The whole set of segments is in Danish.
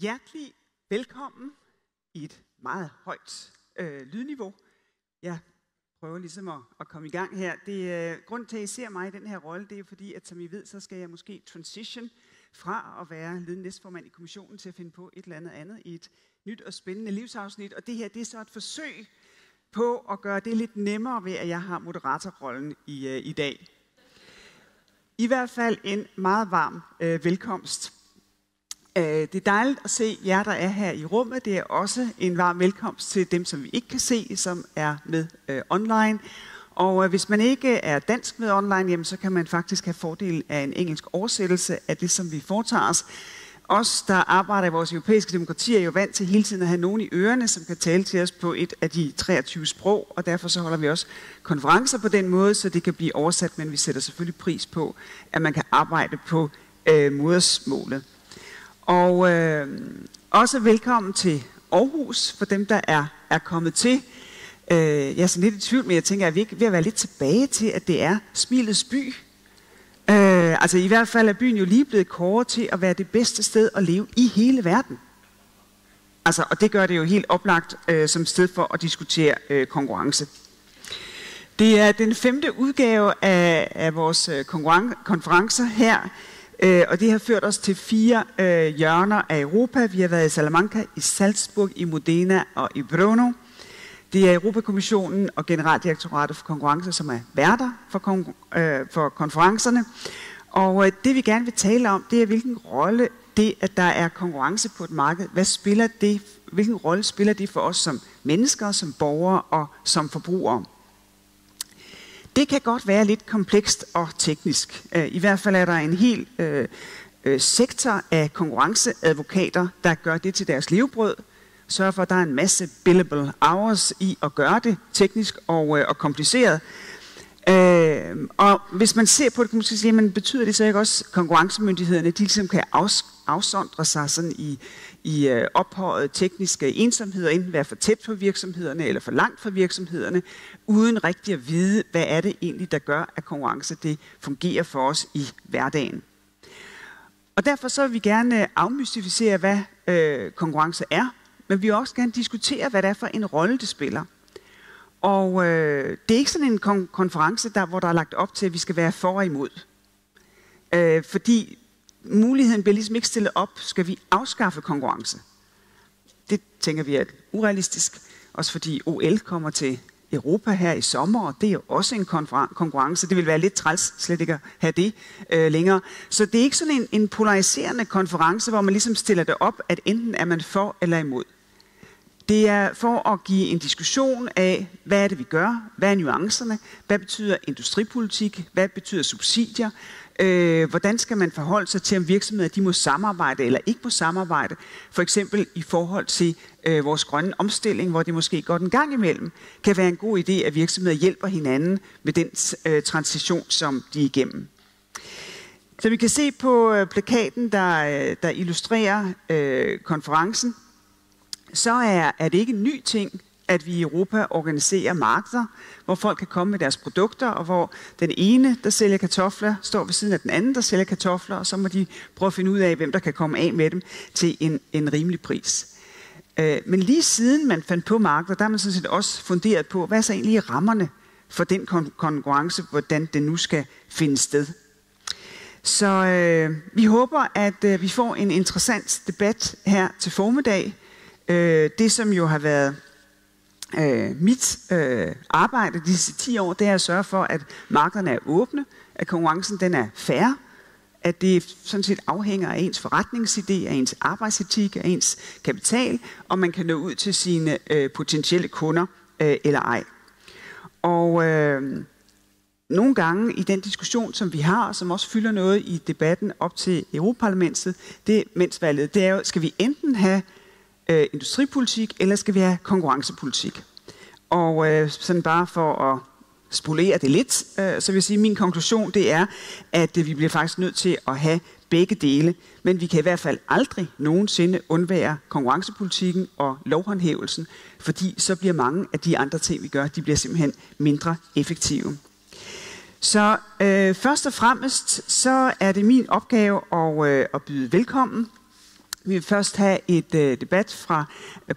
Hjertelig velkommen i et meget højt lydniveau. Jeg prøver ligesom at komme i gang her. Grunden til, at I ser mig i den her rolle, det er fordi, at som I ved, så skal jeg måske transition fra at være ledende næstformand i kommissionen til at finde på et eller andet i et nyt og spændende livsafsnit. Og det her, det er så et forsøg på at gøre det lidt nemmere ved, at jeg har moderatorrollen i dag. I hvert fald en meget varm velkomst. Det er dejligt at se jer, der er her i rummet. Det er også en varm velkomst til dem, som vi ikke kan se, som er med online. Og hvis man ikke er dansk med online, jamen, så kan man faktisk have fordel af en engelsk oversættelse af det, som vi foretager os. Os, der arbejder i vores europæiske demokrati, er jo vant til hele tiden at have nogen i ørerne, som kan tale til os på et af de 23 sprog, og derfor så holder vi også konferencer på den måde, så det kan blive oversat, men vi sætter selvfølgelig pris på, at man kan arbejde på modersmålet. Og også velkommen til Aarhus, for dem, der er kommet til. Jeg er sådan lidt i tvivl, men jeg tænker, at vi er ved at være lidt tilbage til, at det er smilets by. Altså i hvert fald er byen jo lige blevet kåret til at være det bedste sted at leve i hele verden. Altså, og det gør det jo helt oplagt som sted for at diskutere konkurrence. Det er den 5. udgave af vores konferencer her. Og det har ført os til 4 hjørner af Europa. Vi har været i Salamanca, i Salzburg, i Modena og i Brno. Det er Europakommissionen og Generaldirektoratet for Konkurrence, som er værter for konferencerne. Og det vi gerne vil tale om, det er hvilken rolle det, at der er konkurrence på et marked, hvilken rolle spiller det for os som mennesker, som borgere og som forbrugere. Det kan godt være lidt komplekst og teknisk. I hvert fald er der en hel sektor af konkurrenceadvokater, der gør det til deres levebrød. Sørger for, at der er en masse billable hours i at gøre det teknisk og kompliceret. Og hvis man ser på det, kan man sige, men betyder det så ikke også, at konkurrencemyndighederne de ligesom kan afsondre sig sådan i ophøjede tekniske ensomheder, enten være for tæt på virksomhederne eller for langt fra virksomhederne, uden rigtig at vide, hvad er det egentlig, der gør, at konkurrence det fungerer for os i hverdagen. Og derfor så vil vi gerne afmystificere, hvad konkurrence er, men vi vil også gerne diskutere, hvad det er for en rolle, det spiller. Og det er ikke sådan en konference, hvor der er lagt op til, at vi skal være for og imod. Fordi muligheden bliver ligesom ikke stillet op, skal vi afskaffe konkurrence. Det tænker vi er urealistisk, også fordi OL kommer til Europa her i sommer, og det er jo også en konkurrence. Det vil være lidt træls slet ikke at have det længere. Så det er ikke sådan en polariserende konference, hvor man ligesom stiller det op, at enten er man for eller imod. Det er for at give en diskussion af, hvad er det, vi gør, hvad er nuancerne, hvad betyder industripolitik, hvad betyder subsidier, hvordan skal man forholde sig til, om virksomheder de må samarbejde eller ikke må samarbejde, for eksempel i forhold til vores grønne omstilling, hvor det måske godt en gang imellem kan være en god idé, at virksomheder hjælper hinanden med den transition, som de er igennem. Så vi kan se på plakaten, der illustrerer konferencen, så er det ikke en ny ting, at vi i Europa organiserer markeder, hvor folk kan komme med deres produkter, og hvor den ene, der sælger kartofler, står ved siden af den anden, der sælger kartofler, og så må de prøve at finde ud af, hvem der kan komme af med dem til en rimelig pris. Men lige siden man fandt på markeder, der har man sådan set også funderet på, hvad er så egentlig rammerne for den konkurrence, hvordan den nu skal finde sted. Så vi håber, at vi får en interessant debat her til formiddag. Det, som jo har været mit arbejde disse 10 år, det er at sørge for, at markederne er åbne, at konkurrencen den er fair, at det sådan set afhænger af ens forretningsidé, af ens arbejdsetik, af ens kapital, og man kan nå ud til sine potentielle kunder eller ej. Og nogle gange i den diskussion, som vi har, og som også fylder noget i debatten op til Europaparlamentet, det mens valget, det er jo, skal vi enten have industripolitik, eller skal vi have konkurrencepolitik? Og sådan bare for at spolere det lidt, så vil jeg sige, at min konklusion det er, at vi bliver faktisk nødt til at have begge dele, men vi kan i hvert fald aldrig nogensinde undvære konkurrencepolitikken og lovhåndhævelsen, fordi så bliver mange af de andre ting, vi gør, de bliver simpelthen mindre effektive. Så først og fremmest, så er det min opgave at byde velkommen Vi vil først have et debat fra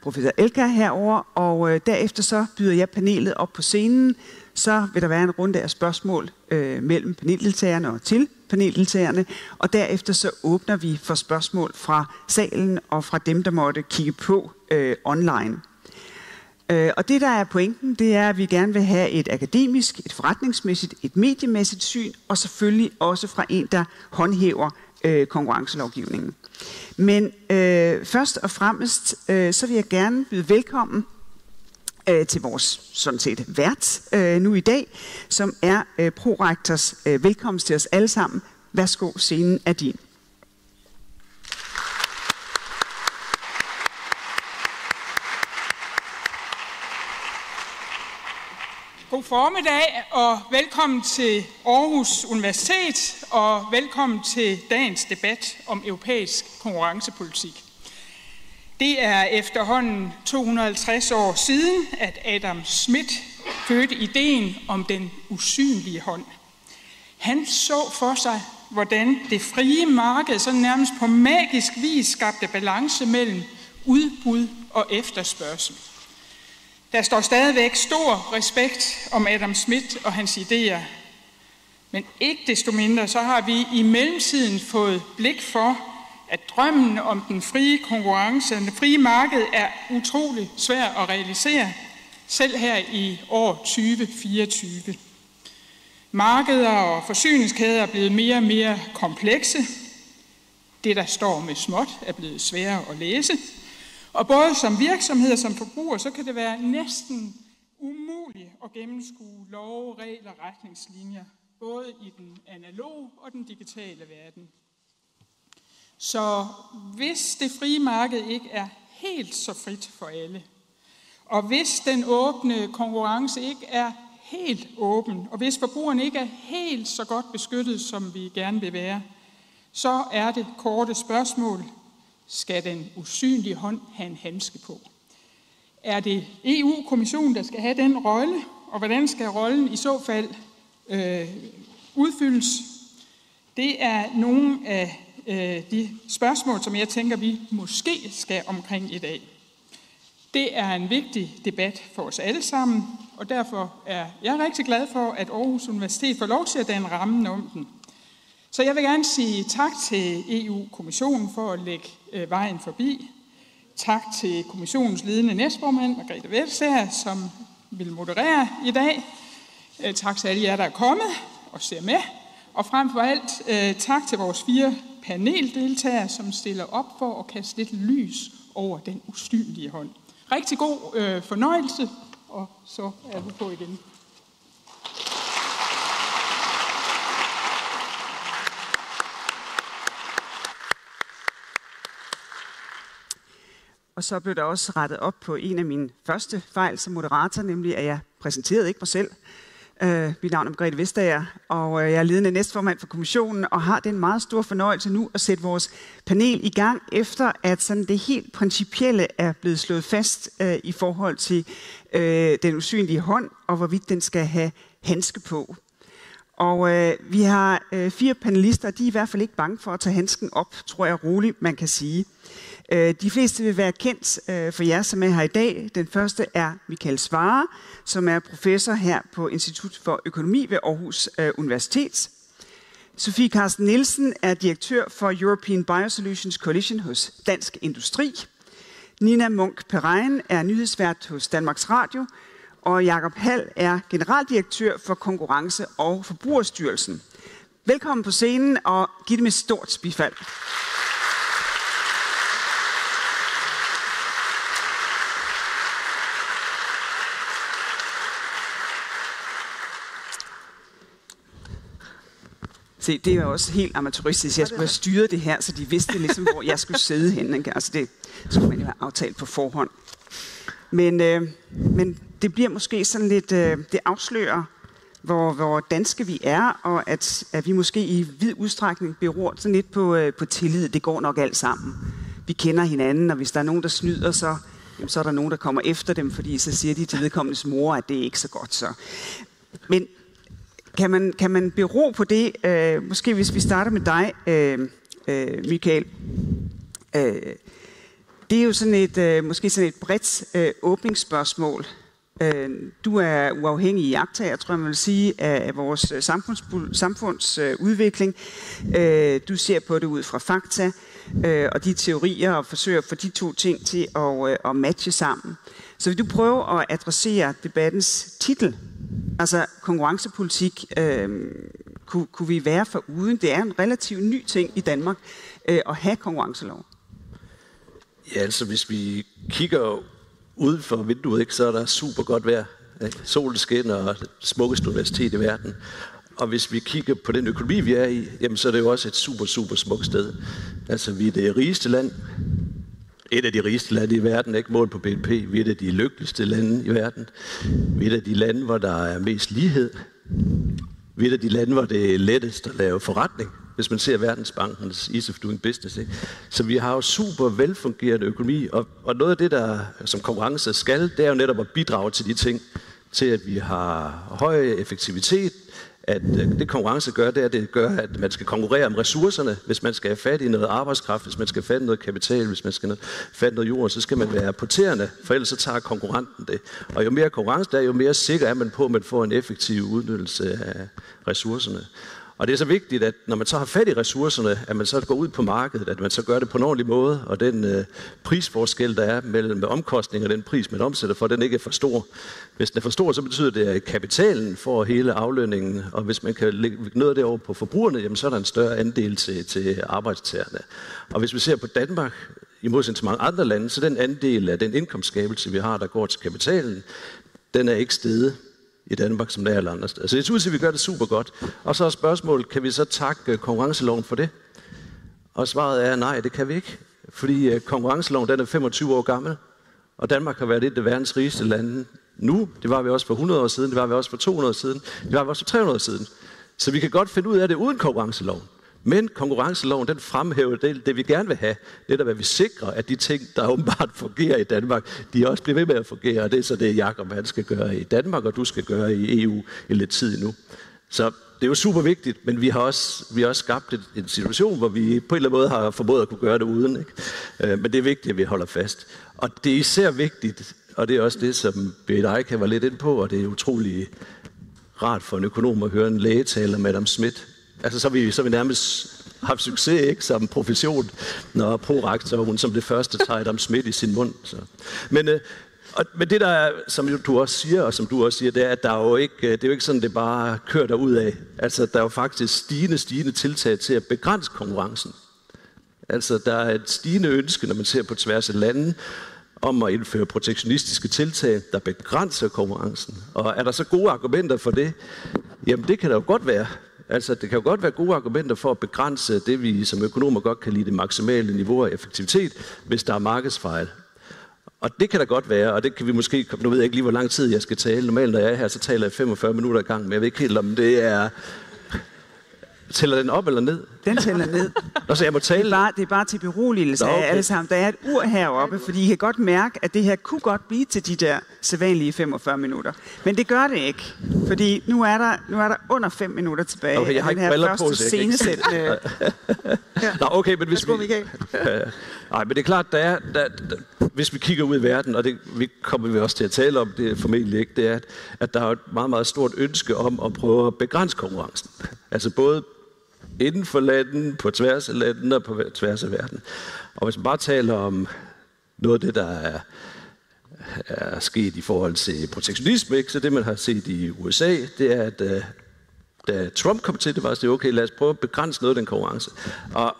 professor Elka herover, og derefter så byder jeg panelet op på scenen. Så vil der være en runde af spørgsmål mellem paneldeltagerne og til paneldeltagerne, og derefter så åbner vi for spørgsmål fra salen og fra dem, der måtte kigge på online. Og det, der er pointen, det er, at vi gerne vil have et akademisk, et forretningsmæssigt, et mediemæssigt syn, og selvfølgelig også fra en, der håndhæver konkurrencelovgivningen. Men først og fremmest, så vil jeg gerne byde velkommen til vores sådan set vært nu i dag, som er prorektors. Velkommen til os alle sammen. Værsgo, scenen er din. God formiddag og velkommen til Aarhus Universitet og velkommen til dagens debat om europæisk konkurrencepolitik. Det er efterhånden 250 år siden, at Adam Smith fødte ideen om den usynlige hånd. Han så for sig, hvordan det frie marked så nærmest på magisk vis skabte balance mellem udbud og efterspørgsel. Der står stadigvæk stor respekt om Adam Smith og hans idéer. Men ikke desto mindre, så har vi i mellemtiden fået blik for, at drømmen om den frie konkurrence og det frie marked er utrolig svær at realisere, selv her i år 2024. Markeder og forsyningskæder er blevet mere og mere komplekse. Det, der står med småt, er blevet sværere at læse. Og både som virksomhed og som forbruger, så kan det være næsten umuligt at gennemskue love, regler og retningslinjer, både i den analoge og den digitale verden. Så hvis det frie marked ikke er helt så frit for alle, og hvis den åbne konkurrence ikke er helt åben, og hvis forbrugerne ikke er helt så godt beskyttet, som vi gerne vil være, så er det korte spørgsmål: skal den usynlige hånd have en handske på? Er det EU-kommissionen, der skal have den rolle, og hvordan skal rollen i så fald udfyldes? Det er nogle af de spørgsmål, som jeg tænker, vi måske skal omkring i dag. Det er en vigtig debat for os alle sammen, og derfor er jeg rigtig glad for, at Aarhus Universitet får lov til at danne rammen om den. Så jeg vil gerne sige tak til EU-kommissionen for at lægge vejen forbi. Tak til kommissionens ledende næstformand, Margrethe Vestager, som vil moderere i dag. Tak til alle jer, der er kommet og ser med. Og frem for alt tak til vores 4 paneldeltagere, som stiller op for at kaste lidt lys over den usynlige hånd. Rigtig god fornøjelse, og så er vi på igen. Og så blev der også rettet op på en af mine første fejl som moderator, nemlig at jeg præsenterede ikke mig selv. Mit navn er Margrethe Vestager, og jeg er ledende næstformand for kommissionen, og har den meget store fornøjelse nu at sætte vores panel i gang, efter at sådan det helt principielle er blevet slået fast i forhold til den usynlige hånd, og hvorvidt den skal have handske på. Og vi har 4 panelister, og de er i hvert fald ikke bange for at tage handsken op, tror jeg roligt, man kan sige. De fleste vil være kendt for jer, som er her i dag. Den første er Michael Svarer, som er professor her på Institut for Økonomi ved Aarhus Universitet. Sofie Carsten Nielsen er direktør for European Biosolutions Coalition hos Dansk Industri. Nina Munk-Perein er nyhedsvært hos Danmarks Radio. Og Jakob Hall er generaldirektør for Konkurrence- og Forbrugerstyrelsen. Velkommen på scenen, og giv dem et stort bifald. Se, det er jo også helt amatøristisk. Jeg skulle have styret det her, så de vidste ligesom, hvor jeg skulle sidde henne. Altså det skulle man jo have aftalt på forhånd. Men det bliver måske sådan lidt, det afslører, hvor danske vi er, og at vi måske i vid udstrækning beror sådan lidt på tillid. Det går nok alt sammen. Vi kender hinanden, og hvis der er nogen, der snyder, så er der nogen, der kommer efter dem, fordi så siger de til vedkommendes mor, at det er ikke så godt. Så. Men kan man bero på det? Måske hvis vi starter med dig, Michael. Det er jo sådan et, måske sådan et bredt åbningsspørgsmål. Du er uafhængig iagttager, tror jeg, man vil sige, af vores samfundsudvikling. Du ser på det ud fra fakta og de teorier og forsøger at få de to ting til at matche sammen. Så vil du prøve at adressere debattens titel, altså konkurrencepolitik, kunne vi være foruden? Det er en relativt ny ting i Danmark at have konkurrencelov. Ja, altså hvis vi kigger ud for vinduet, ikke, så er der super godt vejr. Solen skinner og det smukkeste universitet i verden. Og hvis vi kigger på den økonomi, vi er i, jamen, så er det jo også et super, super smukt sted. Altså vi er det rigeste land. Et af de rigeste lande i verden, ikke målt på BNP. Vi er et af de lykkeligste lande i verden. Vi er et af de lande, hvor der er mest lighed. Vi er et af de lande, hvor det er lettest at lave forretning, hvis man ser Verdensbankens Ease of Doing Business. Ikke? Så vi har jo super velfungerende økonomi, og noget af det, der som konkurrence skal, det er jo netop at bidrage til de ting, til at vi har høj effektivitet. At det konkurrence gør, det er, at det gør, at man skal konkurrere om ressourcerne. Hvis man skal have fat i noget arbejdskraft, hvis man skal have fat i noget kapital, hvis man skal have fat i noget jord, så skal man være porterende, for ellers så tager konkurrenten det. Og jo mere konkurrence der er, jo mere sikker er man på, at man får en effektiv udnyttelse af ressourcerne. Og det er så vigtigt, at når man så har fat i ressourcerne, at man så går ud på markedet, at man så gør det på en ordentlig måde, og den prisforskel, der er mellem omkostninger og den pris, man omsætter for, den ikke er for stor. Hvis den er for stor, så betyder det, at kapitalen får hele aflønningen, og hvis man kan lægge noget derover på forbrugerne, jamen så er der en større andel til arbejdstagerne. Og hvis vi ser på Danmark, i modsætning til mange andre lande, så den andel af den indkomstskabelse, vi har, der går til kapitalen, den er ikke steget i Danmark, som det er alle andre steder. Så det er ud til, at vi gør det super godt. Og så er spørgsmålet, kan vi så takke konkurrenceloven for det? Og svaret er nej, det kan vi ikke. Fordi konkurrenceloven, den er 25 år gammel, og Danmark har været et af verdens rigeste lande nu. Det var vi også for 100 år siden, det var vi også for 200 år siden, det var vi også for 300 år siden. Så vi kan godt finde ud af det uden konkurrenceloven. Men konkurrenceloven, den fremhæver det vi gerne vil have. Det er, hvad vi sikrer, at de ting, der åbenbart fungerer i Danmark, de også bliver ved med at fungere. Og det er så det, Jacob han skal gøre i Danmark, og du skal gøre i EU i lidt tid endnu. Så det er jo super vigtigt, men vi har også skabt en situation, hvor vi på en eller anden måde har formået at kunne gøre det uden. Ikke? Men det er vigtigt, at vi holder fast. Og det er især vigtigt, og det er også det, som Berit Eika var lidt inde på, og det er utrolig rart for en økonom at høre en læge tale om Adam Smith. Altså så har vi nærmest haft succes, ikke, som profession, når prorektor hun som det første tager Adam Smith i sin mund. Så. Men det der, som du også siger, og som du også siger, det er, at det er jo ikke sådan, det bare kører derud af. Altså der er jo faktisk stigende tiltag til at begrænse konkurrencen. Altså der er et stigende ønske, når man ser på tværs af lande, om at indføre protektionistiske tiltag, der begrænser konkurrencen. Og er der så gode argumenter for det? Jamen det kan der jo godt være. Altså, det kan jo godt være gode argumenter for at begrænse det, vi som økonomer godt kan lide det maksimale niveau af effektivitet, hvis der er markedsfejl. Og det kan der godt være, og det kan vi måske, nu ved jeg ikke lige, hvor lang tid jeg skal tale. Normalt, når jeg er her, så taler jeg 45 minutter i gang, men jeg ved ikke helt, om det er... Tæller den op eller ned? Den tæller ned. Nå, så jeg må tale. Det er bare til beroligelse af alle sammen. Der er et ur heroppe, fordi I kan godt mærke, at det her kunne godt blive til de der sædvanlige 45 minutter. Men det gør det ikke, fordi nu er der under 5 minutter tilbage. Okay, jeg har ikke briller på, så scenesættende. Nå, okay, men hvis vi... Nej, men det er klart, hvis vi kigger ud i verden, og det kommer vi også til at tale om, det er formentlig ikke, det er, at der er et meget, meget stort ønske om at prøve at begrænse konkurrencen. Altså både inden for landene, på tværs af landene og på tværs af verden. Og hvis man bare taler om noget af det, der er sket i forhold til protektionisme, ikke? Så det, man har set i USA, det er, at da Trump kom til, det var at okay, lad os prøve at begrænse noget af den konkurrence.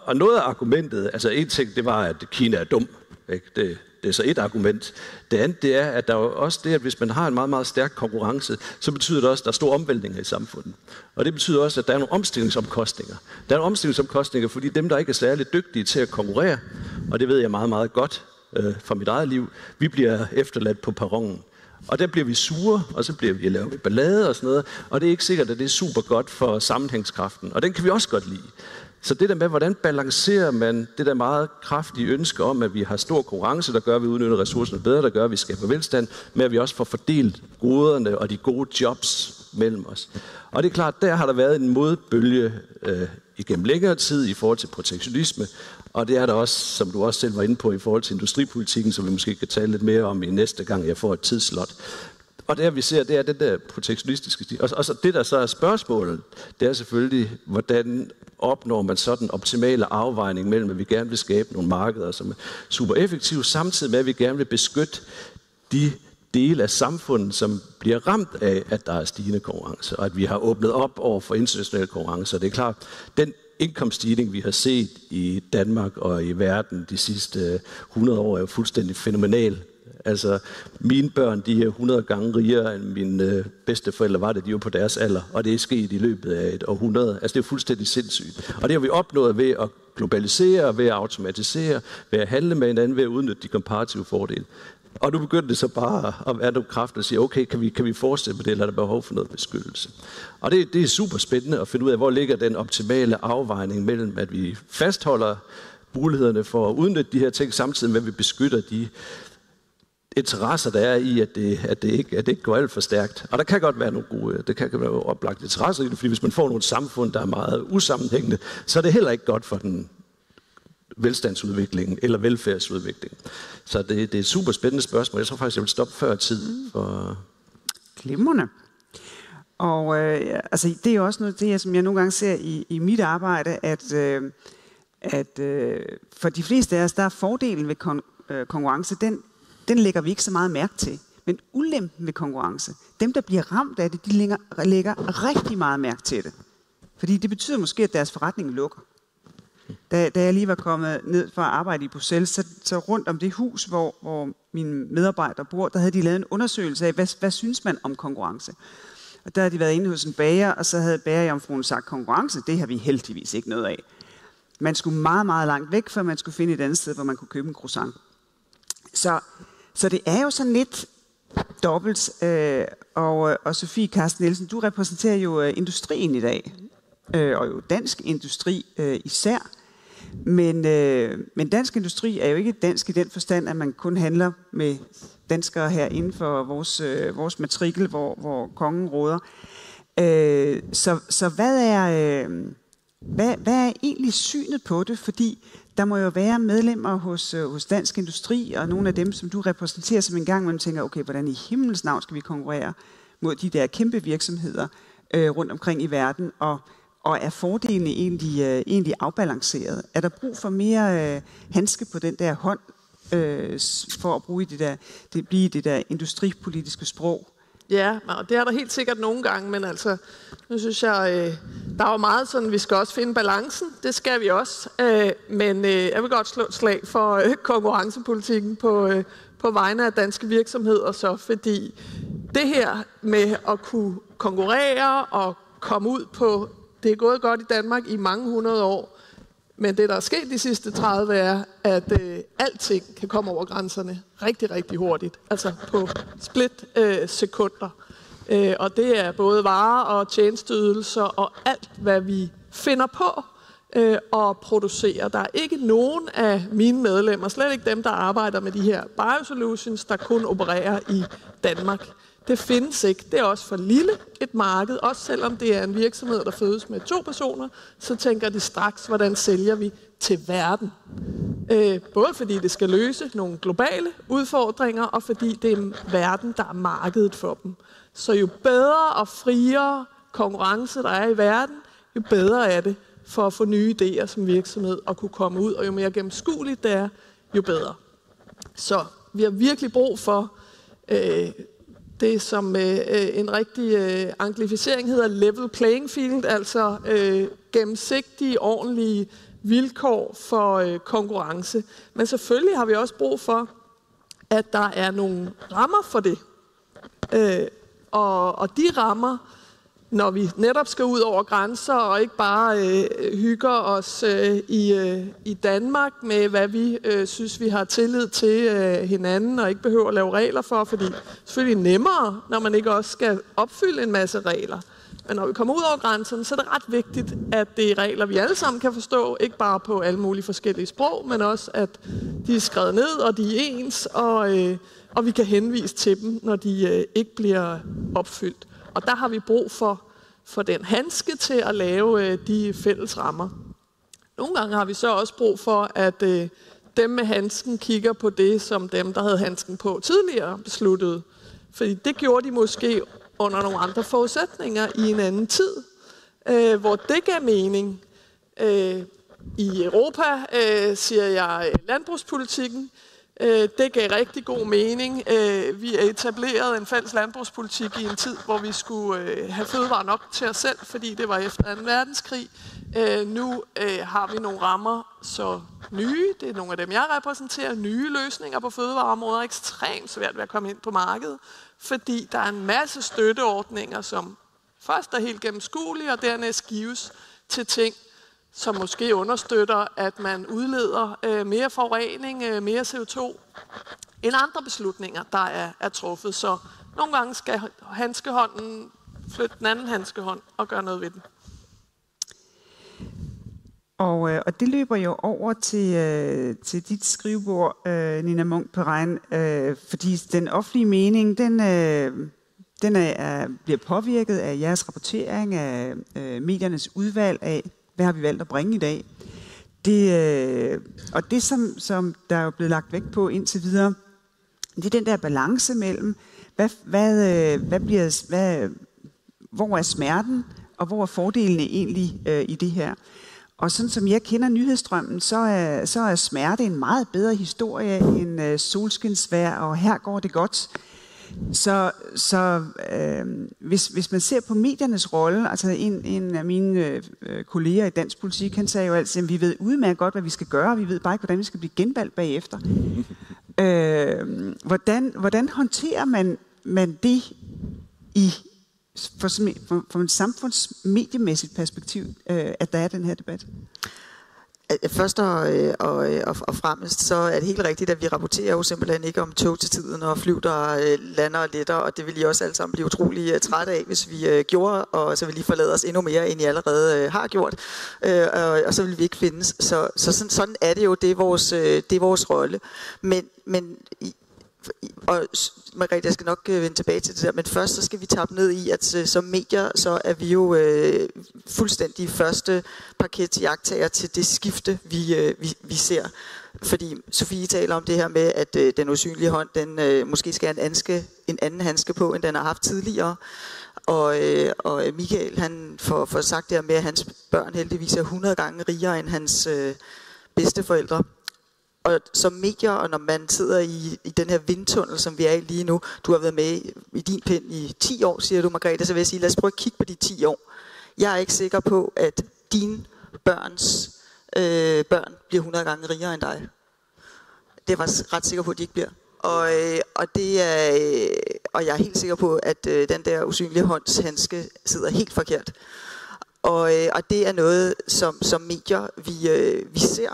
Og noget af argumentet, altså en ting, det var, at Kina er dum. Ikke? Det er så et argument. Det andet, det er, at der er også det, at hvis man har en meget, meget stærk konkurrence, så betyder det også, at der er store omvæltninger i samfundet. Og det betyder også, at der er nogle omstillingsomkostninger. Der er nogle omstillingsomkostninger, fordi dem, der ikke er særlig dygtige til at konkurrere, og det ved jeg meget, meget godt fra mit eget liv, vi bliver efterladt på perronen. Og der bliver vi sure, og så bliver vi lavet ballade og sådan noget, og det er ikke sikkert, at det er super godt for sammenhængskraften. Og den kan vi også godt lide. Så det der med, hvordan balancerer man det der meget kraftige ønske om, at vi har stor konkurrence, der gør, at vi udnytter ressourcerne bedre, der gør, at vi skaber velstand, med at vi også får fordelt goderne og de gode jobs mellem os. Og det er klart, der har der været en modbølge igennem længere tid i forhold til protektionisme, og det er der også, som du også selv var inde på, i forhold til industripolitikken, som vi måske kan tale lidt mere om i næste gang, jeg får et tidsslot. Og det vi ser, det er den der protektionistiske stil. Og så det, der så er spørgsmålet, det er selvfølgelig, hvordan opnår man så den optimale afvejning mellem, at vi gerne vil skabe nogle markeder, som er super effektive, samtidig med, at vi gerne vil beskytte de dele af samfundet, som bliver ramt af, at der er stigende konkurrence, og at vi har åbnet op over for international konkurrence. Og det er klart, den indkomststigning, vi har set i Danmark og i verden de sidste 100 år, er jo fuldstændig fænomenal. Altså, mine børn, de er 100 gange rigere end mine bedsteforældre var det, de var på deres alder, og det er sket i løbet af et århundrede. Altså, det er fuldstændig sindssygt. Og det har vi opnået ved at globalisere, ved at automatisere, ved at handle med hinanden, ved at udnytte de komparative fordele. Og nu begynder det så bare at være nogle kræfter og sige, okay, kan vi fortsætte med det, eller er der behov for noget beskyttelse? Og det er super spændende at finde ud af, hvor ligger den optimale afvejning mellem, at vi fastholder mulighederne for at udnytte de her ting, samtidig med, at vi beskytter de interesser, der er i, at det ikke går alt for stærkt. Og der kan godt være nogle gode, det kan være oplagte interesser i det, fordi hvis man får nogle samfund, der er meget usammenhængende, så er det heller ikke godt for den velstandsudvikling eller velfærdsudvikling. Så det er et super spændende spørgsmål. Jeg tror faktisk, jeg vil stoppe før tid. Glimrende. Og altså, det er jo også noget det, som jeg nogle gange ser i mit arbejde, at for de fleste af os, der er fordelen ved konkurrence, den lægger vi ikke så meget mærke til. Men ulempen ved konkurrence, dem der bliver ramt af det, de lægger rigtig meget mærke til det. Fordi det betyder måske, at deres forretning lukker. Da jeg lige var kommet ned for at arbejde i Bruxelles, så rundt om det hus, hvor mine medarbejdere bor, der havde de lavet en undersøgelse af, hvad synes man om konkurrence. Og der havde de været inde hos en bager, og så havde bagerjomfruen sagt, konkurrence, det har vi heldigvis ikke noget af. Man skulle meget, meget langt væk, før man skulle finde et andet sted, hvor man kunne købe en croissant. Så det er jo sådan lidt dobbelt. Og Sofie Carsten Nielsen, du repræsenterer jo industrien i dag. Og jo dansk industri især. Men dansk industri er jo ikke dansk i den forstand, at man kun handler med danskere her inden for vores matrikel, hvor kongen råder. Så hvad er egentlig synet på det? Fordi der må jo være medlemmer hos Dansk Industri, og nogle af dem, som du repræsenterer, som engang man tænker, okay, hvordan i himlens navn skal vi konkurrere mod de der kæmpe virksomheder rundt omkring i verden, og er fordelene egentlig afbalanceret? Er der brug for mere handske på den der hånd, for at bruge det der industripolitiske sprog? Ja, og det er der helt sikkert nogle gange, men altså, nu synes jeg, der er jo meget sådan, vi skal også finde balancen, det skal vi også, men jeg vil godt slå et slag for konkurrencepolitikken på vegne af danske virksomheder, så fordi det her med at kunne konkurrere og komme ud på, det er gået godt i Danmark i mange 100 år, men det, der er sket de sidste 30, er, at alting kan komme over grænserne rigtig, rigtig hurtigt. Altså på sekunder. Og det er både varer og tjenesteydelser og alt, hvad vi finder på og producerer. Der er ikke nogen af mine medlemmer, slet ikke dem, der arbejder med de her biosolutions, der kun opererer i Danmark. Det findes ikke. Det er også for lille et marked. Også selvom det er en virksomhed, der fødes med 2 personer, så tænker de straks, hvordan sælger vi til verden. Både fordi det skal løse nogle globale udfordringer, og fordi det er verden, der er markedet for dem. Så jo bedre og friere konkurrence der er i verden, jo bedre er det for at få nye idéer som virksomhed og kunne komme ud. Og jo mere gennemskueligt det er, jo bedre. Så vi har virkelig brug for det, som en rigtig anglificering hedder level playing field, altså gennemsigtige, ordentlige vilkår for konkurrence. Men selvfølgelig har vi også brug for, at der er nogle rammer for det. Og de rammer, når vi netop skal ud over grænser og ikke bare hygger os i Danmark med, hvad vi synes, vi har tillid til hinanden og ikke behøver at lave regler for, fordi det er selvfølgelig nemmere, når man ikke også skal opfylde en masse regler. Men når vi kommer ud over grænserne, så er det ret vigtigt, at det er regler, vi alle sammen kan forstå, ikke bare på alle mulige forskellige sprog, men også, at de er skrevet ned, og de er ens, og vi kan henvise til dem, når de ikke bliver opfyldt. Og der har vi brug for den handske til at lave de fælles rammer. Nogle gange har vi så også brug for, at dem med handsken kigger på det, som dem, der havde handsken på tidligere, besluttede. Fordi det gjorde de måske under nogle andre forudsætninger i en anden tid, hvor det gav mening. I Europa, siger jeg, landbrugspolitikken, det gav rigtig god mening. Vi etablerede en fælles landbrugspolitik i en tid, hvor vi skulle have fødevarer nok til os selv, fordi det var efter 2. verdenskrig. Nu har vi nogle rammer så nye, det er nogle af dem, jeg repræsenterer, nye løsninger på fødevareområdet, er ekstremt svært ved at komme ind på markedet, fordi der er en masse støtteordninger, som først er helt gennemskuelige, og dernæst gives til ting, som måske understøtter, at man udleder mere forurening, mere CO2, end andre beslutninger, der er truffet. Så nogle gange skal handskehånden flytte den anden handskehånd og gøre noget ved den. Og det løber jo over til dit skrivebord, Nina Munch-Perein, fordi den offentlige mening, den bliver påvirket af jeres rapportering, af mediernes udvalg af, hvad har vi valgt at bringe i dag. Og det, som der er blevet lagt vægt på indtil videre, det er den der balance mellem, hvor er smerten, og hvor er fordelene egentlig i det her. Og sådan som jeg kender nyhedsstrømmen, så er smerte en meget bedre historie end solskinsvejr, og her går det godt. Så hvis man ser på mediernes rolle, altså en af mine kolleger i dansk politik, han sagde jo altid, at vi ved udmærket godt, hvad vi skal gøre, vi ved bare ikke, hvordan vi skal blive genvalgt bagefter. Hvordan håndterer man det fra et samfundsmediemæssigt perspektiv, at der er den her debat? Først og fremmest, så er det helt rigtigt, at vi rapporterer jo simpelthen ikke om tog til tiden og flyv, der lander og letter, og det vil I også alle sammen blive utrolig trætte af, hvis vi gjorde, og så vil I forlade os endnu mere, end I allerede har gjort, og så vil vi ikke findes. Så sådan er det jo, det er vores rolle. Men og Margrethe, jeg skal nok vende tilbage til det der, men først så skal vi tappe ned i, at som medier, så er vi jo fuldstændig første parketsjagttager til det skifte, vi ser. Fordi Sofie taler om det her med, at den usynlige hånd, den måske skal have en anden handske på, end den har haft tidligere. Og Michael, han får sagt det her med, at hans børn heldigvis er 100 gange rigere end hans bedsteforældre. Og som medier, og når man sidder i den her vindtunnel, som vi er i lige nu, du har været med i din pind i 10 år, siger du, Margrethe, så vil jeg sige, lad os prøve at kigge på de 10 år. Jeg er ikke sikker på, at dine børns børn bliver 100 gange rigere end dig. Det er jeg faktisk ret sikker på, at de ikke bliver. Og jeg er helt sikker på, at den der usynlige håndshandske sidder helt forkert. Og det er noget, som medier vi ser.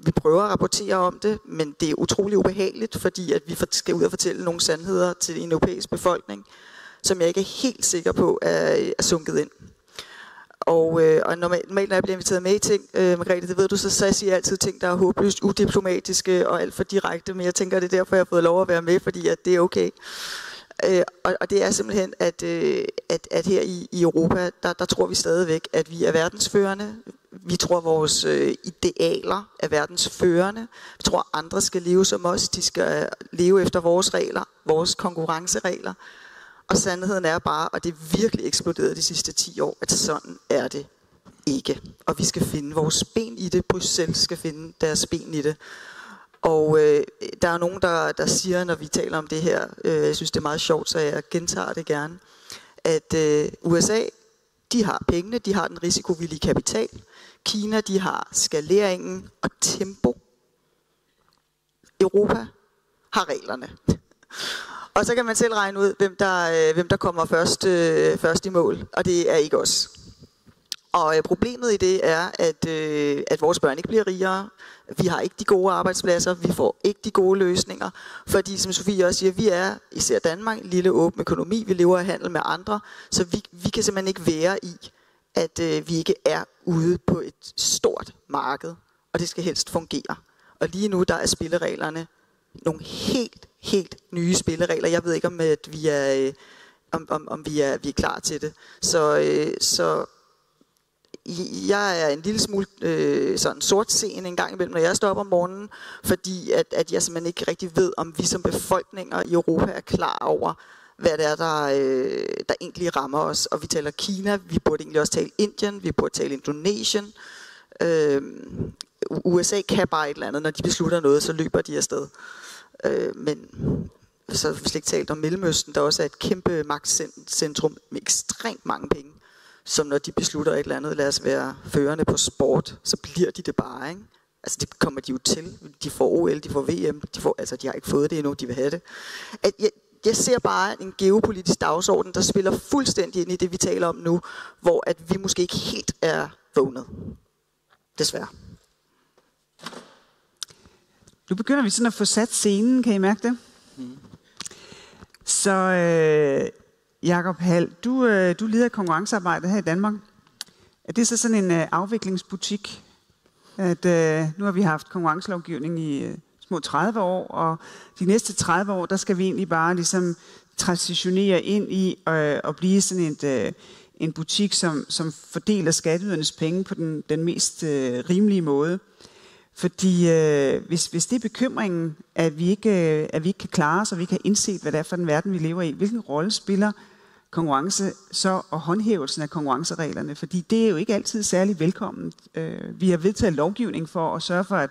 Vi prøver at rapportere om det, men det er utrolig ubehageligt, fordi at vi skal ud og fortælle nogle sandheder til en europæisk befolkning, som jeg ikke er helt sikker på er sunket ind. Og normalt, når jeg bliver inviteret med i ting, Margrethe, det ved du, så siger jeg altid ting, der er håbløst udiplomatiske og alt for direkte, men jeg tænker, det er derfor, jeg har fået lov at være med, fordi at det er okay. Og det er simpelthen, at her i Europa, der tror vi stadigvæk, at vi er verdensførende. Vi tror, vores idealer er verdensførende. Vi tror, andre skal leve som os. De skal leve efter vores regler, vores konkurrenceregler. Og sandheden er bare, og det er virkelig eksploderet de sidste 10 år, at sådan er det ikke. Og vi skal finde vores ben i det. Bruxelles skal finde deres ben i det. Og der er nogen, der siger, når vi taler om det her, jeg synes det er meget sjovt, så jeg gentager det gerne, at USA, de har pengene, de har den risikovillige kapital. Kina, de har skaleringen og tempo. Europa har reglerne. Og så kan man selv regne ud, hvem der kommer først i mål, og det er ikke os. Og problemet i det er, at vores børn ikke bliver rigere. Vi har ikke de gode arbejdspladser, vi får ikke de gode løsninger. Fordi som Sofie også siger, vi er, især Danmark, en lille åben økonomi, vi lever af handel med andre. Så vi kan simpelthen ikke være i, at vi ikke er ude på et stort marked. Og det skal helst fungere. Og lige nu, der er spillereglerne nogle helt nye spilleregler. Jeg ved ikke, om at vi er om vi er klar til det. Så jeg er en lille smule sådan sortseende en gang imellem, når jeg står op om morgenen, fordi at jeg simpelthen ikke rigtig ved, om vi som befolkninger i Europa er klar over, hvad det er, der egentlig rammer os. Og vi taler Kina, vi burde egentlig også tale Indien, vi burde tale Indonesien. USA kan bare et eller andet, når de beslutter noget, så løber de afsted. Men så har vi slet ikke talt om Mellemøsten, der også er et kæmpe magtcentrum med ekstremt mange penge, som når de beslutter et eller andet, lad os være førende på sport, så bliver de det bare, ikke? Altså det kommer de jo til. De får OL, de får VM, de har ikke fået det endnu, de vil have det. Jeg ser bare en geopolitisk dagsorden, der spiller fuldstændig ind i det, vi taler om nu, hvor at vi måske ikke helt er vågnet. Desværre. Nu begynder vi sådan at få sat scenen, kan I mærke det? Så Jakob Hald, du leder konkurrencearbejdet her i Danmark. Er det så sådan en afviklingsbutik? At nu har vi haft konkurrencelovgivning i små 30 år, og de næste 30 år, der skal vi egentlig bare ligesom transitionere ind i og blive sådan en butik, som fordeler skatteydernes penge på den mest rimelige måde. Fordi hvis det er bekymringen, at vi ikke kan klare os, og vi ikke har indset, hvad det er for den verden, vi lever i, hvilken rolle spiller konkurrence så og håndhævelsen af konkurrencereglerne? Fordi det er jo ikke altid særlig velkomment. Vi har vedtaget lovgivning for at sørge for,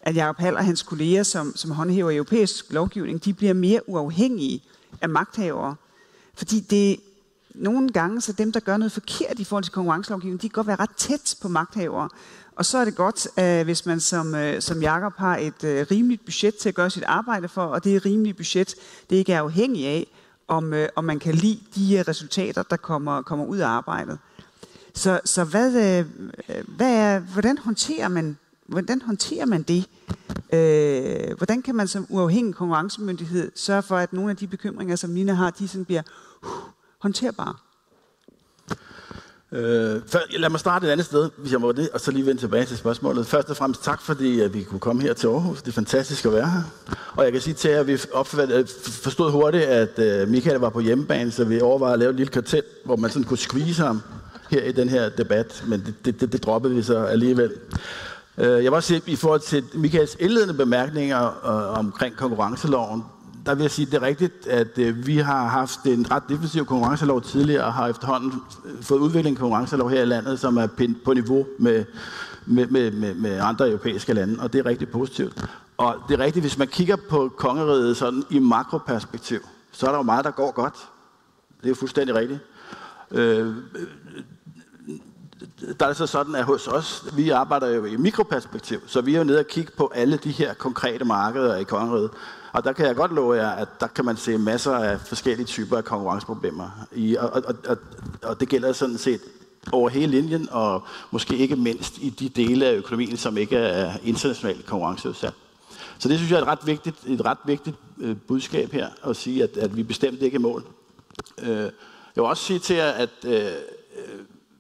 at Jakob Hald og hans kolleger, som håndhæver europæisk lovgivning, de bliver mere uafhængige af magthavere. Fordi det nogle gange, så dem, der gør noget forkert i forhold til konkurrencelovgivning, de kan godt være ret tæt på magthavere. Og så er det godt, hvis man som Jakob har et rimeligt budget til at gøre sit arbejde for, og det rimelige budget, det ikke er afhængig af, om man kan lide de resultater, der kommer ud af arbejdet. Så hvordan håndterer man det? Hvordan kan man som uafhængig konkurrencemyndighed sørge for, at nogle af de bekymringer, som Nina har, de sådan bliver håndterbare? Lad mig starte et andet sted, hvis jeg må det, og så lige vende tilbage til spørgsmålet. Først og fremmest tak, fordi vi kunne komme her til Aarhus. Det er fantastisk at være her. Og jeg kan sige til jer, at vi forstod hurtigt, at Michael var på hjemmebane, så vi overvejede at lave et lille kvartet, hvor man sådan kunne squeeze ham her i den her debat, men det droppede vi så alligevel. Jeg vil også sige, i forhold til Michaels indledende bemærkninger omkring konkurrenceloven, der vil jeg sige, at det er rigtigt, at vi har haft en ret defensiv konkurrencelov tidligere, og har efterhånden fået udviklet en konkurrencelov her i landet, som er på niveau med andre europæiske lande, og det er rigtig positivt. Og det er rigtigt, hvis man kigger på kongeriget sådan i makroperspektiv, så er der jo meget, der går godt. Det er jo fuldstændig rigtigt. Der er det så sådan, at hos os, vi arbejder jo i mikroperspektiv, så vi er jo nede og kigge på alle de her konkrete markeder i kongeriget. Og der kan jeg godt love jer, at der kan man se masser af forskellige typer af konkurrenceproblemer. Og det gælder sådan set over hele linjen, og måske ikke mindst i de dele af økonomien, som ikke er internationalt konkurrenceudsat. Så det synes jeg er et ret vigtigt budskab her, at sige, at vi bestemt ikke er mål. Jeg vil også sige til jer, at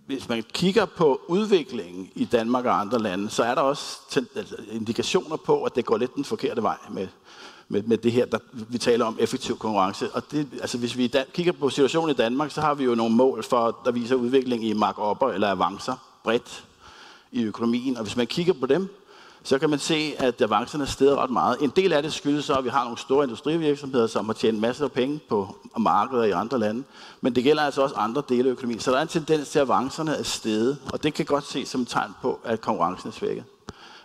hvis man kigger på udviklingen i Danmark og andre lande, så er der også indikationer på, at det går lidt den forkerte vej med det her, der vi taler om effektiv konkurrence. Og det, altså hvis vi kigger på situationen i Danmark, så har vi jo nogle mål, der viser udvikling i markupper eller avancer bredt i økonomien. Og hvis man kigger på dem, så kan man se, at avancerne er steget ret meget. En del af det skyldes så, at vi har nogle store industrivirksomheder, som har tjent masser af penge på markeder i andre lande. Men det gælder altså også andre dele af økonomien. Så der er en tendens til, at avancerne er steget, og det kan godt ses som et tegn på, at konkurrencen er svækket.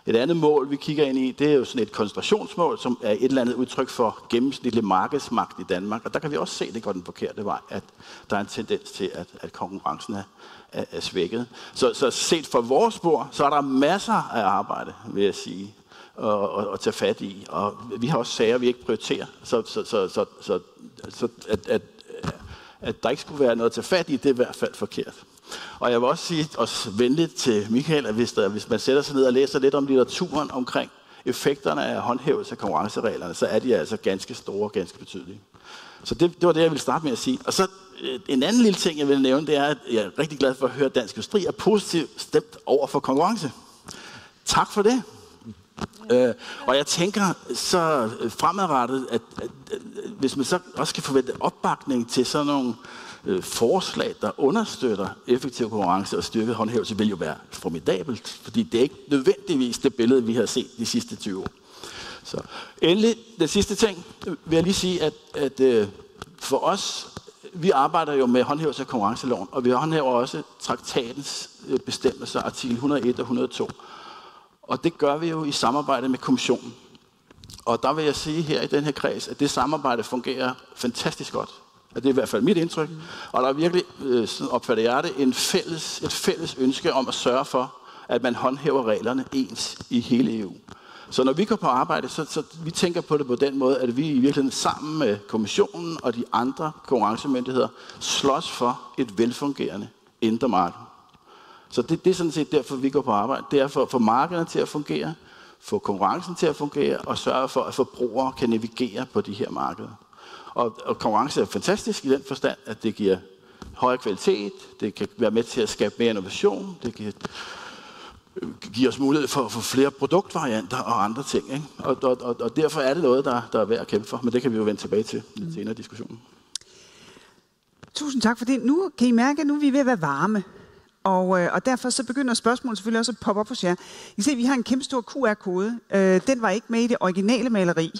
Et andet mål, vi kigger ind i, det er jo sådan et koncentrationsmål, som er et eller andet udtryk for gennemsnitlig markedsmagt i Danmark. Og der kan vi også se, at det går den forkerte vej, at der er en tendens til, at konkurrencen er svækket. Så set fra vores spor, så er der masser af arbejde, vil jeg sige, at tage fat i. Og vi har også sager, vi ikke prioriterer. Så at der ikke skulle være noget at tage fat i, det er i hvert fald forkert. Og jeg vil også sige, også venligt til Michael, at hvis man sætter sig ned og læser lidt om litteraturen omkring effekterne af håndhævelse af konkurrencereglerne, så er de altså ganske store og ganske betydelige. Så det var det, jeg ville starte med at sige. Og så en anden lille ting, jeg vil nævne, det er, at jeg er rigtig glad for at høre, at Dansk Industri er positivt stemt over for konkurrence. Tak for det. Og jeg tænker så fremadrettet, at hvis man så også kan forvente opbakning til sådan nogle forslag, der understøtter effektiv konkurrence og styrket håndhævelse, vil jo være formidabelt, fordi det er ikke nødvendigvis det billede, vi har set de sidste 20 år. Så endelig, den sidste ting, vil jeg lige sige, at for os, vi arbejder jo med håndhævelse af konkurrenceloven, og vi håndhæver også traktatens bestemmelser, artikel 101 og 102. Og det gør vi jo i samarbejde med kommissionen. Og der vil jeg sige her i den her kreds, at det samarbejde fungerer fantastisk godt. Og det er i hvert fald mit indtryk. Og der er virkelig, sådan opfatter jeg det, et fælles ønske om at sørge for, at man håndhæver reglerne ens i hele EU. Så når vi går på arbejde, så vi tænker på det på den måde, at vi i virkeligheden sammen med kommissionen og de andre konkurrencemyndigheder slås for et velfungerende indre marked. Så det er sådan set derfor, vi går på arbejde. Det er for at få markederne til at fungere, få konkurrencen til at fungere og sørge for, at forbrugere kan navigere på de her markeder. Og konkurrence er fantastisk i den forstand, at det giver højere kvalitet, det kan være med til at skabe mere innovation, det kan give os mulighed for at få flere produktvarianter og andre ting. Ikke? Og derfor er det noget, der er værd at kæmpe for, men det kan vi jo vende tilbage til lidt senere i diskussionen. Tusind tak for det. Nu kan I mærke, at nu er vi ved at være varme. Og derfor så begynder spørgsmålet selvfølgelig også at poppe op hos jer. I kan se, at vi har en kæmpe stor QR-kode. Den var ikke med i det originale maleri.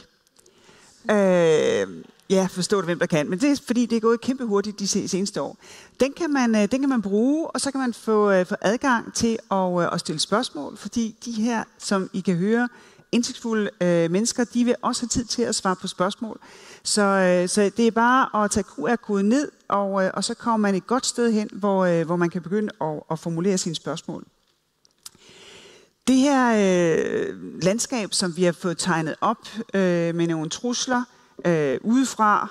Ja, forstå det, hvem der kan. Men det er fordi, det er gået kæmpe hurtigt de seneste år. Den kan man bruge, og så kan man få adgang til at stille spørgsmål. Fordi de her, som I kan høre, indsigtsfulde mennesker, de vil også have tid til at svare på spørgsmål. Så det er bare at tage QR-koden ned, og så kommer man et godt sted hen, hvor man kan begynde at formulere sine spørgsmål. Det her landskab, som vi har fået tegnet op med nogle trusler udefra,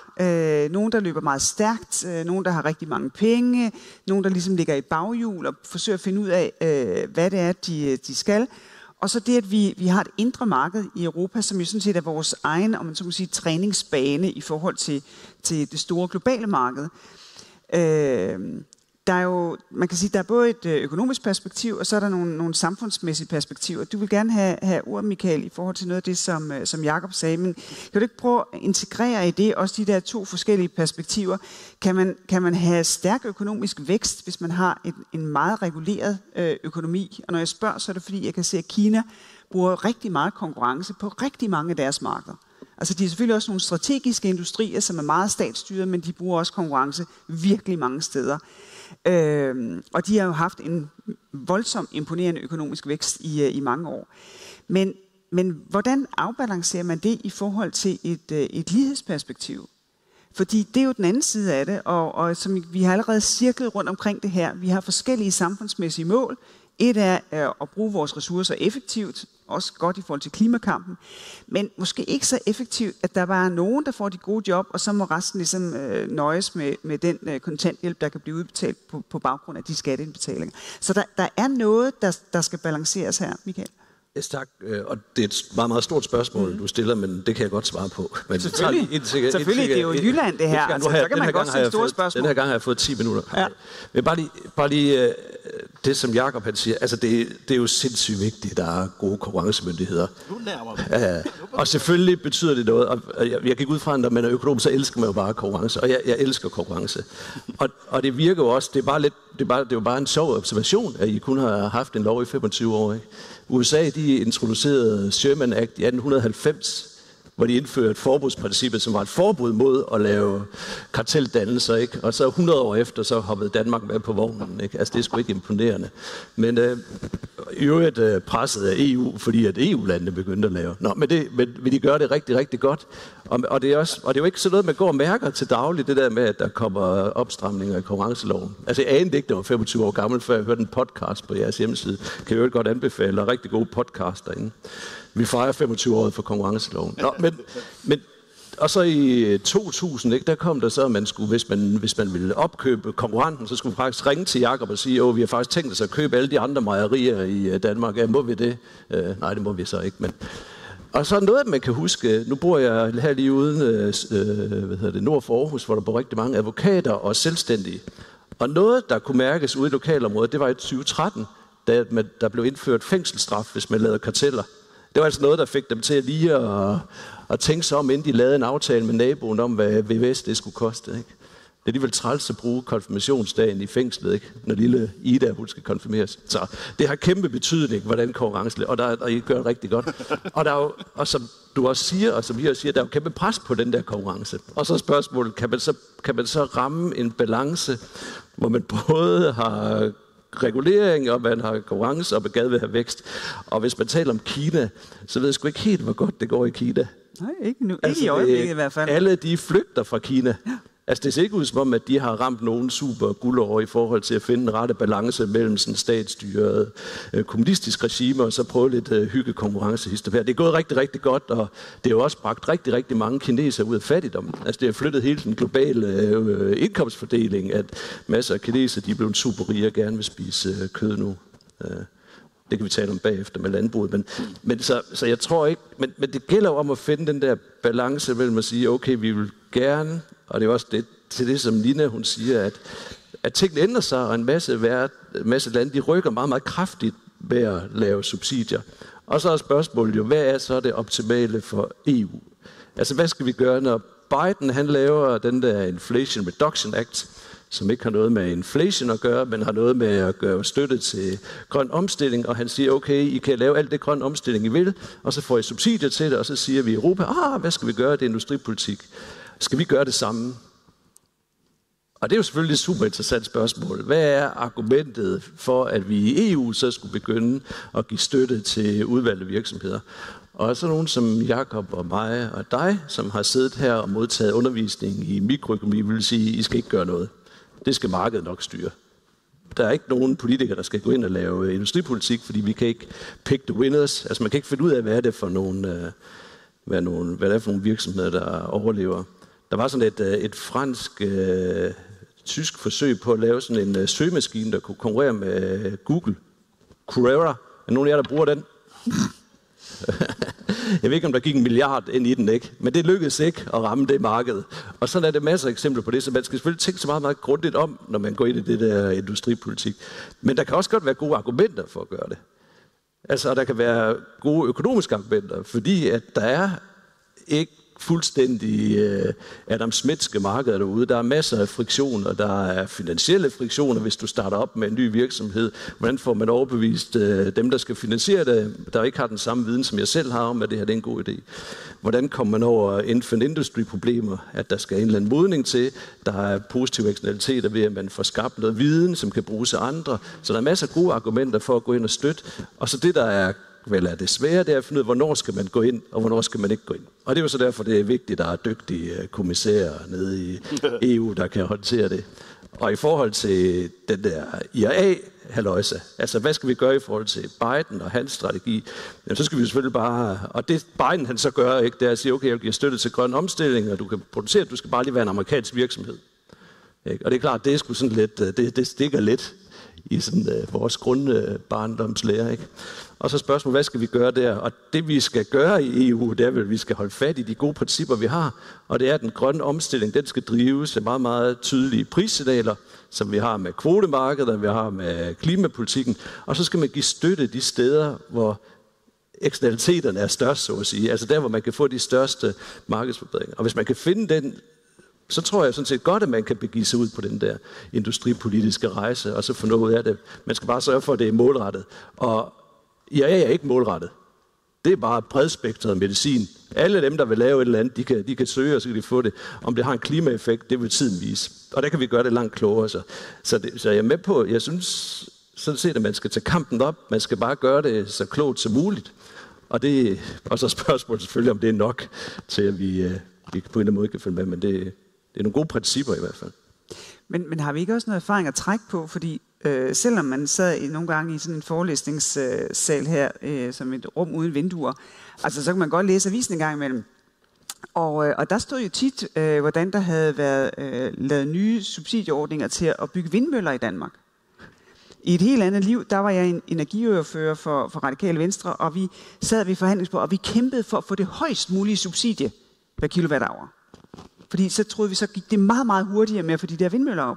nogen, der løber meget stærkt, nogen, der har rigtig mange penge, nogen, der ligesom ligger i baghjul og forsøger at finde ud af, hvad det er, de skal. Og så det, at vi har et indre marked i Europa, som jo sådan set er vores egen, om man så må sige, træningsbane i forhold til det store globale marked. Der er jo, man kan sige, der er både et økonomisk perspektiv, og så er der nogle samfundsmæssige perspektiver. Du vil gerne have ord, Michael, i forhold til noget af det, som Jakob sagde, men kan du ikke prøve at integrere i det også de der to forskellige perspektiver? Kan man have stærk økonomisk vækst, hvis man har en meget reguleret økonomi? Og når jeg spørger, så er det fordi, jeg kan se, at Kina bruger rigtig meget konkurrence på rigtig mange af deres markeder. Altså de er selvfølgelig også nogle strategiske industrier, som er meget statsstyret, men de bruger også konkurrence virkelig mange steder. Og de har jo haft en voldsomt imponerende økonomisk vækst i mange år. Men hvordan afbalancerer man det i forhold til et lighedsperspektiv? Fordi det er jo den anden side af det, og som vi har allerede cirklet rundt omkring det her. Vi har forskellige samfundsmæssige mål. Et er at bruge vores ressourcer effektivt, også godt i forhold til klimakampen, men måske ikke så effektivt, at der bare er nogen, der får de gode job, og så må resten ligesom nøjes med den kontanthjælp, der kan blive udbetalt på baggrund af de skatteindbetalinger. Så der er noget, der skal balanceres her, Michael. Yes, tak. Og det er et meget, meget stort spørgsmål, du stiller, men det kan jeg godt svare på. Men selvfølgelig, det er jo Jylland det her. Altså, så kan man godt stille store spørgsmål. Den her gang har jeg fået 10 minutter. Ja. Men bare lige det, som Jakob han siger. Altså, det er jo sindssygt vigtigt, at der er gode konkurrencemyndigheder. Og selvfølgelig betyder det noget. Og jeg gik ud fra, at når man er økonom, så elsker man jo bare konkurrence. Og jeg elsker konkurrence. Og det virker jo også, det er jo bare en sjov observation, at I kun har haft en lov i 25 år, ikke? USA, de introducerede Sherman Act i 1890, hvor de indførte forbudsprincippet, som var et forbud mod at lave karteldannelser, ikke? Og så 100 år efter, så hoppede Danmark med på vognen, ikke? Altså, det er sgu ikke imponerende. Men i øvrigt presset af EU, fordi at EU-landene begyndte at lave. Men de gør det rigtig, rigtig godt. Og det er jo ikke sådan noget, man går og mærker til dagligt, det der med, at der kommer opstramninger i konkurrenceloven. Altså, jeg anede ikke, det var 25 år gammel, før jeg hørte en podcast på jeres hjemmeside. Kan jeg jo godt anbefale, der er rigtig gode podcast derinde. Vi fejrer 25-året for konkurrenceloven. Og så i 2000, ikke, der kom der så, at man skulle, hvis man ville opkøbe konkurrenten, så skulle man faktisk ringe til Jakob og sige, vi har faktisk tænkt os at købe alle de andre mejerier i Danmark. Ja, må vi det? Nej, det må vi så ikke. Men og så noget, man kan huske. Nu bor jeg her lige uden nord for Aarhus, hvor der bor rigtig mange advokater og selvstændige. Og noget, der kunne mærkes ude i lokalområdet, det var i 2013, da der blev indført fængselsstraf, hvis man lavede karteller. Det var altså noget, der fik dem til lige at tænke sig om, inden de lavede en aftale med naboen om, hvad VVS det skulle koste. Ikke? Det er alligevel træls at bruge konfirmationsdagen i fængslet, ikke? Når lille Ida hun skal konfirmeres. Så det har kæmpe betydning, hvordan konkurrence, og I gør det rigtig godt. Og, der er jo, og som du også siger, og som I også siger, der er jo kæmpe pres på den der konkurrence. Og så er spørgsmålet, kan man så ramme en balance, hvor man både har regulering, og man har konkurrence, og man gerne vil have vækst. Og hvis man taler om Kina, så ved jeg sgu ikke helt, hvor godt det går i Kina. Nej, ikke nu. Ikke i øjeblikket i hvert fald. Alle de flygter fra Kina. Ja. Altså det ser ikke ud som om, at de har ramt nogen super guldår i forhold til at finde en rette balance mellem sådan statsstyret kommunistisk regime, og så prøve lidt hyggekonkurrencehistorie. Det er gået rigtig, rigtig godt, og det har jo også bragt rigtig, rigtig mange kinesere ud af fattigdom. Altså det har flyttet hele den globale indkomstfordeling, at masser af kinesere, de er blevet super rige og gerne vil spise kød nu. Det kan vi tale om bagefter med landbruget. Men så jeg tror ikke, men det gælder jo om at finde den der balance mellem at sige, okay, vi vil gerne, og det er også til det, som Nina hun siger, at tingene ændrer sig, og en masse lande, de rykker meget, meget kraftigt ved at lave subsidier. Og så er spørgsmålet jo, hvad er så det optimale for EU? Altså, hvad skal vi gøre, når Biden han laver den der Inflation Reduction Act, som ikke har noget med inflation at gøre, men har noget med at gøre støtte til grøn omstilling, og han siger, okay, I kan lave alt det grøn omstilling, I vil, og så får I subsidier til det, og så siger vi i Europa, hvad skal vi gøre, det er industripolitik. Skal vi gøre det samme? Og det er jo selvfølgelig et super interessant spørgsmål. Hvad er argumentet for, at vi i EU så skulle begynde at give støtte til udvalgte virksomheder? Og så nogen som Jakob og mig og dig, som har siddet her og modtaget undervisning i mikroøkonomi, vil sige, I skal ikke gøre noget. Det skal markedet nok styre. Der er ikke nogen politikere, der skal gå ind og lave industripolitik, fordi vi kan ikke pick the winners. Altså man kan ikke finde ud af, hvad er det for nogle, hvad er for nogle virksomheder, der overlever. Der var sådan et fransk-tysk forsøg på at lave sådan en søgemaskine, der kunne konkurrere med Google. Quora. Er nogen af jer, der bruger den? Jeg ved ikke, om der gik 1 milliard ind i den, ikke? Men det lykkedes ikke at ramme det marked. Og sådan er det masser af eksempler på det, så man skal selvfølgelig tænke så meget, meget grundigt om, når man går ind i det der industripolitik. Men der kan også godt være gode argumenter for at gøre det. Altså, der kan være gode økonomiske argumenter, fordi at der er ikke fuldstændig Adam Smithske markeder derude. Der er masser af friktioner, der er finansielle friktioner, hvis du starter op med en ny virksomhed. Hvordan får man overbevist dem, der skal finansiere det, der ikke har den samme viden, som jeg selv har om, at det her det er en god idé? Hvordan kommer man over infant industry-problemer, at der skal en eller anden modning til? Der er positive eksternaliteter ved, at man får skabt noget viden, som kan bruges af andre. Så der er masser af gode argumenter for at gå ind og støtte. Og så det, der er det svære, det er at finde ud af, hvornår skal man gå ind, og hvornår skal man ikke gå ind. Og det er jo så derfor, det er vigtigt, at der er dygtige kommissærer nede i EU, der kan håndtere det. Og i forhold til den der IRA-halløjse, altså hvad skal vi gøre i forhold til Biden og hans strategi? Jamen, så skal vi selvfølgelig bare, og det Biden han så gør, ikke, det er at sige, okay, jeg giver støtte til grøn omstilling, og du kan producere, du skal bare lige være en amerikansk virksomhed. Ikke? Og det er klart, det er sgu sådan lidt, det stikker lidt i sådan, vores grundbarndomslære, ikke? Og så spørgsmålet, hvad skal vi gøre der? Og det vi skal gøre i EU, det er vel, at vi skal holde fat i de gode principper, vi har. Og det er, at den grønne omstilling, den skal drives af meget, meget tydelige prissignaler, som vi har med kvotemarkedet, vi har med klimapolitikken. Og så skal man give støtte de steder, hvor eksternaliteterne er størst, så at sige. Altså der, hvor man kan få de største markedsforbedringer. Og hvis man kan finde den, så tror jeg sådan set godt, at man kan begive sig ud på den der industripolitiske rejse, og så få noget ud af det. Man skal bare sørge for, at det er målrettet. Og IRA er ikke målrettet. Det er bare bredspektret medicin. Alle dem, der vil lave et eller andet, de kan søge, og så kan de få det. Om det har en klimaeffekt, det vil tiden vise. Og der kan vi gøre det langt klogere. Så jeg er med på, jeg synes sådan set, at man skal tage kampen op. Man skal bare gøre det så klogt som muligt. Og så er spørgsmålet selvfølgelig, om det er nok til, at vi på en eller anden måde kan følge med. Men det er nogle gode principper i hvert fald. Men har vi ikke også noget erfaring at trække på? Fordi selvom man sad nogle gange i sådan en forelæsningssal her, som et rum uden vinduer, altså så kan man godt læse avisen en gang imellem. Og der stod jo tit, hvordan der havde været lavet nye subsidieordninger til at bygge vindmøller i Danmark. I et helt andet liv, der var jeg en energiordfører for Radikale Venstre, og vi sad ved forhandlingsbordet, og vi kæmpede for at få det højst mulige subsidie per kilowatt-hour. Fordi så troede vi, så gik det meget, meget hurtigere med at få de der vindmøller op.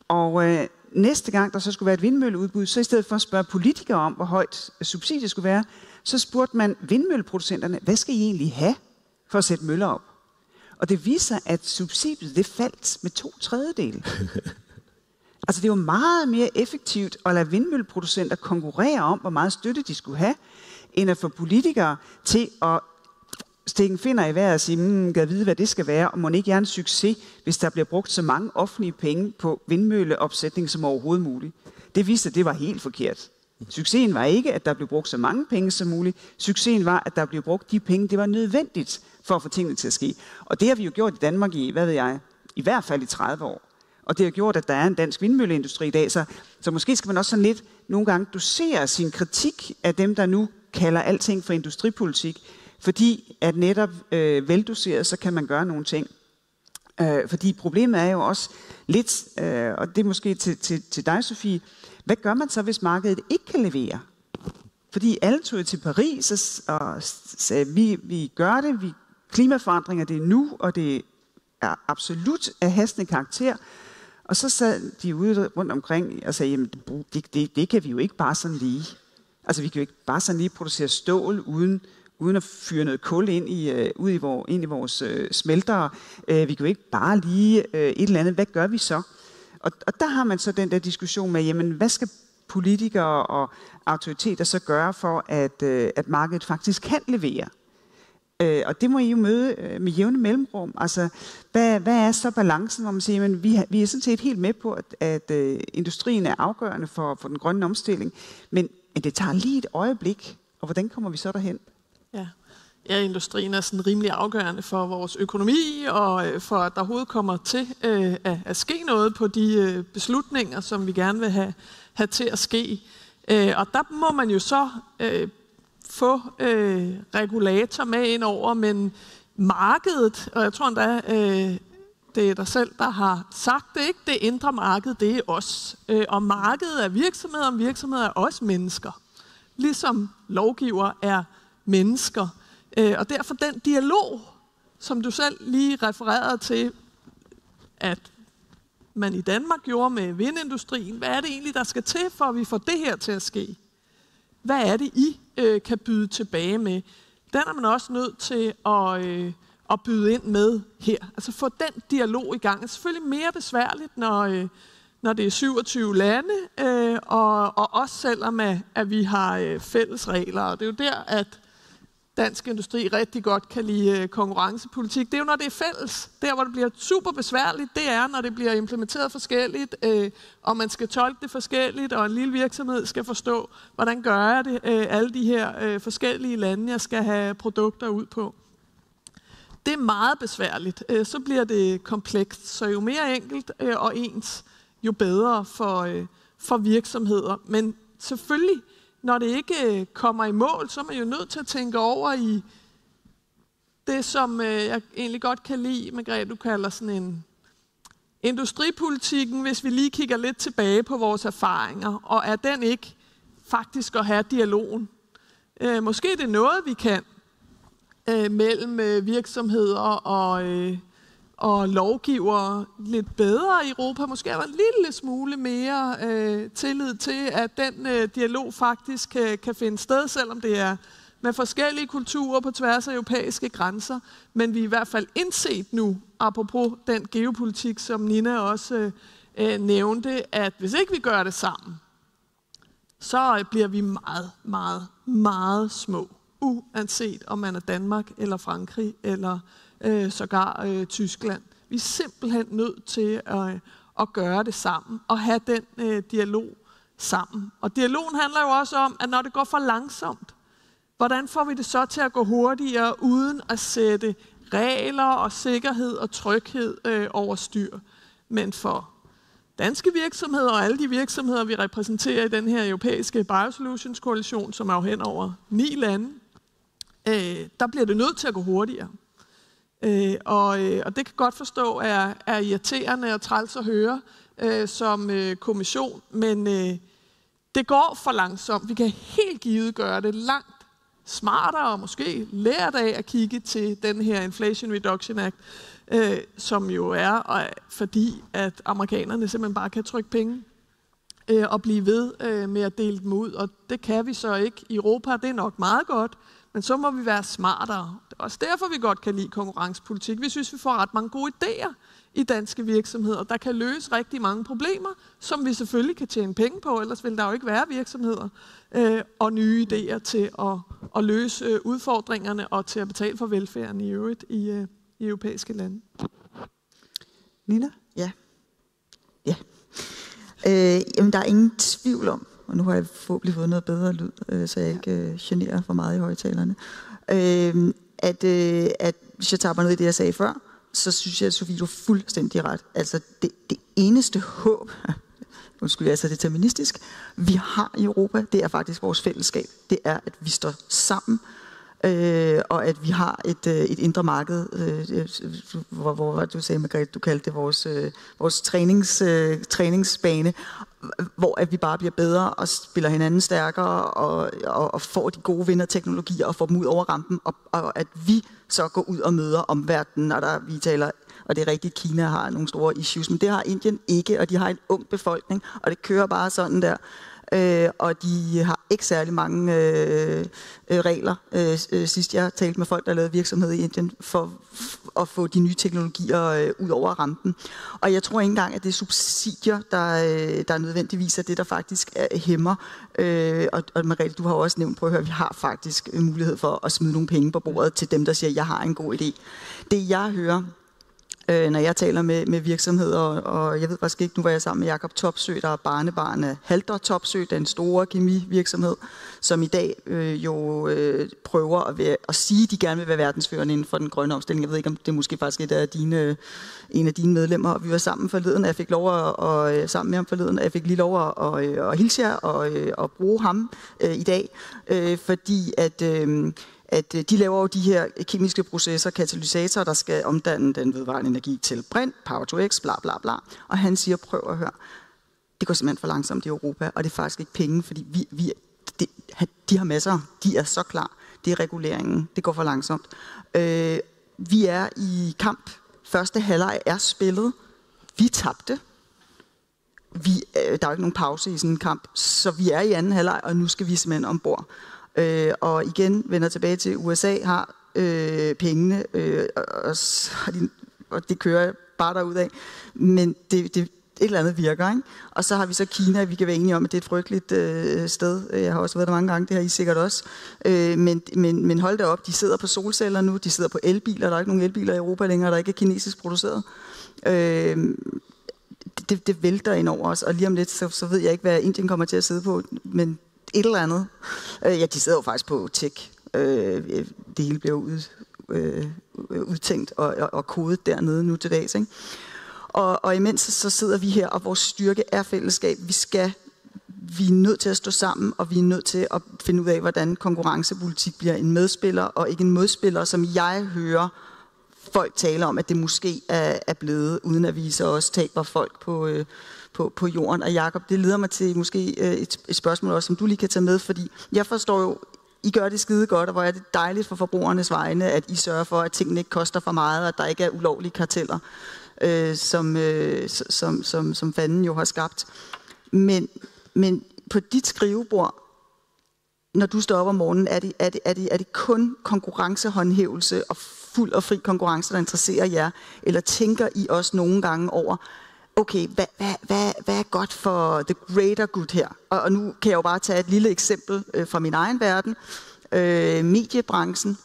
Og næste gang, der så skulle være et vindmølleudbud, så i stedet for at spørge politikere om, hvor højt subsidiet skulle være, så spurgte man vindmølleproducenterne, hvad skal I egentlig have for at sætte møller op? Og det viser, at subsidiet det faldt med 2/3. Altså det er jo meget mere effektivt at lade vindmølleproducenter konkurrere om, hvor meget støtte de skulle have, end at få politikere til at stikke en finger i vejret og sige, kan vide, hvad det skal være, og må ikke gøre en succes, hvis der bliver brugt så mange offentlige penge på vindmølleopsætning som overhovedet muligt. Det viste, at det var helt forkert. Succesen var ikke, at der blev brugt så mange penge som muligt. Succesen var, at der blev brugt de penge, det var nødvendigt for at få tingene til at ske. Og det har vi jo gjort i Danmark i, i hvert fald i 30 år. Og det har gjort, at der er en dansk vindmølleindustri i dag. Så måske skal man også sådan lidt nogle gange dosere sin kritik af dem, der nu kalder alting for industripolitik. Fordi at netop veldoseret, så kan man gøre nogle ting. Fordi problemet er jo også lidt, og det er måske til dig, Sofie, hvad gør man så, hvis markedet ikke kan levere? Fordi alle tog til Paris og sagde, vi gør det, klimaforandringer det er nu, og det er absolut af hastende karakter. Og så sad de ude rundt omkring og sagde, jamen det kan vi jo ikke bare sådan lige. Altså vi kan jo ikke bare sådan lige producere stål uden at fyre noget kul ind i vores smeltere. Vi kan jo ikke bare lige et eller andet. Hvad gør vi så? Og der har man så den der diskussion med, jamen hvad skal politikere og autoriteter så gøre for, at markedet faktisk kan levere? Og det må I jo møde med jævne mellemrum. Altså, hvad er så balancen, hvor man siger, men vi er sådan set helt med på, at industrien er afgørende for den grønne omstilling, men det tager lige et øjeblik, og hvordan kommer vi så derhen? Ja, industrien er sådan rimelig afgørende for vores økonomi, og for at der overhovedet kommer til at ske noget på de beslutninger, som vi gerne vil have til at ske. Og der må man jo så få regulator med ind over, men markedet, og jeg tror endda, det er dig selv, der har sagt det, ikke? Det indre marked, det er os. Og markedet er virksomheder, og virksomheder er også mennesker. Ligesom lovgiver er mennesker. Og derfor den dialog, som du selv lige refererede til, at man i Danmark gjorde med vindindustrien, hvad er det egentlig, der skal til, for at vi får det her til at ske? Hvad er det, I kan byde tilbage med? Den er man også nødt til at byde ind med her. Altså få den dialog i gang. Det er selvfølgelig mere besværligt, når det er 27 lande, og også selvom at vi har fælles regler. Og det er jo der, at dansk industri rigtig godt kan lide konkurrencepolitik. Det er jo, når det er fælles. Der, hvor det bliver super besværligt, det er, når det bliver implementeret forskelligt, og man skal tolke det forskelligt, og en lille virksomhed skal forstå, hvordan gør jeg det, alle de her forskellige lande, jeg skal have produkter ud på. Det er meget besværligt. Så bliver det komplekst. Så jo mere enkelt og ens, jo bedre for virksomheder. Men selvfølgelig, når det ikke kommer i mål, så er man jo nødt til at tænke over i det, som jeg egentlig godt kan lide, Margrethe, du kalder sådan en industripolitikken, hvis vi lige kigger lidt tilbage på vores erfaringer, og er den ikke faktisk at have dialogen? Måske det er noget, vi kan mellem virksomheder og lovgivere lidt bedre i Europa. Måske er der en lille smule mere tillid til, at den dialog faktisk kan finde sted, selvom det er med forskellige kulturer på tværs af europæiske grænser. Men vi er i hvert fald indset nu, apropos den geopolitik, som Nina også nævnte, at hvis ikke vi gør det sammen, så bliver vi meget, meget, meget små. Uanset om man er Danmark eller Frankrig eller sågar Tyskland. Vi er simpelthen nødt til at gøre det sammen og have den dialog sammen. Og dialogen handler jo også om, at når det går for langsomt, hvordan får vi det så til at gå hurtigere, uden at sætte regler og sikkerhed og tryghed over styr. Men for danske virksomheder og alle de virksomheder, vi repræsenterer i den her europæiske Biosolutions-koalition, som er jo hen over 9 lande, der bliver det nødt til at gå hurtigere. Og det kan godt forstå er irriterende og træls at høre som kommission, men det går for langsomt. Vi kan helt givet gøre det langt smartere og måske lært af at kigge til den her Inflation Reduction Act, som jo er fordi, at amerikanerne simpelthen bare kan trykke penge og blive ved med at dele dem ud. Og det kan vi så ikke i Europa. Det er nok meget godt, men så må vi være smartere. Det er også derfor, vi godt kan lide konkurrencepolitik. Vi synes, vi får ret mange gode idéer i danske virksomheder, der kan løse rigtig mange problemer, som vi selvfølgelig kan tjene penge på, ellers vil der jo ikke være virksomheder og nye idéer til at løse udfordringerne og til at betale for velfærden i øvrigt i europæiske lande. Nina? Ja. Jamen, der er ingen tvivl om, og nu har jeg forhåbentlig fået noget bedre lyd, så jeg ikke generer for meget i højtalerne, at hvis jeg tager mig noget i det, jeg sagde før, så synes jeg, at Sofie, du er fuldstændig ret. Altså, det eneste håb, undskyld, altså deterministisk, vi har i Europa, det er faktisk vores fællesskab. Det er, at vi står sammen, og at vi har et indre marked, hvor du sagde, Margrethe, du kaldte det vores træningsbane, hvor at vi bare bliver bedre og spiller hinanden stærkere og får de gode vinderteknologier og får dem ud over rampen, og at vi så går ud og møder omverdenen, og vi taler, og det er rigtigt, Kina har nogle store issues, men det har Indien ikke, og de har en ung befolkning, og det kører bare sådan der. Og de har ikke særlig mange regler. Sidst jeg talte med folk, der lavede virksomhed i Indien, for at få de nye teknologier ud over rampen. Og jeg tror ikke engang, at det er subsidier, der nødvendigvis er det, der faktisk hæmmer. Og Margrethe, du har også nævnt, prøv at høre, vi har faktisk mulighed for at smide nogle penge på bordet til dem, der siger, jeg har en god idé. Det jeg hører, når jeg taler med virksomheder, og jeg ved faktisk ikke, nu var jeg sammen med Jakob Topsøe, der er barnebarn af Halder Topsøe, den store kemivirksomhed, som i dag prøver at sige, at de gerne vil være verdensførende inden for den grønne omstilling. Jeg ved ikke, om det måske faktisk er en af dine medlemmer, og vi var sammen forleden, og jeg fik lov sammen med ham forleden, og jeg fik lige lov at hilse jer og bruge ham i dag, fordi at de laver jo de her kemiske processer, katalysatorer, der skal omdanne den vedvarende energi til brint, power to x, bla bla bla. Og han siger, prøv at høre, det går simpelthen for langsomt i Europa, og det er faktisk ikke penge, fordi de har masser, de er så klar. Det er reguleringen, det går for langsomt. Vi er i kamp. Første halvleg er spillet. Vi tabte. Der er jo ikke nogen pause i sådan en kamp, så vi er i anden halvleg, og nu skal vi simpelthen ombord. Og igen vender tilbage til USA har pengene, og det kører bare derudad, men det et eller andet virker, ikke? Og så har vi så Kina, vi kan være enige om, at det er et frygteligt sted. Jeg har også været der mange gange, det har I sikkert også. Men hold da op, de sidder på solceller nu, de sidder på elbiler, der er ikke nogen elbiler i Europa længere, der ikke er kinesisk produceret. Det vælter ind over os, og lige om lidt, så ved jeg ikke, hvad Indien kommer til at sidde på, men et eller andet. Ja, de sidder jo faktisk på tech. Det hele bliver udtænkt og kodet dernede nu til dags, ikke? Og imens så sidder vi her, og vores styrke er fællesskab. Vi er nødt til at stå sammen, og vi er nødt til at finde ud af, hvordan konkurrencepolitik bliver en medspiller, og ikke en modspiller, som jeg hører folk tale om, at det måske er blevet, uden at vi så også taber folk på jorden. Og Jakob, det leder mig til måske et spørgsmål også, som du lige kan tage med, fordi jeg forstår jo, I gør det skide godt, og hvor er det dejligt for forbrugernes vegne, at I sørger for, at tingene ikke koster for meget, og at der ikke er ulovlige karteller, som fanden jo har skabt. Men på dit skrivebord, når du står op om morgenen, er det kun konkurrencehåndhævelse og fuld og fri konkurrence, der interesserer jer? Eller tænker I også nogle gange over, okay, hvad er godt for the greater good her? Og nu kan jeg jo bare tage et lille eksempel fra min egen verden. Mediebranchen,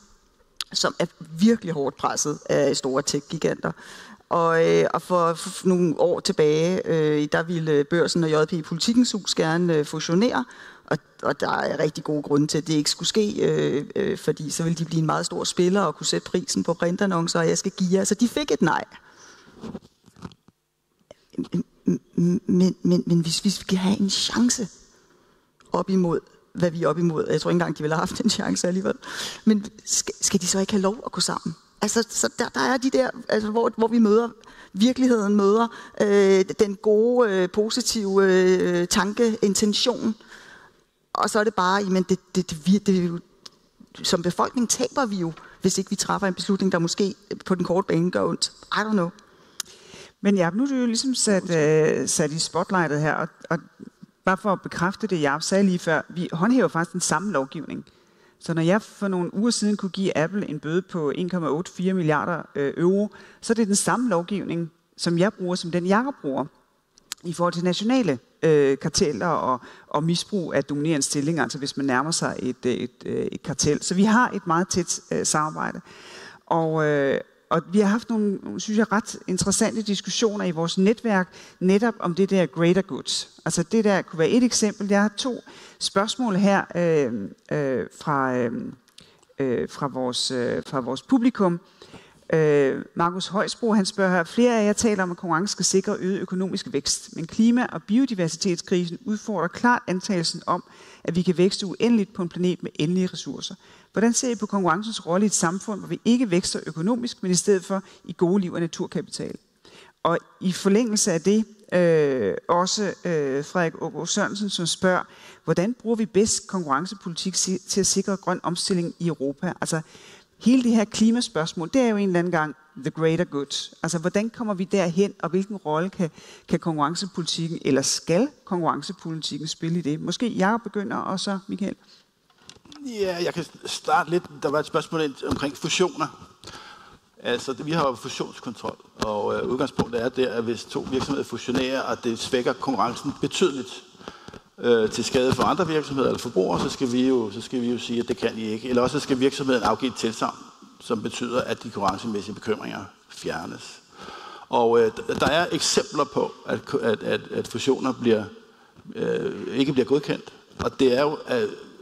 som er virkelig hårdt presset af store tech-giganter. Og for nogle år tilbage, der ville Børsen og JP Politikens Hus gerne fusionere, og der er rigtig gode grunde til, at det ikke skulle ske, fordi så ville de blive en meget stor spiller og kunne sætte prisen på printannoncer, og jeg skal give jer. Så de fik et nej. Men hvis vi skal have en chance op imod, hvad vi er op imod, jeg tror ikke engang, de ville have haft en chance alligevel, men skal de så ikke have lov at gå sammen? Altså, så der er de der, altså, hvor vi møder virkeligheden, møder den gode, positive tanke, intention, og så er det bare, jamen, det, som befolkning taber vi jo, hvis ikke vi træffer en beslutning, der måske på den korte bane gør ondt. I don't know. Men ja, nu er du jo ligesom sat i spotlightet her, og bare for at bekræfte det, jeg sagde lige før, vi håndhæver faktisk den samme lovgivning. Så når jeg for nogle uger siden kunne give Apple en bøde på 1,84 milliarder euro, så er det den samme lovgivning, som jeg bruger, som den Jakob bruger, i forhold til nationale karteller og misbrug af dominerende stillinger, altså hvis man nærmer sig et kartel. Så vi har et meget tæt samarbejde. Og vi har haft nogle, synes jeg, ret interessante diskussioner i vores netværk, netop om det der greater goods. Altså det der kunne være et eksempel. Jeg har 2 spørgsmål her fra vores publikum. Markus Højsbro, han spørger her, flere af jer taler om, at konkurrence skal sikre øget økonomisk vækst, men klima- og biodiversitetskrisen udfordrer klart antagelsen om, at vi kan vækste uendeligt på en planet med endelige ressourcer. Hvordan ser I på konkurrencens rolle i et samfund, hvor vi ikke vækster økonomisk, men i stedet for i gode liv og naturkapital? Og i forlængelse af det, også Frederik Aagaard Sørensen, som spørger, hvordan bruger vi bedst konkurrencepolitik til at sikre grøn omstilling i Europa? Altså, hele det her klimaspørgsmål, det er jo en eller anden gang the greater good. Altså, hvordan kommer vi derhen, og hvilken rolle kan konkurrencepolitikken, eller skal konkurrencepolitikken spille i det? Måske jeg begynder, og så Michael. Ja, jeg kan starte lidt. Der var et spørgsmål omkring fusioner. Altså, vi har jo fusionskontrol, og udgangspunktet er der, at hvis 2 virksomheder fusionerer, og det svækker konkurrencen betydeligt til skade for andre virksomheder eller forbrugere, så skal vi jo sige, at det kan I ikke. Eller også skal virksomheden afgive et tilsagn, som betyder, at de konkurrencemæssige bekymringer fjernes. Og der er eksempler på, at fusioner ikke bliver godkendt. Og det er jo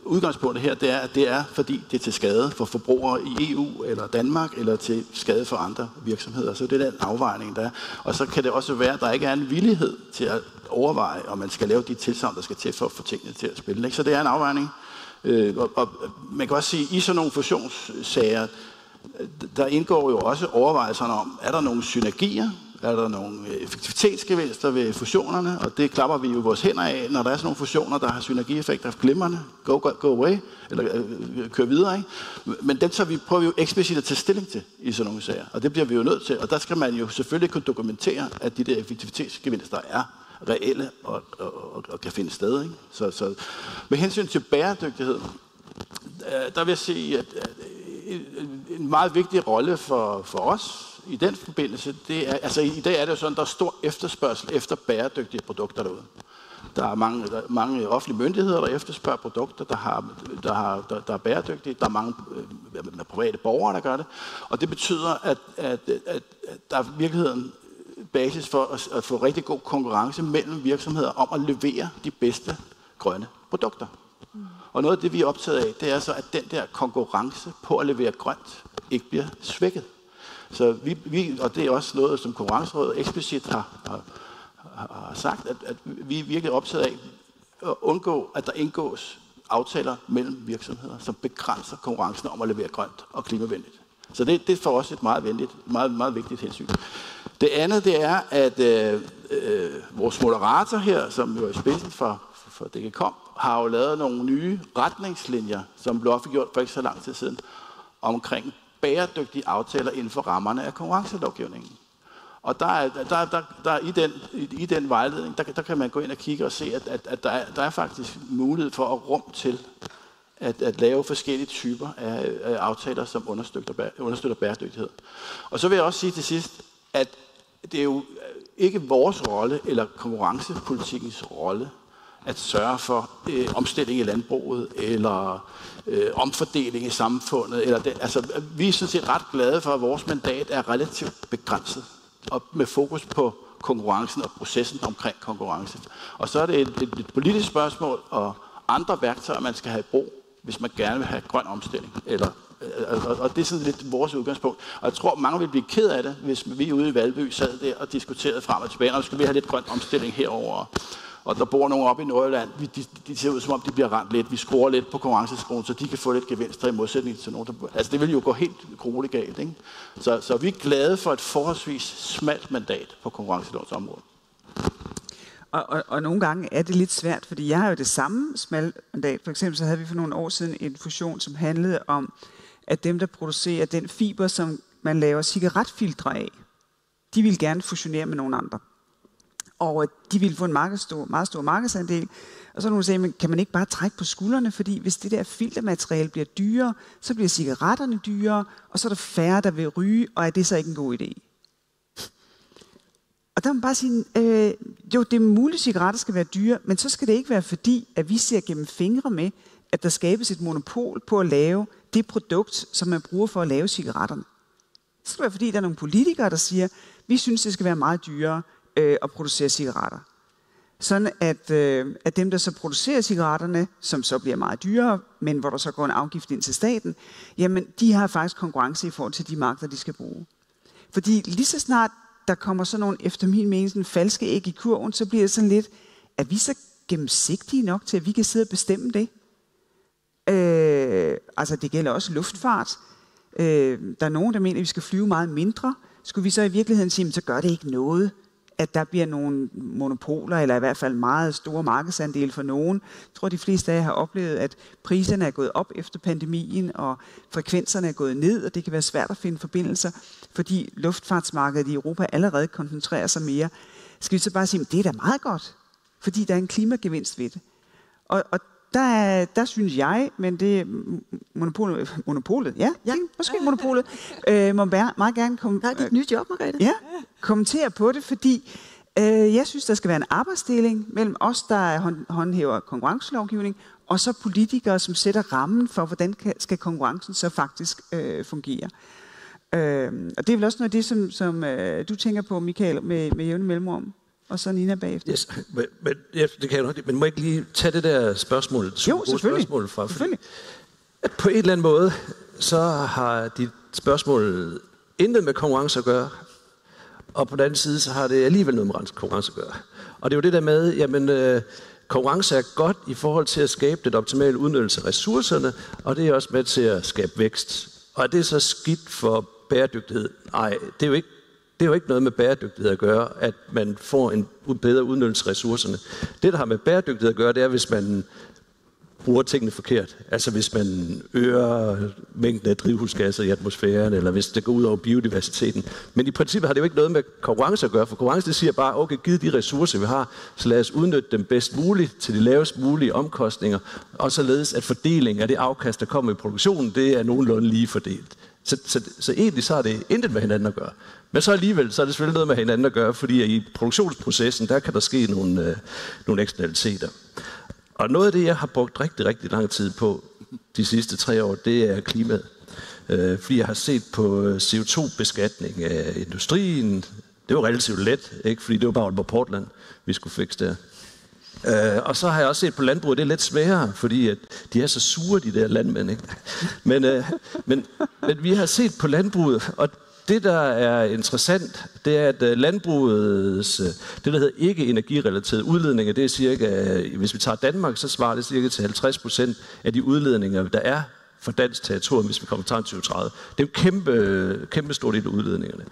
udgangspunktet her, det er fordi det er til skade for forbrugere i EU eller Danmark, eller til skade for andre virksomheder. Så det er den afvejning, der er. Og så kan det også være, at der ikke er en villighed til at overveje, om man skal lave de tilsagn, der skal til for at få tingene til at spille. Ikke? Så det er en afvejning. Og man kan også sige, at i sådan nogle fusionssager, der indgår jo også overvejelserne om, er der nogle synergier? Er der nogle effektivitetsgevinster ved fusionerne? Og det klapper vi jo vores hænder af, når der er sådan nogle fusioner, der har synergieffekter glimrende. Go away, eller kør videre. Ikke? Men dem prøver vi jo eksplicit at tage stilling til i sådan nogle sager. Og det bliver vi jo nødt til. Og der skal man jo selvfølgelig kunne dokumentere, at de der effektivitetsgevinster er reelle og kan finde sted. Ikke? Så med hensyn til bæredygtighed, der vil jeg sige, at en meget vigtig rolle for os i den forbindelse, det er, altså i dag er det jo sådan, der er stor efterspørgsel efter bæredygtige produkter derude. Der er mange offentlige myndigheder, der efterspørger produkter, der er bæredygtige. Der er mange private borgere, der gør det. Og det betyder, at der er i virkeligheden basis for at få rigtig god konkurrence mellem virksomheder om at levere de bedste grønne produkter. Og noget af det, vi er optaget af, det er så, at den der konkurrence på at levere grønt ikke bliver svækket. Så og det er også noget, som Konkurrencerådet eksplicit har sagt, at vi er virkelig optaget af at undgå, at der indgås aftaler mellem virksomheder, som begrænser konkurrencen om at levere grønt og klimavenligt. Så det er for os et meget vigtigt hensyn. Det andet, det er, at vores moderator her, som jo er i spidsen for DGCOM, har jo lavet nogle nye retningslinjer, som blev offentliggjort for ikke så lang tid siden, omkring bæredygtige aftaler inden for rammerne af konkurrencelovgivningen. Og der i den vejledning, der kan man gå ind og kigge og se, at der er faktisk mulighed for at rum til at lave forskellige typer af aftaler, som understøtter bæredygtighed. Og så vil jeg også sige til sidst, at det er jo ikke vores rolle eller konkurrencepolitikkens rolle at sørge for omstilling i landbruget eller omfordeling i samfundet. Vi er sådan set ret glade for, at vores mandat er relativt begrænset og med fokus på konkurrencen og processen omkring konkurrence. Og så er det et politisk spørgsmål og andre værktøjer, man skal have i brug, hvis man gerne vil have grøn omstilling. Og det er sådan lidt vores udgangspunkt. Og jeg tror, mange vil blive ked af det, hvis vi ude i Valby sad der og diskuterede frem og tilbage, og skal vi have lidt grøn omstilling herover. Og der bor nogen oppe i Nordjylland, de ser ud som om, de bliver ramt lidt. Vi skruer lidt på konkurrenceskruen, så de kan få lidt gevinster i modsætning til nogen. Altså det vil jo gå helt grueligt galt, ikke? Så vi er glade for et forholdsvis smalt mandat på konkurrencelovens område. Og nogle gange er det lidt svært, fordi jeg har jo det samme smalle mandat. For eksempel så havde vi for nogle år siden en fusion, som handlede om, at dem, der producerer den fiber, som man laver cigaretfiltre af, de ville gerne fusionere med nogle andre. Og de ville få en meget stor markedsandel. Og så nogen sagde, men kan man ikke bare trække på skuldrene, fordi hvis det der filtermateriale bliver dyrere, så bliver cigaretterne dyrere, og så er der færre, der vil ryge, og er det så ikke en god idé? Og der må man bare sige, jo, det er muligt, at cigaretter skal være dyre, men så skal det ikke være fordi, at vi ser gennem fingre med, at der skabes et monopol på at lave det produkt, som man bruger for at lave cigaretterne. Så skal det være fordi, der er nogle politikere, der siger, vi synes, det skal være meget dyrere at producere cigaretter. Sådan at dem, der så producerer cigaretterne, som så bliver meget dyrere, men hvor der så går en afgift ind til staten, jamen de har faktisk konkurrence i forhold til de markeder, de skal bruge. Fordi lige så snart der kommer sådan nogle, efter min mening, sådan falske æg i kurven, så bliver det sådan lidt, er vi så gennemsigtige nok til, at vi kan sidde og bestemme det? Altså det gælder også luftfart. Der er nogen, der mener, at vi skal flyve meget mindre. Skulle vi så i virkeligheden sige, så gør det ikke noget, at der bliver nogle monopoler, eller i hvert fald meget store markedsandele for nogen. Jeg tror, de fleste af jer har oplevet, at priserne er gået op efter pandemien, og frekvenserne er gået ned, og det kan være svært at finde forbindelser, fordi luftfartsmarkedet i Europa allerede koncentrerer sig mere. Skal vi så bare sige, at det er da meget godt, fordi der er en klimagevinst ved det. Og der synes jeg, men det er monopolet, ja. Måske monopolet, må meget gerne komme. Nej, det er et nyt job, Margrethe. Ja, kommentere på det, fordi jeg synes, der skal være en arbejdsdeling mellem os, der håndhæver konkurrencelovgivning, og så politikere, som sætter rammen for, hvordan skal konkurrencen så faktisk fungere. Og det er vel også noget af det, som du tænker på, Michael, med jævne mellemrum. Og så Nina bagefter. Yes, men det kan jeg nok, men må jeg ikke lige tage det der spørgsmål? Jo, selvfølgelig. Spørgsmål fra, selvfølgelig. At på en eller anden måde, så har dit spørgsmål intet med konkurrence at gøre, og på den anden side, så har det alligevel noget med konkurrence at gøre. Og det er jo det der med, jamen konkurrence er godt i forhold til at skabe det optimale udnyttelse af ressourcerne, og det er også med til at skabe vækst. Og er det så skidt for bæredygtighed? Nej, det er jo ikke noget med bæredygtighed at gøre, at man får en bedre udnyttelse af ressourcerne. Det, der har med bæredygtighed at gøre, det er, hvis man bruger tingene forkert. Altså hvis man øger mængden af drivhusgasser i atmosfæren, eller hvis det går ud over biodiversiteten. Men i princippet har det jo ikke noget med konkurrence at gøre, for konkurrence det siger bare, okay, givet de ressourcer, vi har, så lad os udnytte dem bedst muligt til de lavest mulige omkostninger, og således at fordelingen af det afkast, der kommer i produktionen, det er nogenlunde lige fordelt. Så egentlig så har det intet med hinanden at gøre. Men så alligevel, så er det selvfølgelig noget med hinanden at gøre, fordi i produktionsprocessen, der kan der ske nogle eksternaliteter. Og noget af det, jeg har brugt rigtig, rigtig lang tid på de sidste 3 år, det er klimaet. Fordi jeg har set på CO2-beskatning af industrien. Det var relativt let, ikke? Fordi det var bare på Portland, vi skulle fikse der. Og så har jeg også set på landbruget, det er lidt sværere, fordi at de er så sure, de der landmænd. Ikke? Men vi har set på landbruget, og det, der er interessant, det er, at landbrugets, det der hedder ikke energirelaterede udledninger, det er cirka, hvis vi tager Danmark, så svarer det cirka til 50% af de udledninger, der er for dansk territorium, hvis vi kommer til 2030. Det er jo kæmpe stor del af udledningerne.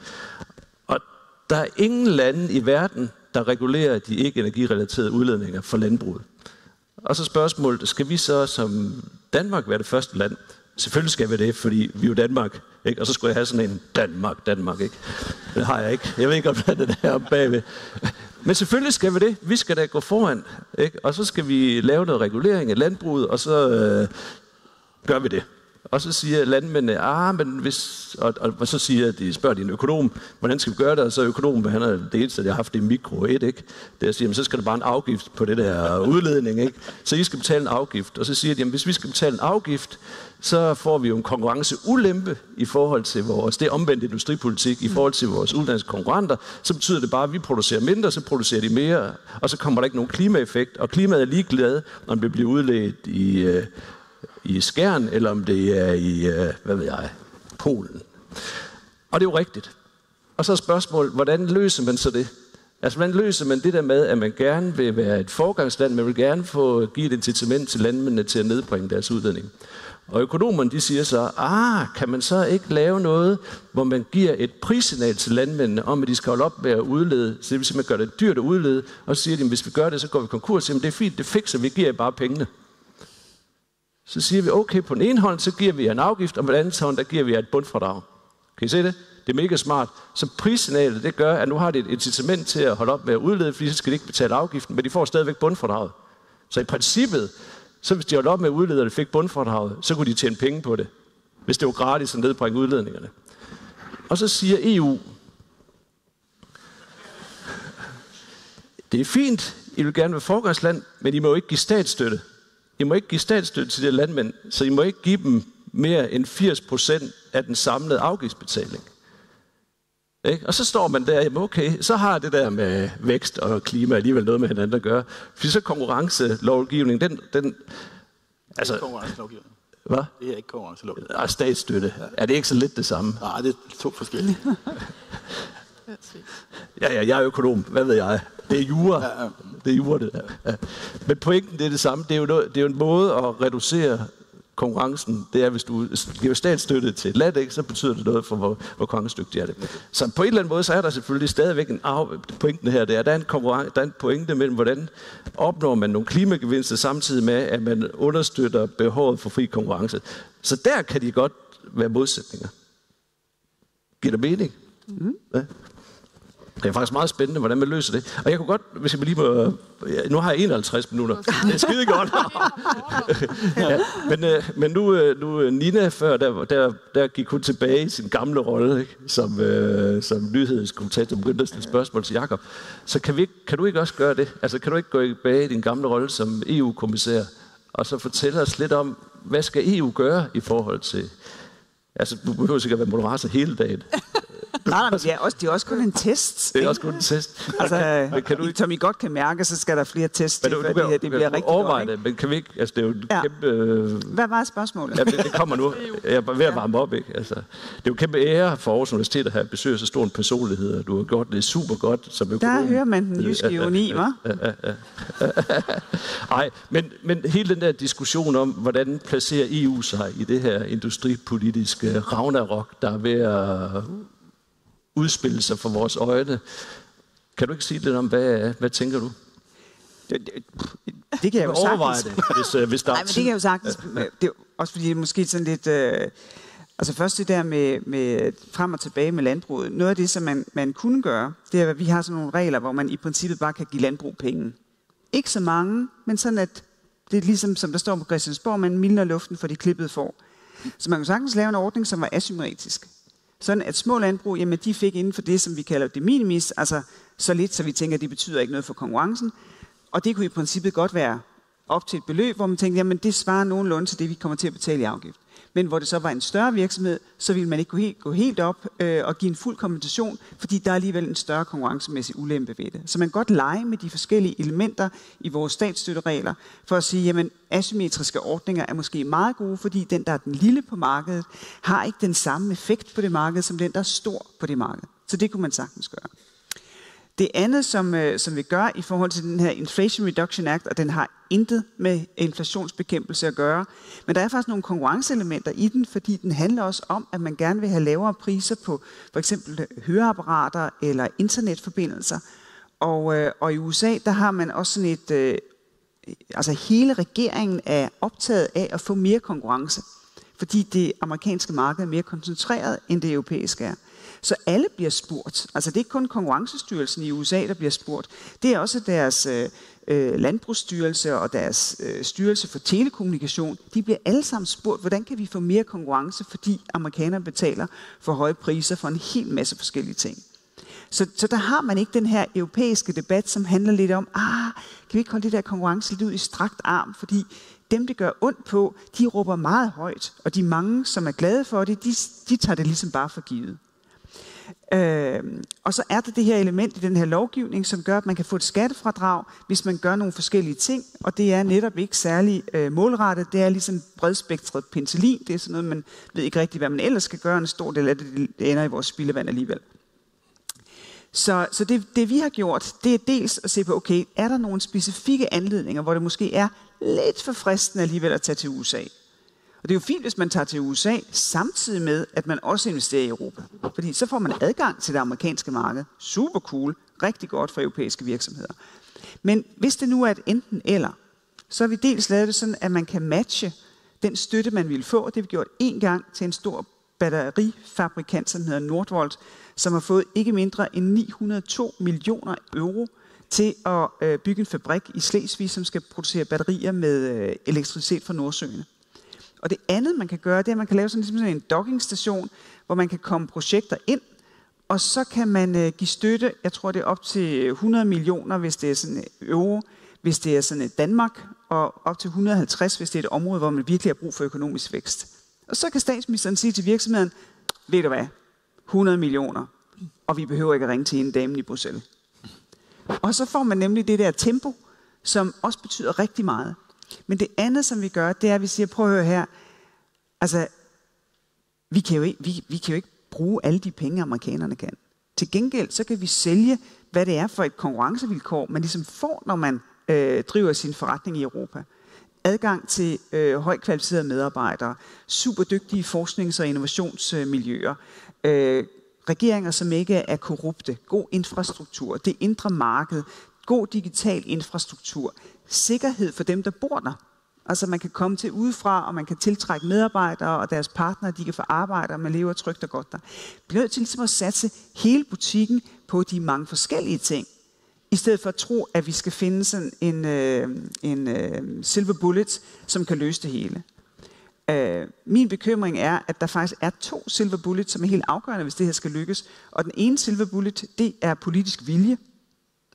Og der er ingen lande i verden, der regulerer de ikke energirelaterede udledninger for landbruget. Og så spørgsmålet, skal vi så som Danmark være det første land? Selvfølgelig skal vi det, fordi vi er jo Danmark, ikke? Og så skulle jeg have sådan en Danmark, ikke? Det har jeg ikke. Jeg ved ikke, om det er der bagved. Men selvfølgelig skal vi det. Vi skal da gå foran, ikke? Og så skal vi lave noget regulering af landbruget, og så gør vi det. Og så siger landmændene, men hvis... Og så spørger de en økonom, hvordan skal vi gøre det? Og så økonomen, han er det eneste, jeg har haft i mikro 1, ikke? Der siger, så skal der bare en afgift på det der udledning, ikke? Så I skal betale en afgift. Og så siger de, jamen hvis vi skal betale en afgift, så får vi jo en konkurrenceulempe i forhold til vores, det er omvendt industripolitik, i forhold til vores udenlandske konkurrenter, så betyder det bare, at vi producerer mindre, så producerer de mere, og så kommer der ikke nogen klimaeffekt. Og klimaet er ligeglad, om det bliver udledt i Skjern, eller om det er i, Polen. Og det er jo rigtigt. Og så er spørgsmålet, hvordan løser man så det? Altså, hvordan løser man det der med, at man gerne vil være et foregangsland, man vil gerne give et incitament til landmændene til at nedbringe deres udledning. Og økonomerne, de siger så, kan man så ikke lave noget, hvor man giver et prissignal til landmændene, om at de skal holde op med at udlede, så det vil simpelthen gøre det dyrt at udlede, og så siger de, hvis vi gør det, så går vi konkurs. Jamen, det er fint, det fikser vi, giver bare pengene. Så siger vi, okay, på den ene hånd, så giver vi en afgift, og på den anden hånd, der giver vi et bundfradrag. Kan I se det? Det er mega smart. Så prissignalet, det gør, at nu har de et incitament til at holde op med at udlede, fordi så skal de ikke betale afgiften, men de får stadigvæk bundfradraget. Så i princippet, så hvis de holdt op med at udlede, og de fik bundfradraget, så kunne de tjene penge på det, hvis det var gratis at nedbringe udledningerne. Og så siger EU, det er fint, I vil gerne være foregangsland, men I må ikke give statsstøtte. I må ikke give statsstøtte til de landmænd, så I må ikke give dem mere end 80% af den samlede afgiftsbetaling. Ikke? Og så står man der, jamen okay, så har det der med vækst og klima alligevel noget med hinanden at gøre. Fordi så konkurrencelovgivning, den altså... Konkurrencelovgivning. Hvad? Det er ikke konkurrencelovgivning. Og statsstøtte. Er det ikke så lidt det samme? Nej, det er 2 forskellige. Ja, jeg er økonom. Hvad ved jeg? Det er jura. Ja. Det er jura, det der. Ja. Men pointen, det er det samme. Det er jo en måde at reducere konkurrencen. Det er, hvis du giver statsstøtte til et land, så betyder det noget for, hvor konkurrencedygtigt er det. Så på en eller anden måde, så er der selvfølgelig stadigvæk pointen her. Der er en pointe mellem, hvordan opnår man nogle klimagevinster, samtidig med, at man understøtter behovet for fri konkurrence. Så der kan de godt være modsætninger. Giver det mening? Mm. Ja. Det er faktisk meget spændende, hvordan man løser det. Og jeg kunne godt, hvis jeg lige må... Nu har jeg 51 minutter. Det er skide godt. Ja, men nu Nina før, der gik hun tilbage i sin gamle rolle, ikke? Som nyhedskommentator, begyndte at stille spørgsmål til Jakob. Så kan du ikke også gøre det? Altså, kan du ikke gå tilbage i din gamle rolle som EU-kommissær, og så fortælle os lidt om, hvad skal EU gøre i forhold til... Altså, du behøver sikkert være moderator hele dagen. Nej, det er også kun en test. Det er også kun en test. Altså, som I godt kan mærke, så skal der flere tests til, fordi det bliver rigtig overveje det, men kan vi ikke... Altså, det er jo en kæmpe... Hvad var spørgsmålet? Ja, det kommer nu. Jeg er ved at varme op, ikke? Altså, det er jo en kæmpe ære for Aarhus Universitet at have besøgt så stor en personlighed, og du har gjort det super godt som økonom. Der hører man den jyske ironi, hva'? Nej, men hele den der diskussion om, hvordan placerer EU sig i det her industripolitiske ragnarok, der er ved at udspille sig for vores øjne. Kan du ikke sige lidt om, hvad tænker du? Det kan jeg jo overveje sagtens. Det, hvis der Nej, men det kan jeg jo sagtens. Det er også fordi det er måske sådan lidt... altså først det der med frem og tilbage med landbruget. Noget af det, som man kunne gøre, det er, at vi har sådan nogle regler, hvor man i princippet bare kan give landbrug penge. Ikke så mange, men sådan at det er ligesom, som der står på Christiansborg, man mildner luften for de klippede får. Så man kan sagtens lave en ordning, som var asymmetrisk. Sådan at små landbrug, jamen de fik inden for det, som vi kalder det minimis, altså så lidt, så vi tænker, at det betyder ikke noget for konkurrencen. Og det kunne i princippet godt være op til et beløb, hvor man tænkte, jamen det svarer nogenlunde til det, vi kommer til at betale i afgift. Men hvor det så var en større virksomhed, så ville man ikke gå helt op og give en fuld kompensation, fordi der er alligevel en større konkurrencemæssig ulempe ved det. Så man kan godt lege med de forskellige elementer i vores statsstøtteregler, for at sige, jamen asymmetriske ordninger er måske meget gode, fordi den, der er den lille på markedet, har ikke den samme effekt på det marked, som den, der er stor på det marked. Så det kunne man sagtens gøre. Det andet, som vi gør i forhold til den her Inflation Reduction Act, og den har intet med inflationsbekæmpelse at gøre, men der er faktisk nogle konkurrenceelementer i den, fordi den handler også om, at man gerne vil have lavere priser på for eksempel høreapparater eller internetforbindelser. Og i USA, der har man også sådan et... altså hele regeringen er optaget af at få mere konkurrence, fordi det amerikanske marked er mere koncentreret, end det europæiske er. Så alle bliver spurgt. Altså det er ikke kun Konkurrencestyrelsen i USA, der bliver spurgt. Det er også deres landbrugsstyrelse og deres styrelse for telekommunikation. De bliver alle sammen spurgt, hvordan kan vi få mere konkurrence, fordi amerikanere betaler for høje priser for en hel masse forskellige ting. Så der har man ikke den her europæiske debat, som handler lidt om, kan vi ikke holde det der konkurrence lidt ud i strakt arm, fordi dem, det gør ondt på, de råber meget højt, og de mange, som er glade for det, de tager det ligesom bare for givet. Og så er der det her element i den her lovgivning, som gør, at man kan få et skattefradrag, hvis man gør nogle forskellige ting, og det er netop ikke særlig målrettet. Det er ligesom bredspektret penicillin. Det er sådan noget, man ved ikke rigtigt, hvad man ellers skal gøre. En stor del af det ender i vores spildevand alligevel. Så det vi har gjort, det er dels at se på, okay, er der nogle specifikke anledninger, hvor det måske er lidt for fristende alligevel at tage til USA. Og det er jo fint, hvis man tager til USA, samtidig med, at man også investerer i Europa. Fordi så får man adgang til det amerikanske marked. Super cool. Rigtig godt for europæiske virksomheder. Men hvis det nu er et enten eller, så har vi dels lavet det sådan, at man kan matche den støtte, man ville få. Det har vi gjort én gang til en stor batterifabrikant, som hedder Nordvolt, som har fået ikke mindre end 902 millioner euro til at bygge en fabrik i Slesvig, som skal producere batterier med elektricitet fra Nordsøen. Og det andet, man kan gøre, det er, at man kan lave sådan en dockingstation, hvor man kan komme projekter ind, og så kan man give støtte, jeg tror det er op til 100 millioner, hvis det er sådan euro, hvis det er sådan Danmark, og op til 150, hvis det er et område, hvor man virkelig har brug for økonomisk vækst. Og så kan statsministeren sige til virksomheden, ved du hvad, 100 millioner, og vi behøver ikke at ringe til en dame i Bruxelles. Og så får man nemlig det der tempo, som også betyder rigtig meget. Men det andet, som vi gør, det er, at vi siger, prøv at høre her, altså, vi kan jo ikke bruge alle de penge, amerikanerne kan. Til gengæld, så kan vi sælge, hvad det er for et konkurrencevilkår, man ligesom får, når man driver sin forretning i Europa. Adgang til højt kvalificerede medarbejdere, superdygtige forsknings- og innovationsmiljøer, regeringer, som ikke er korrupte, god infrastruktur, det indre marked, god digital infrastruktur, sikkerhed for dem, der bor der. Altså man kan komme til udefra, og man kan tiltrække medarbejdere og deres partnere, de kan få arbejde, og man lever trygt og godt der. Vi bliver nødt til ligesom at satse hele butikken på de mange forskellige ting, i stedet for at tro, at vi skal finde sådan en silver bullet, som kan løse det hele. Min bekymring er, at der faktisk er 2 silver bullets, som er helt afgørende, hvis det her skal lykkes. Og den ene silver bullet, det er politisk vilje.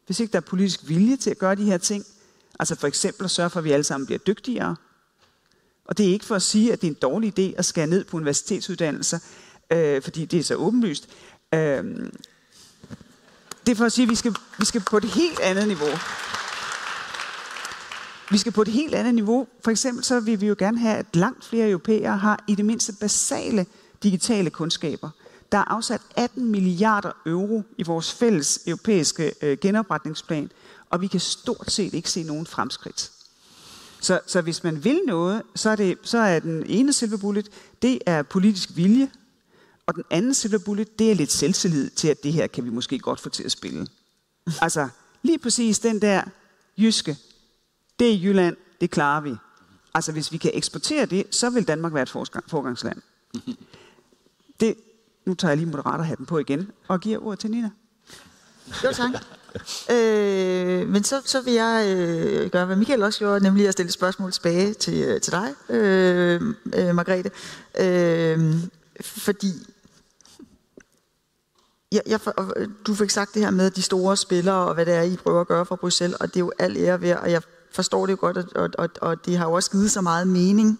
Hvis ikke der er politisk vilje til at gøre de her ting, altså for eksempel at sørge for, at vi alle sammen bliver dygtigere. Og det er ikke for at sige, at det er en dårlig idé at skære ned på universitetsuddannelser, fordi det er så åbenlyst. Det er for at sige, at vi skal på et helt andet niveau. Vi skal på et helt andet niveau. For eksempel så vil vi jo gerne have, at langt flere europæere har i det mindste basale digitale kundskaber. Der er afsat 18 milliarder euro i vores fælles europæiske genopretningsplan, og vi kan stort set ikke se nogen fremskridt. Så hvis man vil noget, så er den ene silver bullet, det er politisk vilje, og den anden silver bullet, det er lidt selvtillid til, at det her kan vi måske godt få til at spille. Altså lige præcis den der jyske, det er Jylland, det klarer vi. Altså hvis vi kan eksportere det, så vil Danmark være et forgangsland. Nu tager jeg lige moderatorhatten på igen, og giver ordet til Nina. Jo, tak. Men så vil jeg gøre, hvad Michael også gjorde, nemlig at stille spørgsmål tilbage til dig, Margrethe. Fordi du fik sagt det her med de store spillere, og hvad det er, I prøver at gøre fra Bruxelles, og det er jo al ære ved, og jeg forstår det jo godt, og det har jo også givet så meget mening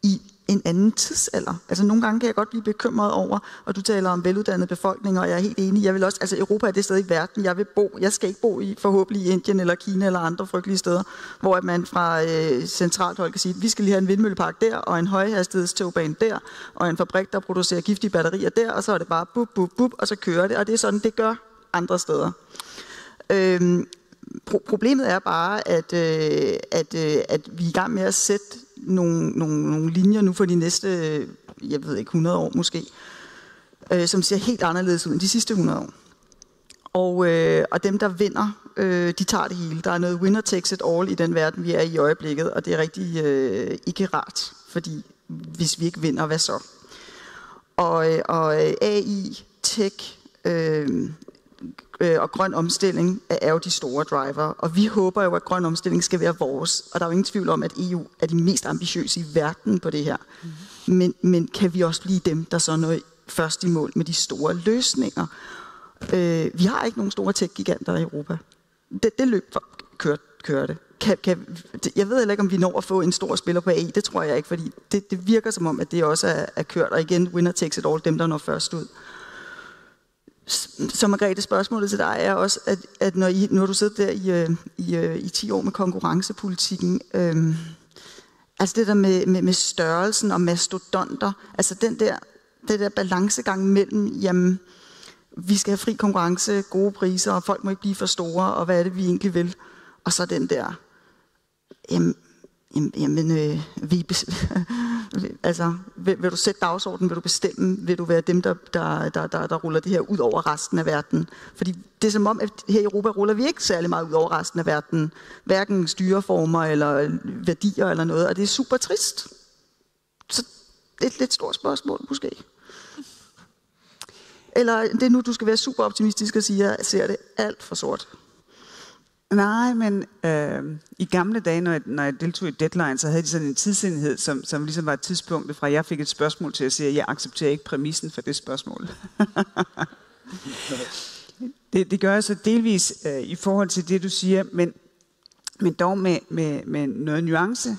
i en anden tidsalder. Altså nogle gange kan jeg godt blive bekymret over, og du taler om veluddannede befolkninger, og jeg er helt enig. Jeg vil også, altså Europa er det sted i verden, jeg vil bo. Jeg skal ikke bo i forhåbentlig i Indien eller Kina eller andre frygtelige steder, hvor man fra centralt hold kan sige, at vi skal lige have en vindmøllepark der, og en højhastighedstogbane der, og en fabrik, der producerer giftige batterier der, og så er det bare bup, bup, bup, og så kører det. Og det er sådan, det gør andre steder. Problemet er bare, at vi er i gang med at sætte nogle linjer nu for de næste, jeg ved ikke, 100 år måske, som ser helt anderledes ud end de sidste 100 år. Og dem, der vinder, de tager det hele. Der er noget winner takes it all i den verden, vi er i øjeblikket, og det er rigtig ikke rart, fordi hvis vi ikke vinder, hvad så? Og AI, tech, og grøn omstilling er jo de store driver, og vi håber jo, at grøn omstilling skal være vores, og der er jo ingen tvivl om, at EU er de mest ambitiøse i verden på det her. Men kan vi også blive dem, der så når først i mål med de store løsninger? Vi har ikke nogen store tech-giganter i Europa. Det løb kører det. Jeg ved heller ikke, om vi når at få en stor spiller på AI, det tror jeg ikke, fordi det virker som om, at det også er kørt, og igen, winner takes it all, dem der når først ud. Så Margrethe, spørgsmålet til dig er også, at når du sidder der i 10 år med konkurrencepolitikken, altså det der med størrelsen og mastodonter, altså den der balancegang mellem, jamen, vi skal have fri konkurrence, gode priser, og folk må ikke blive for store, og hvad er det, vi egentlig vil? Og så den der, altså, vil du sætte dagsordenen, vil du bestemme, vil du være dem, der ruller det her ud over resten af verden? Fordi det er som om, at her i Europa ruller vi ikke særlig meget ud over resten af verden. Hverken styreformer eller værdier eller noget, og det er super trist. Så et lidt stort spørgsmål, måske. Eller det er nu, du skal være super optimistisk og sige, at jeg ser det alt for sort. Nej, men i gamle dage, når jeg deltog i Deadline, så havde de sådan en tidsenhed, som ligesom var et tidspunkt fra, jeg fik et spørgsmål til at sige, at jeg accepterer ikke præmissen for det spørgsmål. det gør jeg så delvis i forhold til det, du siger, men dog med noget nuance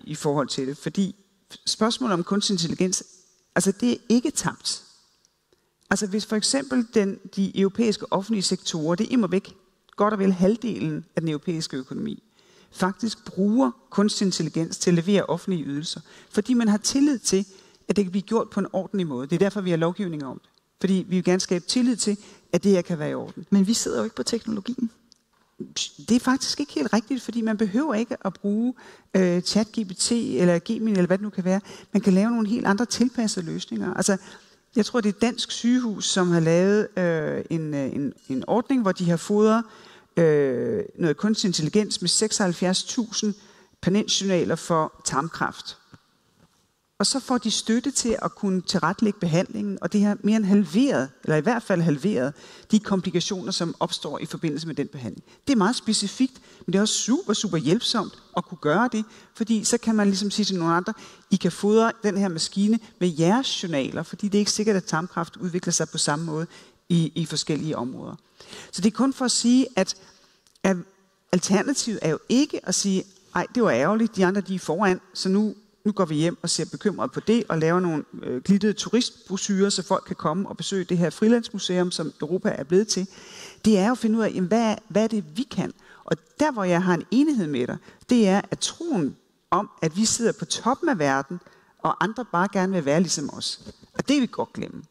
i forhold til det. Fordi spørgsmålet om kunstig intelligens, altså det er ikke tabt. Altså hvis for eksempel de europæiske offentlige sektorer, det er immer væk godt og vel halvdelen af den europæiske økonomi, faktisk bruger kunstig intelligens til at levere offentlige ydelser, fordi man har tillid til, at det kan blive gjort på en ordentlig måde. Det er derfor, vi har lovgivning om det. Fordi vi vil gerne skabe tillid til, at det her kan være i orden. Men vi sidder jo ikke på teknologien. Det er faktisk ikke helt rigtigt, fordi man behøver ikke at bruge ChatGPT eller Gemini eller hvad det nu kan være. Man kan lave nogle helt andre tilpassede løsninger. Altså, jeg tror, det er Dansk Sygehus, som har lavet en ordning, hvor de har fodret noget kunstig intelligens med 76.000 paneljournaler for tarmkræft. Og så får de støtte til at kunne tilrettelægge behandlingen, og det har mere end halveret, eller i hvert fald halveret, de komplikationer, som opstår i forbindelse med den behandling. Det er meget specifikt, men det er også super, super hjælpsomt at kunne gøre det, fordi så kan man ligesom sige til nogle andre, I kan fodre den her maskine med jeres journaler, fordi det er ikke sikkert, at tarmkræft udvikler sig på samme måde i forskellige områder. Så det er kun for at sige, at alternativet er jo ikke at sige, ej, det var ærgerligt, de andre de er foran, så nu går vi hjem og ser bekymret på det, og laver nogle glittede turistbrochurer, så folk kan komme og besøge det her frilandsmuseum, som Europa er blevet til. Det er jo at finde ud af, jamen, hvad er det, vi kan? Og der, hvor jeg har en enighed med dig, det er, at troen om, at vi sidder på toppen af verden, og andre bare gerne vil være ligesom os. Og det vil vi godt glemme.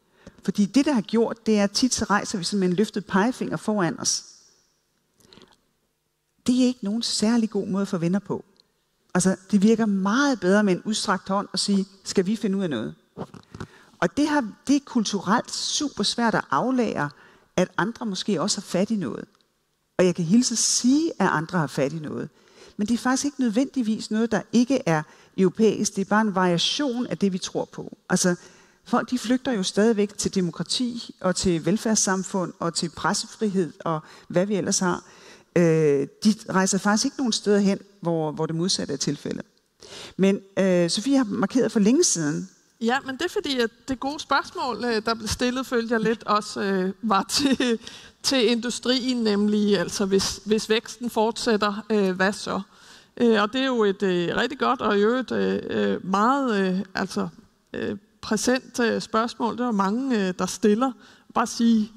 Fordi det, der har gjort, det er, at tit så rejser vi som en løftet pegefinger foran os. Det er ikke nogen særlig god måde at få venner på. Altså, det virker meget bedre med en udstrakt hånd at sige, skal vi finde ud af noget? Og det er kulturelt super svært at aflære, at andre måske også har fat i noget. Og jeg kan hilse at sige, at andre har fat i noget. Men det er faktisk ikke nødvendigvis noget, der ikke er europæisk. Det er bare en variation af det, vi tror på. Altså, folk de flygter jo stadigvæk til demokrati og til velfærdssamfund og til pressefrihed og hvad vi ellers har. De rejser faktisk ikke nogen steder hen, hvor det modsatte er tilfældet. Men Sofie har markeret for længe siden. Ja, men det er fordi, at det gode spørgsmål, der blev stillet, følte jeg lidt også var til industrien, nemlig altså hvis væksten fortsætter, hvad så? Og det er jo et rigtig godt og i øvrigt meget præsent spørgsmål. Der er mange, der stiller. Bare sige,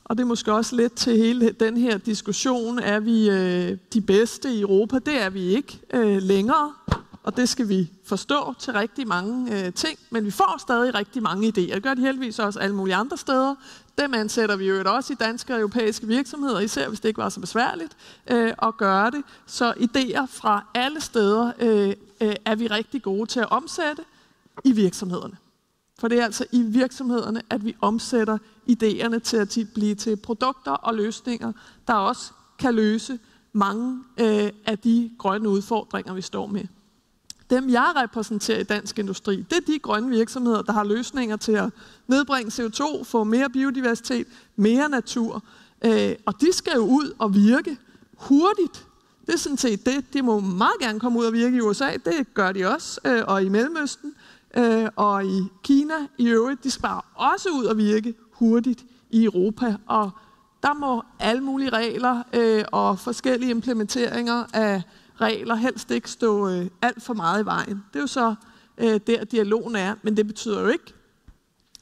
og det er måske også lidt til hele den her diskussion, er vi de bedste i Europa? Det er vi ikke længere, og det skal vi forstå til rigtig mange ting, men vi får stadig rigtig mange idéer. Det gør de heldigvis også alle mulige andre steder. Dem ansætter vi jo også i danske og europæiske virksomheder, især hvis det ikke var så besværligt at gøre det. Så idéer fra alle steder er vi rigtig gode til at omsætte i virksomhederne. For det er altså i virksomhederne, at vi omsætter idéerne til at blive til produkter og løsninger, der også kan løse mange af de grønne udfordringer, vi står med. Dem, jeg repræsenterer i dansk industri, det er de grønne virksomheder, der har løsninger til at nedbringe CO2, få mere biodiversitet, mere natur. Og de skal jo ud og virke hurtigt. Det er sådan set det. De må meget gerne komme ud og virke i USA. Det gør de også. Og i Mellemøsten. Og i Kina i øvrigt, de skal bare også ud og virke hurtigt i Europa. Og der må alle mulige regler og forskellige implementeringer af regler helst ikke stå alt for meget i vejen. Det er jo så der dialogen er, men det betyder jo ikke,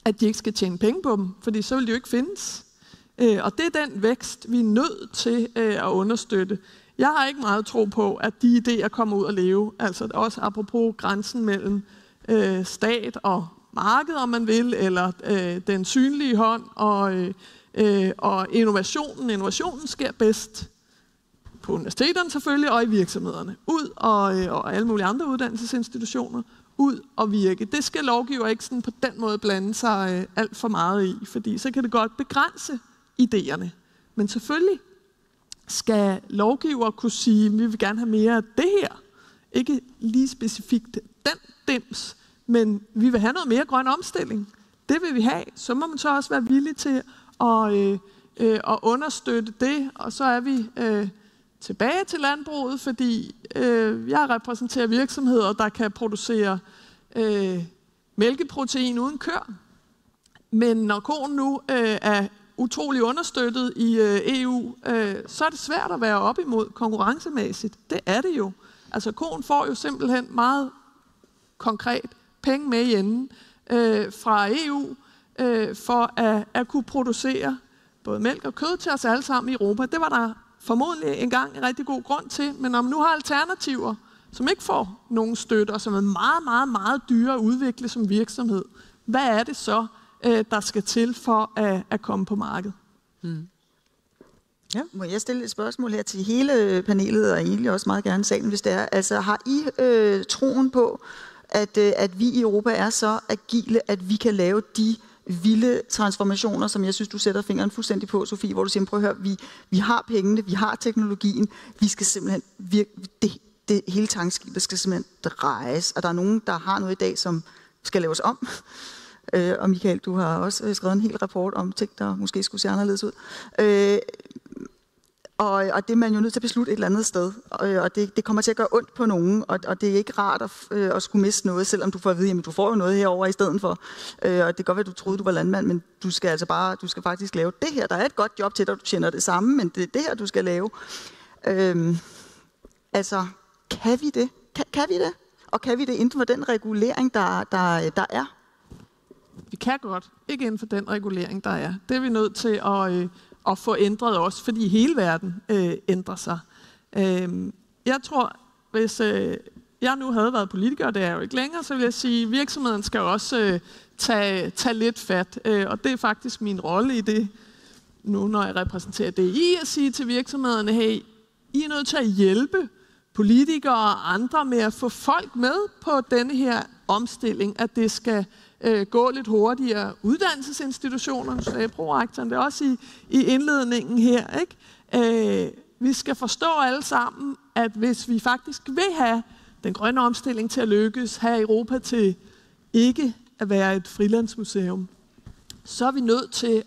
at de ikke skal tjene penge på dem, fordi så vil de jo ikke findes. Og det er den vækst, vi er nødt til at understøtte. Jeg har ikke meget tro på, at de idéer kommer ud at leve. Altså også apropos grænsen mellem stat og marked, om man vil, eller den synlige hånd og innovationen. Innovationen sker bedst på universiteterne selvfølgelig, og i virksomhederne. Ud og alle mulige andre uddannelsesinstitutioner. Ud og virke. Det skal lovgiver ikke sådan på den måde blande sig alt for meget i, fordi så kan det godt begrænse idéerne. Men selvfølgelig skal lovgiver kunne sige, at vi vil gerne have mere af det her. Ikke lige specifikt den dims, men vi vil have noget mere grøn omstilling. Det vil vi have. Så må man så også være villig til at understøtte det, og så er vi tilbage til landbruget, fordi jeg repræsenterer virksomheder, der kan producere mælkeprotein uden køer. Men når koen nu er utrolig understøttet i EU, så er det svært at være op imod konkurrencemæssigt. Det er det jo. Altså koen får jo simpelthen meget konkret penge med i enden fra EU for at kunne producere både mælk og kød til os alle sammen i Europa. Det var der formodentlig engang en rigtig god grund til, men når man nu har alternativer, som ikke får nogen støtte, og som er meget, meget, meget dyre at udvikle som virksomhed, hvad er det så, der skal til for at komme på markedet? Ja. Må jeg stille et spørgsmål her til hele panelet, og egentlig også meget gerne salen, hvis det er. Altså, har I troen på, at vi i Europa er så agile, at vi kan lave de vilde transformationer, som jeg synes, du sætter fingeren fuldstændig på, Sofie, hvor du siger, prøv at høre, vi har pengene, vi har teknologien, vi skal simpelthen det hele tankskibet skal simpelthen drejes, og der er nogen, der har noget i dag, som skal laves om. Og Michael, du har også skrevet en hel rapport om ting, der måske skulle se anderledes ud. Og det er man jo nødt til at beslutte et eller andet sted. Og det kommer til at gøre ondt på nogen, og det er ikke rart at skulle miste noget, selvom du får at vide, at du får jo noget herover i stedet for. Og det kan godt være, at du troede, du var landmand, men du skal faktisk lave det her. Der er et godt job til dig, du tjener det samme, men det er det her, du skal lave. Altså, kan vi det? Kan vi det? Og kan vi det inden for den regulering, der er? Vi kan godt. Ikke inden for den regulering, der er. Det er vi nødt til at få ændret også, fordi hele verden ændrer sig. Jeg tror, hvis jeg nu havde været politiker, det er jo ikke længere, så vil jeg sige, at virksomheden skal også tage lidt fat. Og det er faktisk min rolle i det, nu når jeg repræsenterer DI, at sige til virksomhederne, hey, I er nødt til at hjælpe politikere og andre med at få folk med på denne her omstilling, at det skal gå lidt hurtigere. Uddannelsesinstitutionerne, sagde prorektoren, det er også i indledningen her, ikke? Vi skal forstå alle sammen, at hvis vi faktisk vil have den grønne omstilling til at lykkes, have Europa til ikke at være et frilandsmuseum, så er vi nødt til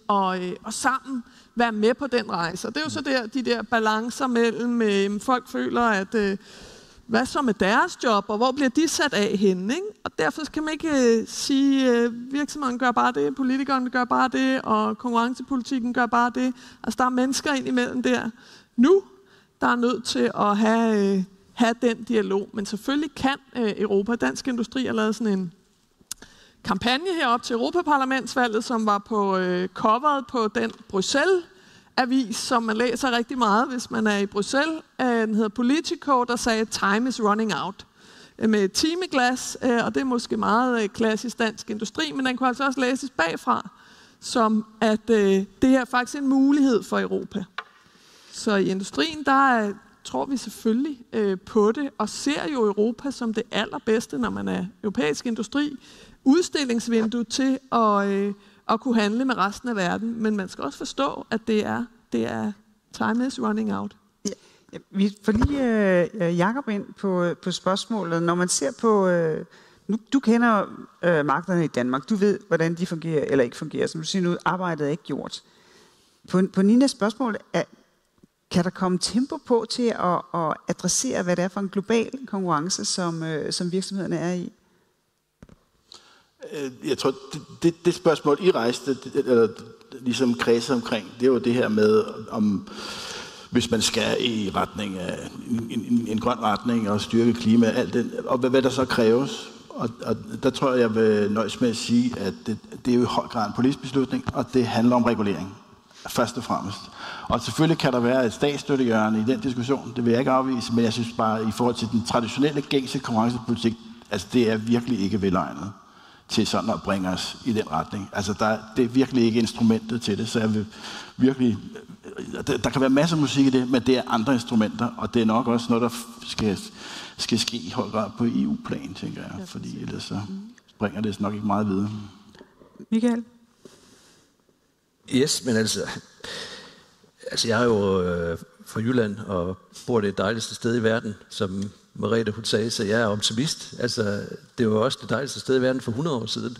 at sammen være med på den rejse. Og det er jo så de der balancer mellem, folk føler, at hvad så med deres job, og hvor bliver de sat af henne? Ikke? Og derfor kan man ikke sige, virksomheden gør bare det, politikeren gør bare det, og konkurrencepolitikken gør bare det. Altså der er mennesker ind imellem der nu, der er nødt til at have den dialog. Men selvfølgelig kan Europa, Dansk Industri har lavet sådan en kampagne herop til Europaparlamentsvalget, som var på coveret på den Bruxelles-avis, som man læser rigtig meget, hvis man er i Bruxelles. Den hedder Politico, der sagde, time is running out. Med et timeglas, og det er måske meget klassisk dansk industri, men den kunne altså også læses bagfra, som at det her faktisk er en mulighed for Europa. Så i industrien, der tror vi selvfølgelig på det, og ser jo Europa som det allerbedste, når man er europæisk industri, udstillingsvindue til at kunne handle med resten af verden. Men man skal også forstå, at det er time is running out. Ja, vi får lige Jakob ind på spørgsmålet. Når man ser på... du kender markederne i Danmark. Du ved, hvordan de fungerer eller ikke fungerer. Som du siger nu, arbejdet er ikke gjort. På Ninas spørgsmål, kan der komme tempo på til at adressere, hvad det er for en global konkurrence, som virksomhederne er i? Jeg tror, det spørgsmål, I rejste, eller ligesom kredser omkring, det er jo det her med, om hvis man skal i retning af en grøn retning og styrke klima, alt det, og hvad der så kræves. Og der tror jeg vil nøjes med at sige, at det er jo i høj grad en politisk beslutning, og det handler om regulering, først og fremmest. Og selvfølgelig kan der være et statsstøttehjørne i den diskussion, det vil jeg ikke afvise, men jeg synes bare, i forhold til den traditionelle gængse konkurrencepolitik, altså det er virkelig ikke velegnet til sådan at bringe os i den retning. Altså det er virkelig ikke instrumentet til det, så jeg vil virkelig... Der kan være masser af musik i det, men det er andre instrumenter, og det er nok også noget, der skal ske i høj grad på EU-plan, tænker jeg, fordi ellers så bringer det nok ikke meget videre. Michael? Yes, men altså jeg er jo fra Jylland og bor det dejligste sted i verden, som Merete, hun sagde, så jeg er optimist. Altså, det var også det dejligste sted i verden for 100 år siden.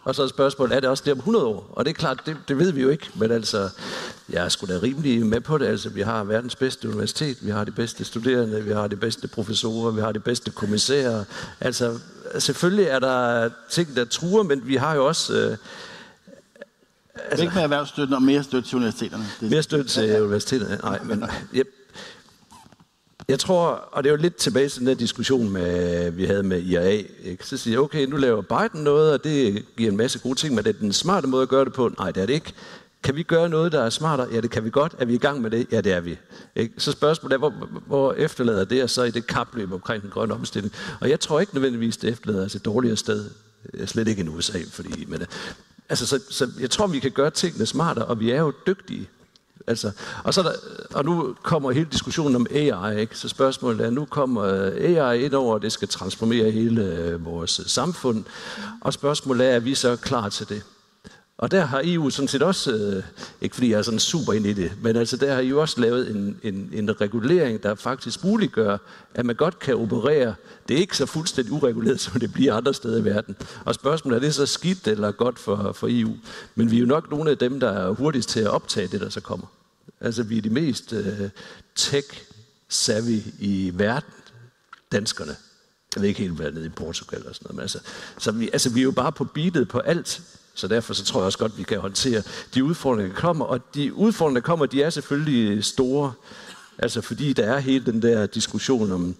Og så er spørgsmålet, er det også det om 100 år? Og det er klart, det ved vi jo ikke. Men altså, jeg er sgu da rimelig med på det. Altså, vi har verdens bedste universitet, vi har de bedste studerende, vi har de bedste professorer, vi har de bedste kommissærer. Altså, selvfølgelig er der ting, der truer, men vi har jo også... Altså, ikke med erhvervsstøtten og mere støtte til universiteterne. Mere støtte til universiteterne, nej. Men jeg tror, og det er jo lidt tilbage til den der diskussion, vi havde med IRA, ikke? Så siger jeg, okay, nu laver Biden noget, og det giver en masse gode ting, men det er den smarte måde at gøre det på? Nej, det er det ikke. Kan vi gøre noget, der er smartere? Ja, det kan vi godt. Er vi i gang med det? Ja, det er vi. Ikke? Så spørgsmålet er, hvor efterlader det os så i det kapløb omkring den grønne omstilling? Og jeg tror ikke nødvendigvis, det efterlader os et dårligere sted. Slet ikke i USA, fordi... Men, altså, så jeg tror, vi kan gøre tingene smartere, og vi er jo dygtige. Altså, og nu kommer hele diskussionen om AI, ikke? Så spørgsmålet er, nu kommer AI ind over, og det skal transformere hele vores samfund. Og spørgsmålet er vi så klar til det? Og der har EU sådan set også, ikke fordi jeg er sådan super ind i det, men altså der har EU også lavet en regulering, der faktisk muliggør, at man godt kan operere. Det er ikke så fuldstændig ureguleret, som det bliver andre steder i verden. Og spørgsmålet er, det så skidt eller godt for EU? Men vi er jo nok nogle af dem, der er hurtigst til at optage det, der så kommer. Altså vi er de mest tech-savvy i verden, danskerne. Jeg ved ikke helt, hvad nede i Portugal og sådan noget. Men altså, vi er jo bare på beatet på alt. Så derfor så tror jeg også godt, at vi kan håndtere de udfordringer, der kommer. Og de udfordringer, der kommer, de er selvfølgelig store. Altså fordi der er hele den der diskussion om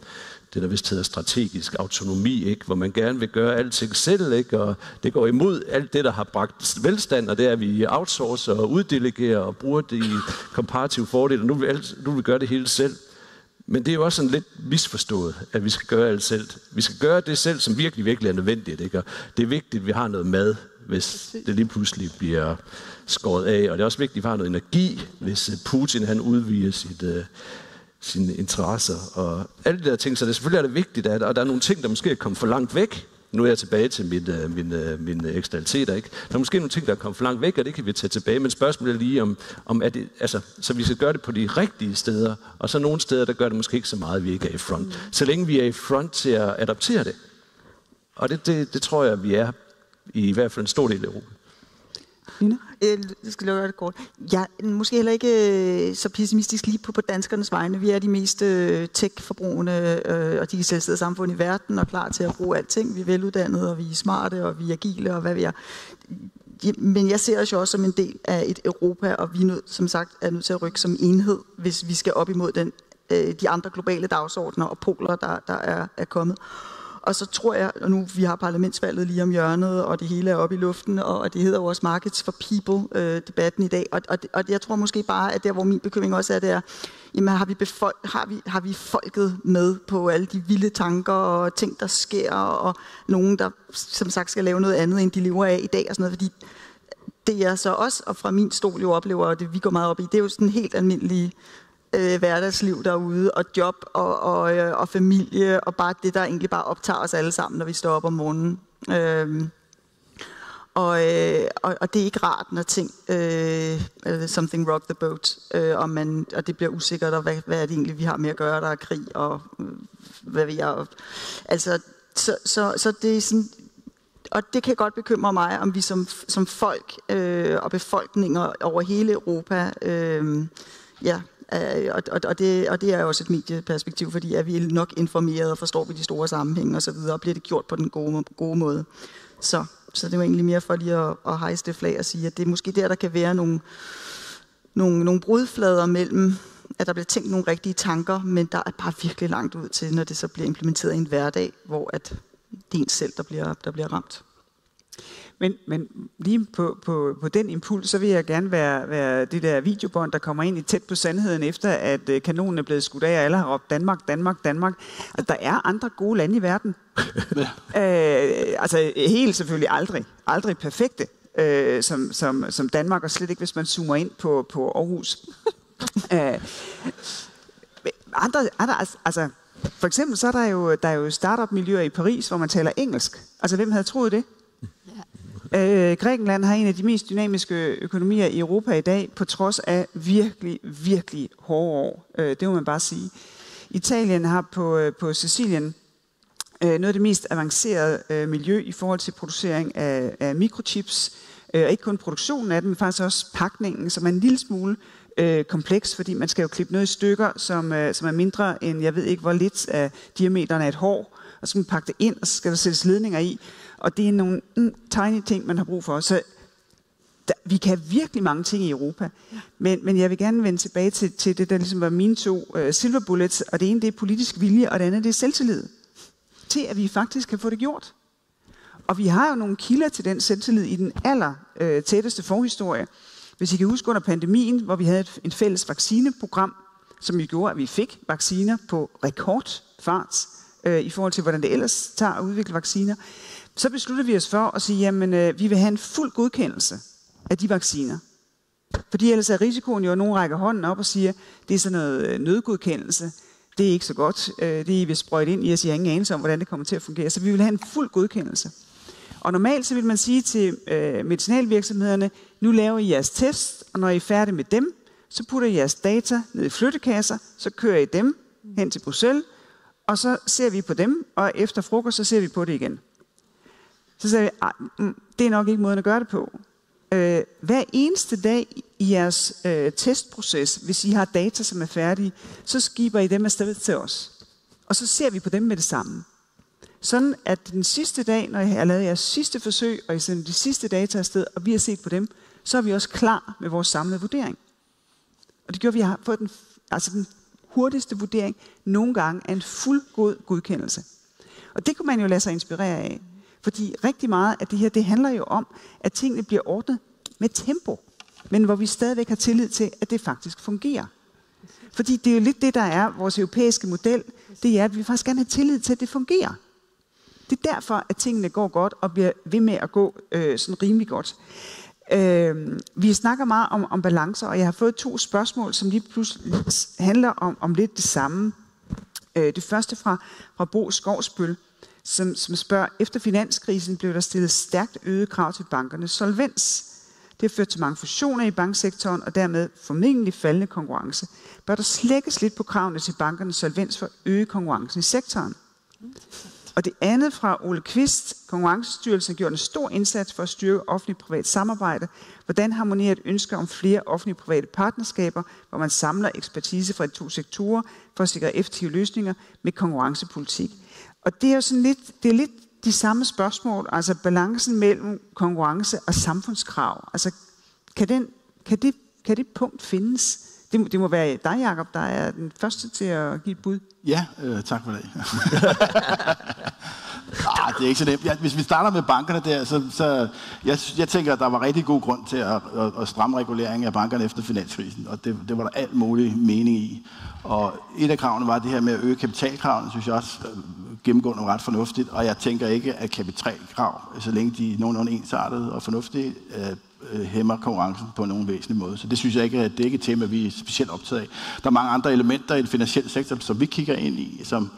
det, der vist hedder strategisk autonomi, ikke? Hvor man gerne vil gøre alting selv, ikke? Og det går imod alt det, der har bragt velstand, og det er, at vi outsourcer og uddelegerer og bruger det i komparative fordele, og nu vil vi gøre det hele selv. Men det er jo også sådan lidt misforstået, at vi skal gøre alt selv. Vi skal gøre det selv, som virkelig, virkelig er nødvendigt, ikke? Og det er vigtigt, at vi har noget mad, hvis det lige pludselig bliver skåret af. Og det er også vigtigt, at vi har noget energi, hvis Putin han udvider sine interesser og alle de der ting. Så det selvfølgelig er det vigtigt, og der er nogle ting, der måske er kommet for langt væk. Nu er jeg tilbage til mine eksternaliteter, ikke? Der er måske nogle ting, der er kommet for langt væk, og det kan vi tage tilbage. Men spørgsmålet er lige om er det, altså, så vi skal gøre det på de rigtige steder, og så nogle steder, der gør det måske ikke så meget, at vi ikke er i front. Så længe vi er i front til at adaptere det. Og det tror jeg, vi er i hvert fald en stor del af Europa. Nina? Jeg skal gøre det kort. Jeg er måske heller ikke så pessimistisk lige på danskernes vegne. Vi er de mest tech-forbrugende og digitaliserede samfund i verden, og klar til at bruge alting. Vi er veluddannede, og vi er smarte, og vi er agile, og hvad vi er. Men jeg ser os jo også som en del af et Europa, og vi som sagt er nødt til at rykke som enhed, hvis vi skal op imod de andre globale dagsordner og poler, der er kommet. Og så tror jeg, og nu vi har parlamentsvalget lige om hjørnet, og det hele er oppe i luften, og det hedder jo også Markets for People, debatten i dag. Og jeg tror måske bare, at der, hvor min bekymring også er, det er, jamen har vi folket med på alle de vilde tanker og ting, der sker, og nogen, der som sagt skal lave noget andet, end de lever af i dag, og sådan noget, fordi det jeg så også, og fra min stol jo oplever, og det vi går meget op i, det er jo sådan helt almindelige hverdagsliv derude, og job og familie, og bare det, der egentlig bare optager os alle sammen, når vi står op om morgenen. Og det er ikke rart, når ting, something rock the boat, og det bliver usikkert, og hvad er det egentlig, vi har med at gøre, der er krig, og hvad vil jeg... Altså, så det er sådan... Og det kan godt bekymre mig, om vi som folk og befolkninger over hele Europa... Og det er også et medieperspektiv, fordi er vi nok informeret og forstår vi de store sammenhænge og så videre, og bliver det gjort på den gode måde. Så det var egentlig mere for lige at hejse det flag og sige, at det er måske der kan være nogle brudflader mellem, at der bliver tænkt nogle rigtige tanker, men der er bare virkelig langt ud til, når det så bliver implementeret i en hverdag, hvor at det er en selv, der bliver ramt. Men lige på den impuls, så vil jeg gerne være det der videobånd, der kommer ind i tæt på sandheden, efter at kanonen er blevet skudt af, og alle har råbt Danmark, Danmark, Danmark. Altså, der er andre gode lande i verden. Altså helt selvfølgelig aldrig perfekte, som Danmark, og slet ikke, hvis man zoomer ind på Aarhus. Altså, for eksempel så er der jo startup-miljøer i Paris, hvor man taler engelsk. Altså, hvem havde troet det? Grækenland har en af de mest dynamiske økonomier i Europa i dag, på trods af virkelig, virkelig hårde år. Det må man bare sige. Italien har på Sicilien noget af det mest avancerede miljø i forhold til producering af mikrochips. Ikke kun produktionen af dem, men faktisk også pakningen, som er en lille smule kompleks, fordi man skal jo klippe noget i stykker, som er mindre end, jeg ved ikke hvor lidt af diameteren af et hår, og så skal man pakke det ind, og så skal der sættes ledninger i, og det er nogle tiny ting, man har brug for. Så vi kan virkelig mange ting i Europa, men jeg vil gerne vende tilbage til det, der ligesom var mine 2 silver bullets, og det ene det er politisk vilje, og det andet det er selvtillid, til at vi faktisk kan få det gjort. Og vi har jo nogle kilder til den selvtillid i den tætteste forhistorie. Hvis I kan huske under pandemien, hvor vi havde et fælles vaccineprogram, som jo gjorde, at vi fik vacciner på rekordfart i forhold til, hvordan det ellers tager at udvikle vacciner, så besluttede vi os for at sige, jamen vi vil have en fuld godkendelse af de vacciner. Fordi ellers er risikoen jo, at nogen rækker hånden op og siger, det er sådan noget nødgodkendelse, det er ikke så godt, det I vil sprøjte ind i os, I har ingen anelse om, hvordan det kommer til at fungere. Så vi vil have en fuld godkendelse. Og normalt så vil man sige til medicinalvirksomhederne, nu laver I jeres test, og når I er færdige med dem, så putter I jeres data ned i flyttekasser, så kører I dem hen til Bruxelles, og så ser vi på dem, og efter frokost, så ser vi på det igen. Så sagde vi, det er nok ikke måden at gøre det på. Hver eneste dag i jeres testproces, hvis I har data, som er færdige, så skiber I dem afsted til os. Og så ser vi på dem med det samme. Sådan at den sidste dag, når I har lavet jeres sidste forsøg, og I sender de sidste data afsted, og vi har set på dem, så er vi også klar med vores samlede vurdering. Og det gjorde, vi har fået den hurtigste vurdering nogle gange af en fuldgod godkendelse. Og det kunne man jo lade sig inspirere af. Fordi rigtig meget af det her, det handler jo om, at tingene bliver ordnet med tempo. Men hvor vi stadigvæk har tillid til, at det faktisk fungerer. Fordi det er jo lidt det, der er vores europæiske model. Det er, at vi faktisk gerne har tillid til, at det fungerer. Det er derfor, at tingene går godt og bliver ved med at gå sådan rimelig godt. Vi snakker meget om balancer, og jeg har fået 2 spørgsmål, som lige pludselig handler om lidt det samme. Det første fra Bo Skovsbøl, som spørger, efter finanskrisen blev der stillet stærkt øget krav til bankernes solvens. Det har ført til mange fusioner i banksektoren, og dermed formentlig faldende konkurrence. Bør der slækkes lidt på kravene til bankernes solvens for at øge konkurrencen i sektoren? Og det andet fra Ole Kvist. Konkurrencestyrelsen har gjort en stor indsats for at styrke offentlig-privat samarbejde. Hvordan harmonerer et ønske om flere offentlig-private partnerskaber, hvor man samler ekspertise fra de 2 sektorer for at sikre effektive løsninger med konkurrencepolitik? Og det er jo sådan lidt de samme spørgsmål, altså balancen mellem konkurrence og samfundskrav. Altså kan det punkt findes? Det må være dig, Jacob, der er den første til at give et bud. Ja, tak for det. Det er ikke så nemt. Hvis vi starter med bankerne der, så jeg tænker, at der var rigtig god grund til at stramme reguleringen af bankerne efter finanskrisen, og det var der alt mulig mening i. Og et af kravene var det her med at øge kapitalkravene, synes jeg også gennemgående ret fornuftigt, og jeg tænker ikke, at kapitalkrav, så længe de er nogenlunde ensartede og fornuftige, hæmmer konkurrencen på nogen væsentlig måde. Så det synes jeg ikke, at det er ikke et tema, vi er specielt optaget af. Der er mange andre elementer i den finansielle sektor, som vi kigger ind i, som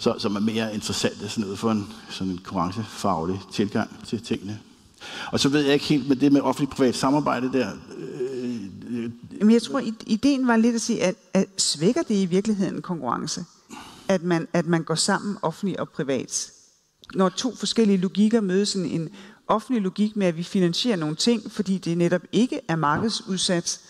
er mere interessante sådan noget for sådan en konkurrencefaglig tilgang til tingene. Og så ved jeg ikke helt med det med offentlig-privat samarbejde der. Men jeg tror, ideen var lidt at sige, at svækker det i virkeligheden konkurrence? At man går sammen offentlig og privat? Når 2 forskellige logikker mødes, sådan en offentlig logik med, at vi finansierer nogle ting, fordi det netop ikke er markedsudsat.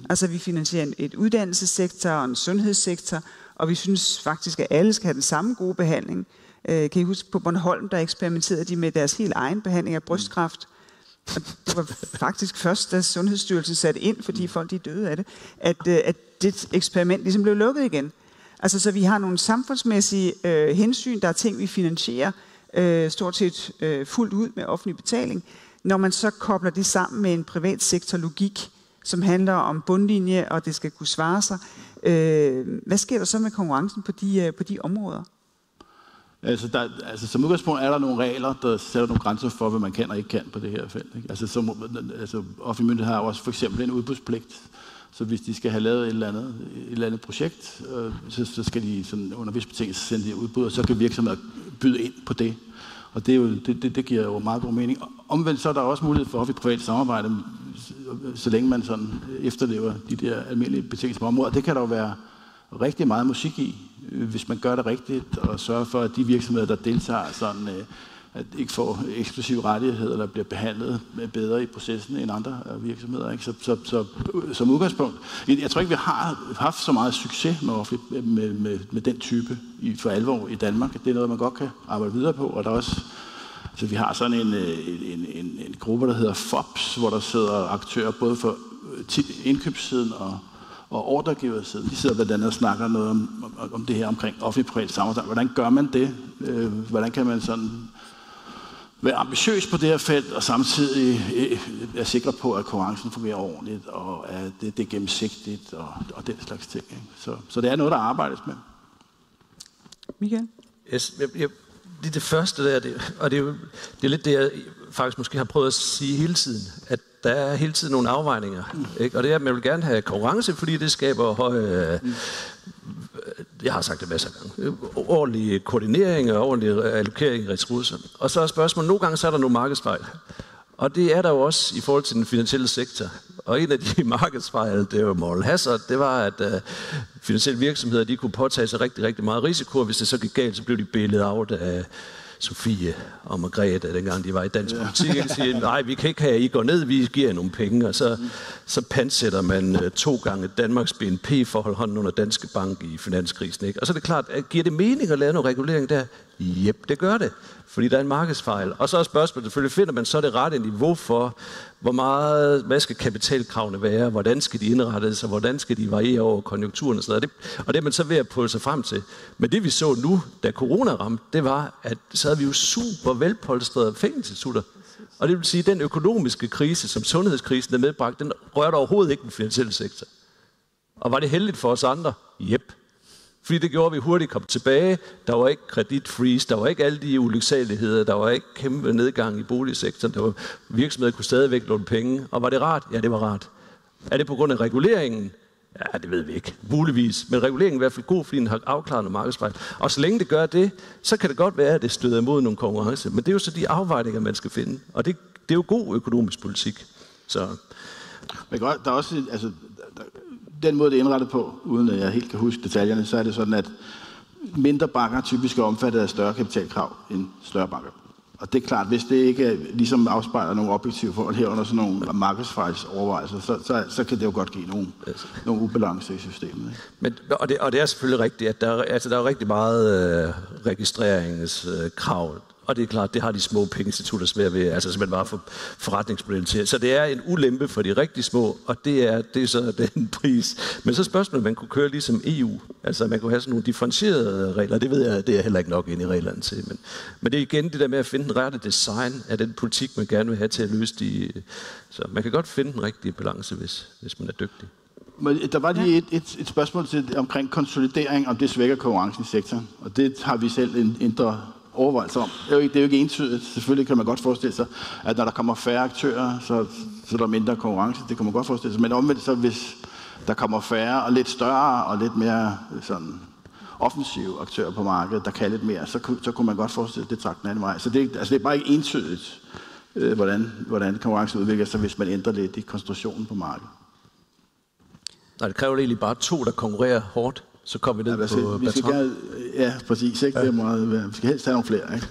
Altså vi finansierer et uddannelsessektor og en sundhedssektor, og vi synes faktisk, at alle skal have den samme gode behandling. Kan I huske, på Bornholm, der eksperimenterede de med deres helt egen behandling af brystkræft. Og det var faktisk først, da Sundhedsstyrelsen satte ind, fordi folk de døde af det, at det eksperiment ligesom blev lukket igen. Altså så vi har nogle samfundsmæssige hensyn, der er ting, vi finansierer stort set fuldt ud med offentlig betaling. Når man så kobler det sammen med en privat sektorlogik, som handler om bundlinje, og det skal kunne svare sig. Hvad sker der så med konkurrencen på de områder? Altså som udgangspunkt er der nogle regler, der sætter nogle grænser for, hvad man kan og ikke kan på det her felt. Ikke? Altså offentlig myndighed har også for eksempel en udbudspligt. Så hvis de skal have lavet et eller andet projekt, så skal de sådan under vis betingelser sende det udbud, og så kan virksomheder byde ind på det. Og det, er jo, det giver jo meget god mening. Omvendt så er der også mulighed for offentlig-privat samarbejde, så længe man sådan efterlever de der almindelige betingelser på området. Det kan der jo være rigtig meget musik i. hvis man gør det rigtigt og sørger for, at de virksomheder, der deltager, sådan, at ikke får eksklusive rettigheder eller bliver behandlet bedre i processen end andre virksomheder. Ikke? Så som udgangspunkt, jeg tror ikke, vi har haft så meget succes med den type for alvor i Danmark. Det er noget, man godt kan arbejde videre på, og der er også så vi har sådan en gruppe, der hedder FOPS, hvor der sidder aktører både for indkøbssiden og ordregiversiden. De sidder blandt andet og snakker noget om det her omkring offentlig-privat samarbejde. Hvordan gør man det? Hvordan kan man sådan være ambitiøs på det her felt, og samtidig er sikker på, at konkurrencen fungerer ordentligt, og at det er gennemsigtigt, og den slags ting. Ikke? Så det er noget, der arbejdes med. Michael? Yes, det første der, og det er lidt det, jeg faktisk måske har prøvet at sige hele tiden, at der er hele tiden nogle afvejninger. Ikke? Og det er, at man vil gerne have konkurrence, fordi det skaber høje... Jeg har sagt det masser af gange. Ordentlig koordinering og ordentlig allokering af ressourcer. Og så er spørgsmålet, nogle gange så er der nogle markedsfejl. Og det er der jo også i forhold til den finansielle sektor. Og en af de markedsfejl, det var moral hazard, det var, at finansielle virksomheder, de kunne påtage sig rigtig, rigtig meget risiko, og hvis det så gik galt, så blev de billedet af af Sofie og Margrethe, dengang de var i dansk politik, og siger, nej, vi kan ikke have, I går ned, vi giver nogle penge, og så pantsætter man 2 gange Danmarks BNP for at holde hånden under Danske Bank i finanskrisen. Ikke? Og så er det klart, at giver det mening at lave noget regulering der? Jep, det gør det, fordi der er en markedsfejl. Og så er spørgsmålet selvfølgelig, finder man så det rette niveau for, hvad skal kapitalkravene være, hvordan skal de indrettes, og hvordan skal de variere over konjunkturen og sådan noget. Og det er man så ved at prøve sig frem til. Men det vi så nu, da corona ramte, det var, at så havde vi jo super velpolstrede pengeinstitutter. Og det vil sige, at den økonomiske krise, som sundhedskrisen er medbragt, den rørte overhovedet ikke den finansielle sektor. Og var det heldigt for os andre? Jep. Fordi det gjorde, at vi hurtigt kom tilbage. Der var ikke kreditfreeze, der var ikke alle de ulyksaligheder, der var ikke kæmpe nedgang i boligsektoren, der var virksomheder, kunne stadigvæk låne penge. Og var det rart? Ja, det var rart. Er det på grund af reguleringen? Ja, det ved vi ikke. Muligvis. Men reguleringen er i hvert fald god, fordi den har afklaret nogle markedsfejl. Og så længe det gør det, så kan det godt være, at det støder imod nogle konkurrence. Men det er jo så de afvejninger, man skal finde. Og det er jo god økonomisk politik. Så. Men der er også, altså, den måde, det er indrettet på, uden at jeg helt kan huske detaljerne, så er det sådan, at mindre banker typisk er omfattet af større kapitalkrav end større banker. Og det er klart, hvis det ikke ligesom afspejler nogle objektive forhold herunder sådan nogle markedsfejlsovervejelser, så kan det jo godt give nogle ubalancer i systemet. Ikke? Men, og det er selvfølgelig rigtigt, at der er rigtig meget registreringskrav. Og det er klart, det har de små pengeinstitutter svært ved, altså simpelthen bare for forretningsmodellen til. Så det er en ulempe for de rigtig små, og det er så den pris. Men så spørgsmålet, man kunne køre ligesom EU. Altså man kunne have sådan nogle differentierede regler. Det ved jeg, det er heller ikke nok ind i reglerne til. Men det er igen det der med at finde den rette design af den politik, man gerne vil have til at løse de. Så man kan godt finde den rigtige balance, hvis man er dygtig. Men der var lige et spørgsmål til omkring konsolidering, om det svækker konkurrencen i sektoren. Og det har vi selv en indre overvejelser om. Det er jo ikke entydigt. Selvfølgelig kan man godt forestille sig, at når der kommer færre aktører, så er der mindre konkurrence. Det kan man godt forestille sig. Men omvendt så, hvis der kommer færre og lidt større og lidt mere sådan offensive aktører på markedet, der kan lidt mere, så kunne man godt forestille sig, at det trækker den anden vej. Så det er bare ikke entydigt, hvordan konkurrencen udvikler sig, hvis man ændrer lidt i konstruktionen på markedet. Nej, det kræver egentlig bare 2, der konkurrerer hårdt. Så kommer vi ned på vi skal gerne, ja, præcis. Ikke? Det er meget, vi skal helst have nogle flere. Ikke?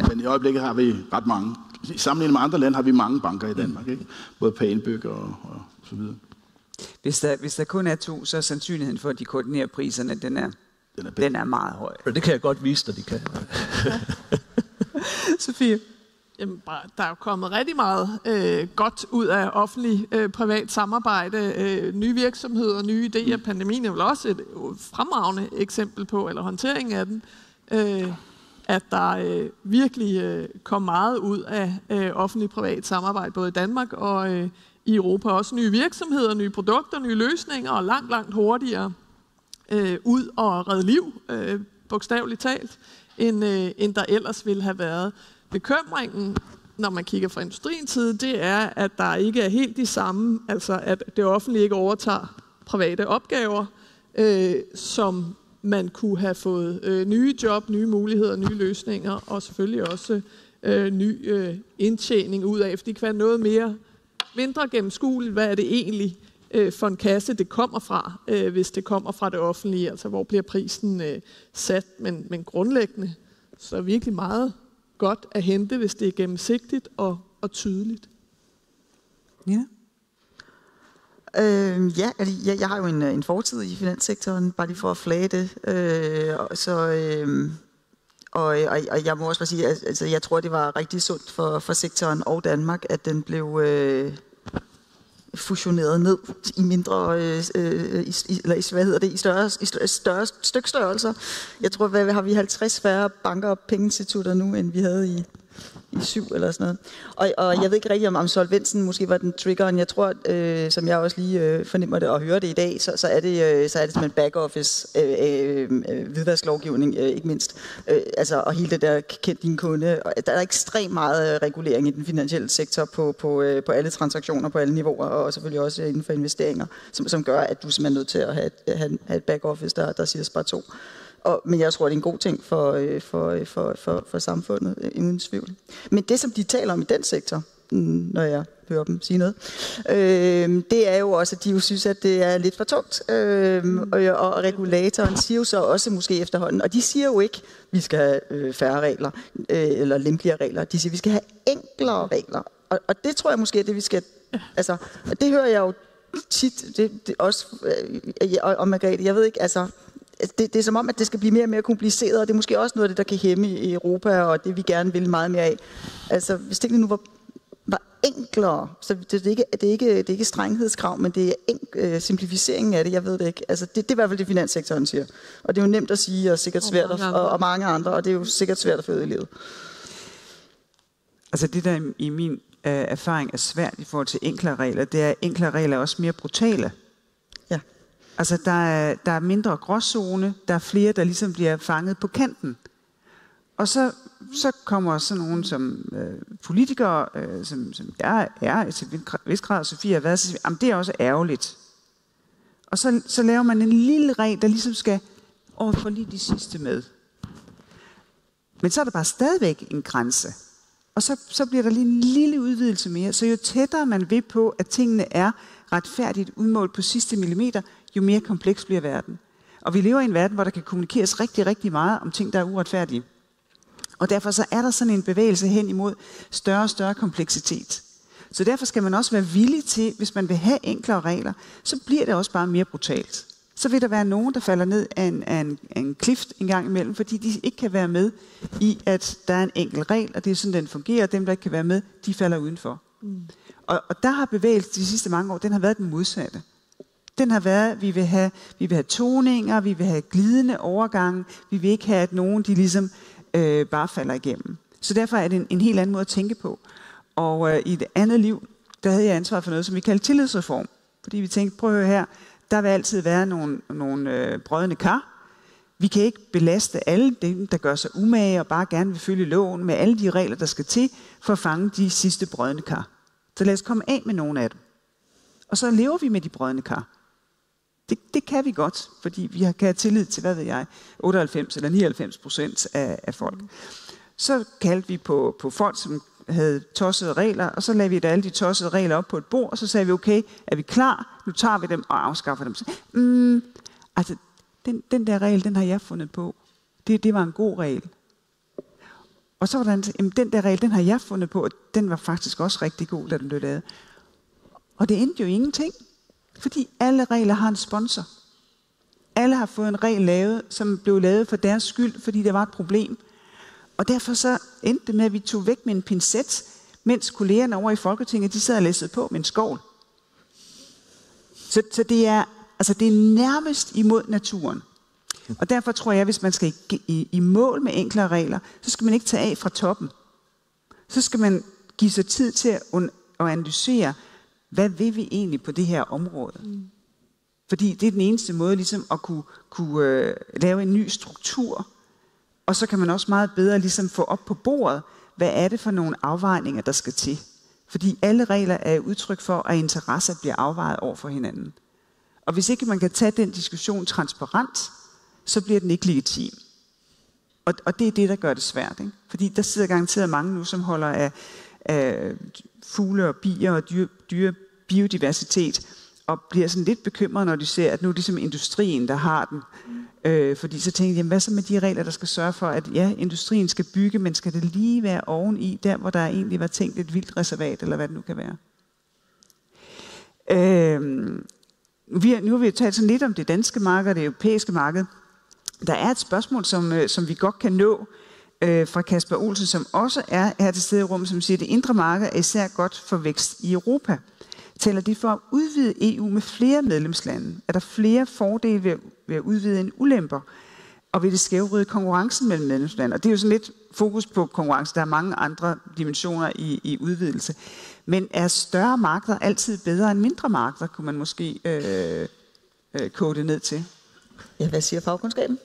Men i øjeblikket har vi ret mange. Sammenlignet med andre lande har vi mange banker i Danmark. Ikke? Både per indbygger og så videre. Hvis der kun er 2, så er sandsynligheden for, at de koordinerer priserne, den er meget høj. Det kan jeg godt vise dig, de kan. Sofie? Jamen, der er jo kommet rigtig meget godt ud af offentlig-privat samarbejde, nye virksomheder, nye idéer. Pandemien er vel også et fremragende eksempel på, eller håndtering af den, at der virkelig kom meget ud af offentlig-privat samarbejde, både i Danmark og i Europa. Også nye virksomheder, nye produkter, nye løsninger, og langt, langt hurtigere ud og redde liv, bogstaveligt talt, end der ellers ville have været. Bekymringen, når man kigger fra industriens side, det er, at der ikke er helt de samme, altså at det offentlige ikke overtager private opgaver, som man kunne have fået nye job, nye muligheder, nye løsninger, og selvfølgelig også ny indtjening ud af, fordi det kan være noget mindre gennemskueligt, hvad er det egentlig, for en kasse det kommer fra, hvis det kommer fra det offentlige, altså hvor bliver prisen sat, men grundlæggende så er virkelig meget godt at hente, hvis det er gennemsigtigt og tydeligt. Nina? Jeg har jo en fortid i finanssektoren, bare lige for at flage det. Og jeg må også bare sige, altså jeg tror, det var rigtig sundt for sektoren og Danmark, at den blev fusioneret ned i mindre, i større stykstørrelser. Jeg tror, hvad har vi 50 færre banker og pengeinstitutter nu, end vi havde i 7 eller sådan noget. Og jeg ved ikke rigtig, om solvensen måske var den triggeren. Jeg tror, som jeg også lige fornemmer det og hører det i dag, så er det som en back-office hvidvasklovgivning, ikke mindst. Og hele det der kendt din kunde. Der er ekstremt meget regulering i den finansielle sektor på alle transaktioner, på alle niveauer, og selvfølgelig også inden for investeringer, som gør, at du simpelthen er nødt til at have et back-office, der siger bare 2. Men jeg tror, det er en god ting for samfundet, uden tvivl. Men det, som de taler om i den sektor, når jeg hører dem sige noget, det er jo også, at de jo synes, at det er lidt for tungt. Og regulatoren siger jo så også måske efterhånden, og de siger jo ikke, at vi skal have færre regler eller lempeligere regler. De siger, at vi skal have enklere regler. Og det tror jeg måske er det, vi skal... Altså, og det hører jeg jo tit, det også, og Margrethe, jeg ved ikke, altså... Det er som om, at det skal blive mere og mere kompliceret, og det er måske også noget af det, der kan hæmme i Europa, og det vi gerne vil meget mere af. Altså, hvis tingene nu var enklere, så det er ikke strenghedskrav, men det er simplificeringen af det, jeg ved det ikke. Altså, det er i hvert fald det, finanssektoren siger. Og det er jo nemt at sige, og sikkert svært, og mange andre, og det er jo sikkert svært at få ud i livet. Altså det, der i min erfaring er svært i forhold til enklere regler, det er, at enklere regler er også mere brutale. Ja. Altså, der er mindre gråzone, der er flere, der ligesom bliver fanget på kanten. Og så kommer sådan nogen som politikere, som jeg er til en vis grad, Sofie har været, så siger, det er også ærgerligt. Og så laver man en lille regel, der ligesom skal overfor lige de sidste med. Men så er der bare stadigvæk en grænse. Og så bliver der lige en lille udvidelse mere. Så jo tættere man vil på, at tingene er retfærdigt udmålt på sidste millimeter, jo mere kompleks bliver verden. Og vi lever i en verden, hvor der kan kommunikeres rigtig, rigtig meget om ting, der er uretfærdige. Og derfor så er der sådan en bevægelse hen imod større og større kompleksitet. Så derfor skal man også være villig til, hvis man vil have enklere regler, så bliver det også bare mere brutalt. Så vil der være nogen, der falder ned af en klift en gang imellem, fordi de ikke kan være med i, at der er en enkelt regel, og det er sådan, den fungerer, og dem, der ikke kan være med, de falder udenfor. Og der har bevægelsen de sidste mange år, den har været den modsatte. Den har været, at vi vil have toninger, vi vil have glidende overgange, vi vil ikke have, at nogen de ligesom bare falder igennem. Så derfor er det en helt anden måde at tænke på. Og i et andet liv, der havde jeg ansvar for noget, som vi kaldte tillidsreform. Fordi vi tænkte, prøv at høre her, der vil altid være nogle brodne kar. Vi kan ikke belaste alle dem, der gør sig umage og bare gerne vil følge loven med alle de regler, der skal til for at fange de sidste brodne kar. Så lad os komme af med nogle af dem. Og så lever vi med de brodne kar. Det kan vi godt, fordi vi kan have tillid til, 98 eller 99% af folk. Så kaldte vi på folk, som havde tossede regler, og så lagde vi alle de tossede regler op på et bord, og så sagde vi, okay, er vi klar? Nu tager vi dem og afskaffer dem. Altså, den der regel, den har jeg fundet på. Det var en god regel. Og så var der den der regel, den har jeg fundet på, og den var faktisk også rigtig god, da den blev lavet. Og det endte jo ingenting, fordi alle regler har en sponsor. Alle har fået en regel lavet, som blev lavet for deres skyld, fordi der var et problem. Og derfor så endte det med, at vi tog væk med en pincet, mens kollegerne over i Folketinget, de sad og læssede på med en skovl. Så det er nærmest imod naturen. Og derfor tror jeg, hvis man skal i mål med enklere regler, så skal man ikke tage af fra toppen. Så skal man give sig tid til at analysere, hvad vil vi egentlig på det her område? Fordi det er den eneste måde ligesom at kunne lave en ny struktur. Og så kan man også meget bedre ligesom få op på bordet, hvad er det for nogle afvejninger, der skal til. Fordi alle regler er udtryk for, at interesser bliver afvejet over for hinanden. Og hvis ikke man kan tage den diskussion transparent, så bliver den ikke legitim. Og det er det, der gør det svært. Ikke? Fordi der sidder garanteret mange nu, som holder af fugle og bier og dyre biodiversitet, og bliver sådan lidt bekymret, når de ser, at nu er det ligesom industrien, der har den. Fordi så tænker de, jamen, hvad så med de regler, der skal sørge for, at ja, industrien skal bygge, men skal det lige være oveni, der hvor der egentlig var tænkt et vildt reservat, eller hvad det nu kan være. Nu har vi talt sådan lidt om det danske marked og det europæiske marked. Der er et spørgsmål, som vi godt kan nå fra Kasper Olsen, som også er her til stede i rummet, som siger, at det indre marked er især godt for vækst i Europa. Taler de for at udvide EU med flere medlemslande? Er der flere fordele ved at udvide end ulemper? Og vil det skævvride konkurrencen mellem medlemslande? Og det er jo sådan lidt fokus på konkurrence. Der er mange andre dimensioner i udvidelse. Men er større markeder altid bedre end mindre markeder, kunne man måske koge det ned til? Ja, hvad siger fagkundskaben?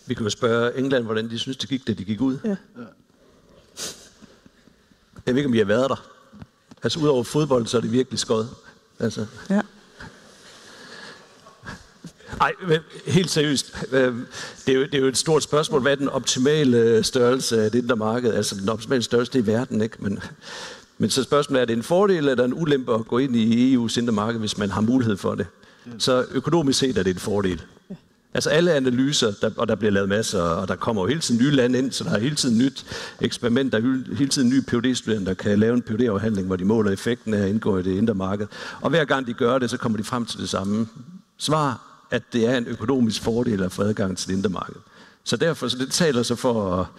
Vi kan jo spørge England, hvordan de synes, det gik, da de gik ud. Ja. Jeg ved ikke, om I har været der. Altså, udover fodbold, så er det virkelig skød. Altså. Ja. Ej, helt seriøst. Det er jo et stort spørgsmål. Hvad er den optimale størrelse af det indre marked? Altså, den optimale størrelse, det er verden, ikke? Men så spørgsmålet er det en fordel, eller en ulempe at gå ind i EU's indre marked, hvis man har mulighed for det? Så økonomisk set er det en fordel. Altså alle analyser, og der bliver lavet masser, og der kommer jo hele tiden nye lande ind, så der er hele tiden nyt eksperiment, der er hele tiden nye PhD-studerende, der kan lave en PhD-afhandling, hvor de måler effekten af at indgå i det indre marked. Og hver gang de gør det, så kommer de frem til det samme svar, at det er en økonomisk fordel at få adgang til det indre marked. Så derfor, så det taler så for,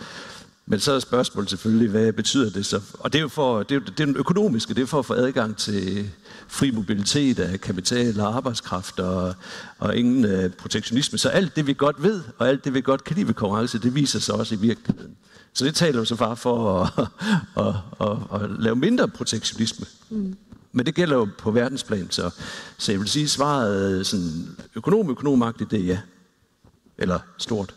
men så er spørgsmålet selvfølgelig, hvad betyder det så? Og det er jo det er den økonomiske, det er for at få adgang til fri mobilitet af kapital og arbejdskraft og ingen protektionisme. Så alt det, vi godt ved, og alt det, vi godt kan lide ved konkurrence, det viser sig også i virkeligheden. Så det taler jo så bare for at lave mindre protektionisme. Mm. Men det gælder jo på verdensplan, så jeg vil sige, svaret sådan økonomagtigt, det er ja. Eller stort.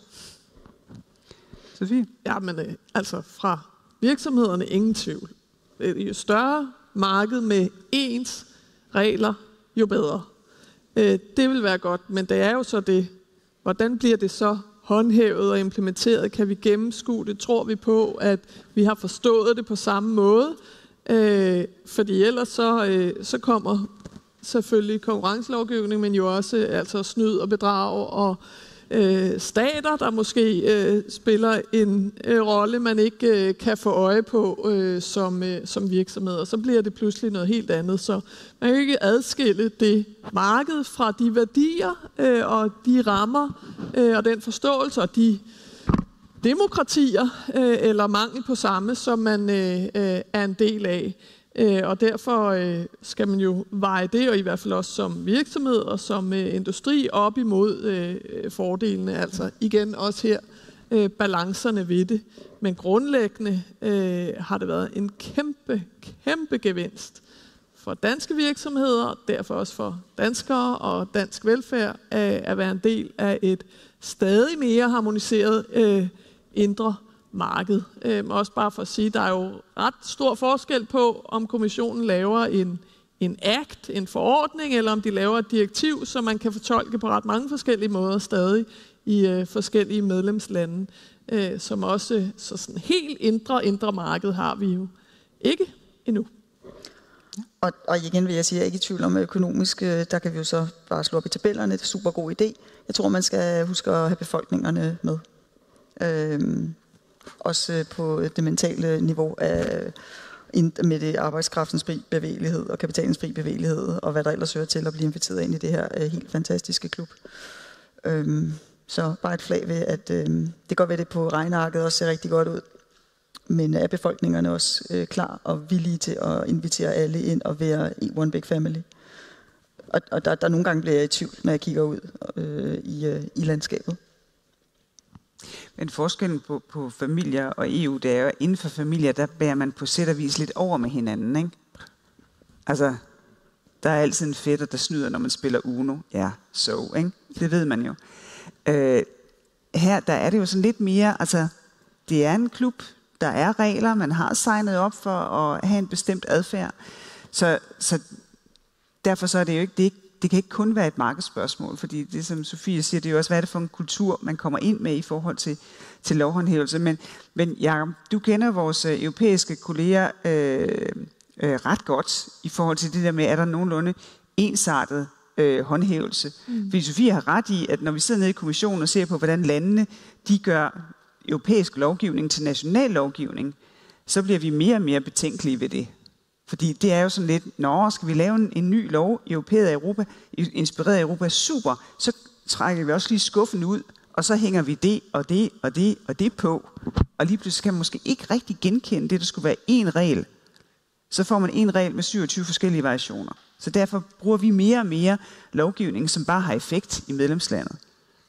Sofie? Ja, men altså fra virksomhederne ingen tvivl. Jo større marked med ens regler, jo bedre. Det vil være godt, men det er jo så det. Hvordan bliver det så håndhævet og implementeret? Kan vi gennemskue det? Tror vi på, at vi har forstået det på samme måde? Fordi ellers så kommer selvfølgelig konkurrencelovgivning, men jo også altså snyd og bedrag og stater, der måske spiller en rolle, man ikke kan få øje på som virksomhed. Og så bliver det pludselig noget helt andet. Så man kan ikke adskille det marked fra de værdier og de rammer og den forståelse og de demokratier eller mangel på samme, som man er en del af. Og derfor skal man jo veje det, og i hvert fald også som virksomhed og som industri, op imod fordelene. Altså igen også her balancerne ved det. Men grundlæggende har det været en kæmpe gevinst for danske virksomheder, og derfor også for danskere og dansk velfærd, at være en del af et stadig mere harmoniseret indre marked. Også bare for at sige, der er jo ret stor forskel på, om kommissionen laver en act, en forordning, eller om de laver et direktiv, som man kan fortolke på ret mange forskellige måder stadig i forskellige medlemslande. Som også så sådan helt indre marked har vi jo ikke endnu. Og igen vil jeg sige, at jeg er ikke i tvivl om økonomisk, der kan vi jo så bare slå op i tabellerne, det er en super god idé. Jeg tror, man skal huske at have befolkningerne med. Også på det mentale niveau af, med det arbejdskraftens fri bevægelighed og kapitalens fri bevægelighed, og hvad der ellers hører til at blive inviteret ind i det her helt fantastiske klub. Så bare et flag ved, at det kan godt være, det på regnearket også ser rigtig godt ud, men er befolkningerne også klar og villige til at invitere alle ind og være one big family? Og der nogle gange bliver jeg i tvivl, når jeg kigger ud i landskabet. Men forskellen på familier og EU, det er jo, at inden for familier, der bærer man på sæt og vis lidt over med hinanden, ikke? Altså, der er altid en fætter, der snyder, når man spiller Uno. Ja, ikke? Det ved man jo. Her, der er det jo sådan lidt mere, altså, det er en klub, der er regler, man har signet op for at have en bestemt adfærd. Så derfor så er det jo ikke, det kan ikke kun være et markedsspørgsmål, fordi det, som Sofie siger, det er jo også, hvad er det for en kultur, man kommer ind med i forhold til lovhåndhævelse. Men Jacob, du kender vores europæiske kolleger ret godt i forhold til det der med, er der nogenlunde ensartet håndhævelse. Fordi Sofie har ret i, at når vi sidder nede i kommissionen og ser på, hvordan landene de gør europæisk lovgivning til national lovgivning, så bliver vi mere og mere betænkelige ved det. Fordi det er jo sådan lidt, skal vi lave en ny lov, europæet af Europa, inspireret af Europa, super, så trækker vi også lige skuffen ud, og så hænger vi det og det og det og det på. Og lige pludselig kan man måske ikke rigtig genkende det, der skulle være én regel. Så får man en regel med 27 forskellige variationer. Så derfor bruger vi mere og mere lovgivning, som bare har effekt i medlemslandet.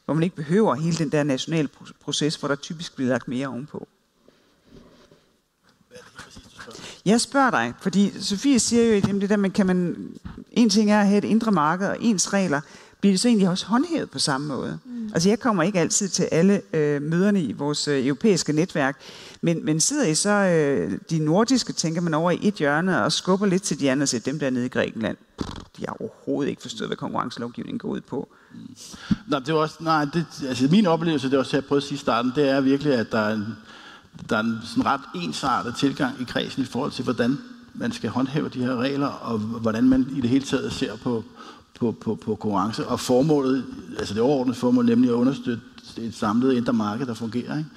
Hvor man ikke behøver hele den der nationale proces, hvor der typisk bliver lagt mere ovenpå. Jeg spørger dig, fordi Sofie siger jo, at det der, en ting er at have et indre marked og ens regler, bliver det så egentlig også håndhævet på samme måde. Altså jeg kommer ikke altid til alle møderne i vores europæiske netværk, men sidder I så de nordiske, tænker man over i et hjørne og skubber lidt til de andre og siger, dem der nede i Grækenland, de har overhovedet ikke forstået, hvad konkurrencelovgivningen går ud på. Min oplevelse, det er også, jeg prøvede at sige i starten, det er virkelig, at der er en sådan ret ensartet tilgang i kredsen i forhold til, hvordan man skal håndhæve de her regler, og hvordan man i det hele taget ser på konkurrence. Og formålet, altså det overordnede formål, nemlig at understøtte et samlet indre marked, der fungerer. Ikke?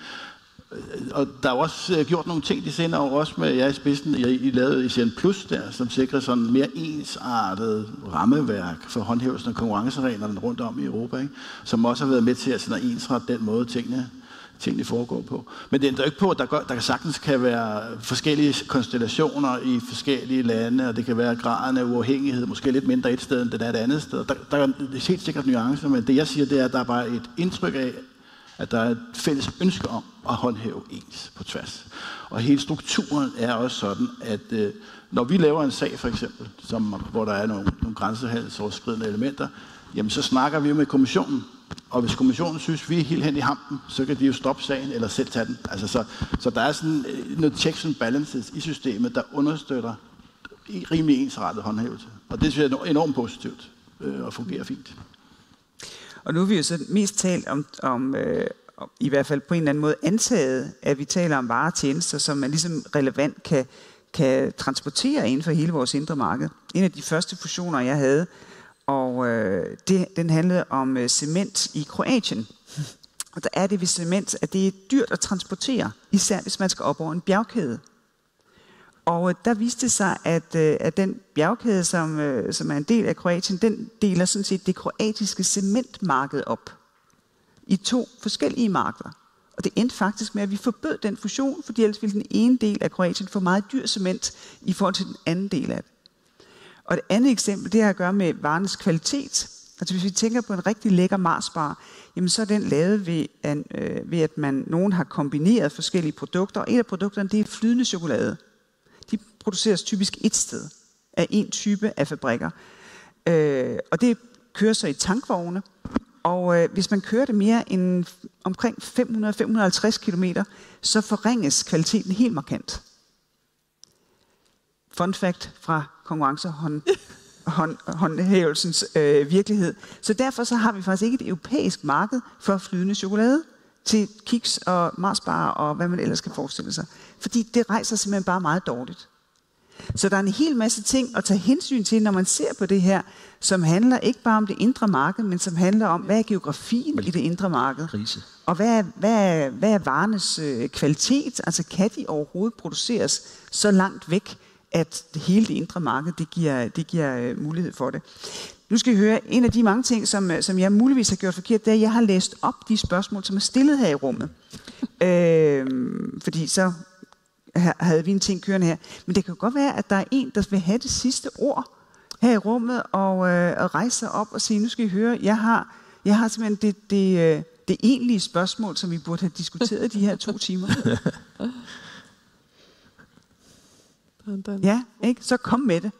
Og der er også gjort nogle ting de senere år, også med jer i spidsen, I lavede ICN Plus der, som sikrer sådan mere ensartet rammeværk for håndhævelsen af konkurrencereglerne rundt om i Europa, ikke? Som også har været med til at ensrette den måde, tingene foregår på. Men det ændrer ikke på, at der sagtens kan være forskellige konstellationer i forskellige lande, og det kan være graden af uafhængighed, måske lidt mindre et sted, end det er et andet sted. Der er helt sikkert nuancer, men det jeg siger, det er, at der er bare et indtryk af, at der er et fælles ønske om at håndhæve ens på tværs. Og hele strukturen er også sådan, at når vi laver en sag for eksempel, hvor der er nogle grænsehandelsoverskridende elementer, jamen så snakker vi jo med kommissionen. Og hvis kommissionen synes, vi er helt hen i hampen, så kan de jo stoppe sagen eller selv tage den. Altså, så der er sådan noget checks and balances i systemet, der understøtter rimelig ensrettet håndhævelse. Og det synes jeg er enormt positivt og fungerer fint. Og nu har vi jo så mest talt om i hvert fald på en eller anden måde antaget, at vi taler om varer og tjenester, som man ligesom relevant kan transportere inden for hele vores indre marked. En af de første fusioner, jeg havde, og den handlede om cement i Kroatien. Og der er det ved cement, at det er dyrt at transportere, især hvis man skal op over en bjergkæde. Og der viste det sig, at den bjergkæde, som er en del af Kroatien, den deler sådan set det kroatiske cementmarked op i 2 forskellige markeder. Og det endte faktisk med, at vi forbød den fusion, fordi ellers ville den ene del af Kroatien få meget dyr cement i forhold til den anden del af det. Og det andet eksempel, det har at gøre med varens kvalitet. Altså hvis vi tænker på en rigtig lækker Marsbar, jamen så er den lavet ved at nogen har kombineret forskellige produkter. Og et af produkterne, det er flydende chokolade. De produceres typisk et sted af en type af fabrikker. Og det kører så i tankvogne. Og hvis man kører det mere end omkring 500-550 km, så forringes kvaliteten helt markant. Fun fact fra konkurrencehåndhævelsens virkelighed. Så derfor så har vi faktisk ikke et europæisk marked for flydende chokolade til kiks og Marsbar og hvad man ellers kan forestille sig. Fordi det rejser simpelthen bare meget dårligt. Så der er en hel masse ting at tage hensyn til, når man ser på det her, som handler ikke bare om det indre marked, men som handler om, hvad er geografien i det indre marked? Krise. Og hvad er varenes kvalitet? Altså kan de overhovedet produceres så langt væk, at hele det indre marked, det giver mulighed for det. Nu skal I høre, en af de mange ting, som jeg muligvis har gjort forkert, det er, at jeg har læst op de spørgsmål, som er stillet her i rummet. Fordi så havde vi en ting kørende her. Men det kan godt være, at der er en, der vil have det sidste ord her i rummet, og rejse sig op og sige, nu skal I høre, jeg har simpelthen det egentlige spørgsmål, som vi burde have diskuteret de her 2 timer. Ja, ikke? Så kom med det.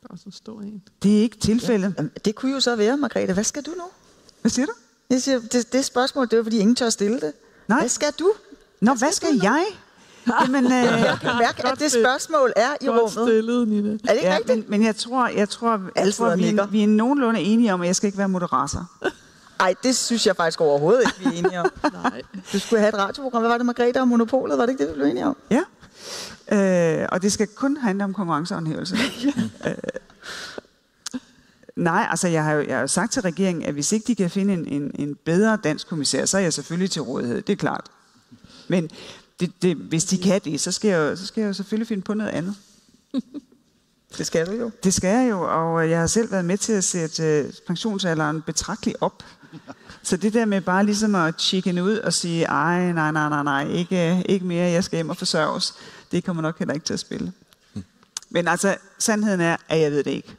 Der er også en stor en. Det er ikke tilfældet. Ja. Det kunne jo så være, Margrethe. Hvad skal du nu? Hvad siger du? Jeg siger, det spørgsmål, det er fordi ingen tør stille det. Nej. Hvad skal du? Hvad skal jeg? Jamen, jeg kan mærke, at det spørgsmål er i rummet. Stillet, Nina. Er det ikke rigtigt? Men jeg tror vi er nogenlunde enige om, at jeg skal ikke være moderator. Nej, det synes jeg faktisk overhovedet ikke, vi er enige om. Nej. Du skulle have et radioprogram. Hvad var det, Margrethe og Monopolet? Var det ikke det, vi blev enige om? Ja. Og det skal kun handle om konkurrencehåndhævelse. Nej, altså jeg har jo sagt til regeringen, at hvis ikke de kan finde en bedre dansk kommissær, så er jeg selvfølgelig til rådighed, det er klart. Men hvis de kan det, så skal jeg jo selvfølgelig finde på noget andet. Det skal du jo. Det skal jeg jo, og jeg har selv været med til at sætte pensionsalderen betragteligt op. Så det der med bare ligesom at chicken ud og sige, ej, nej, ikke mere, jeg skal hjem og forsørges, det kommer nok heller ikke til at spille. Men altså, sandheden er, at jeg ved det ikke.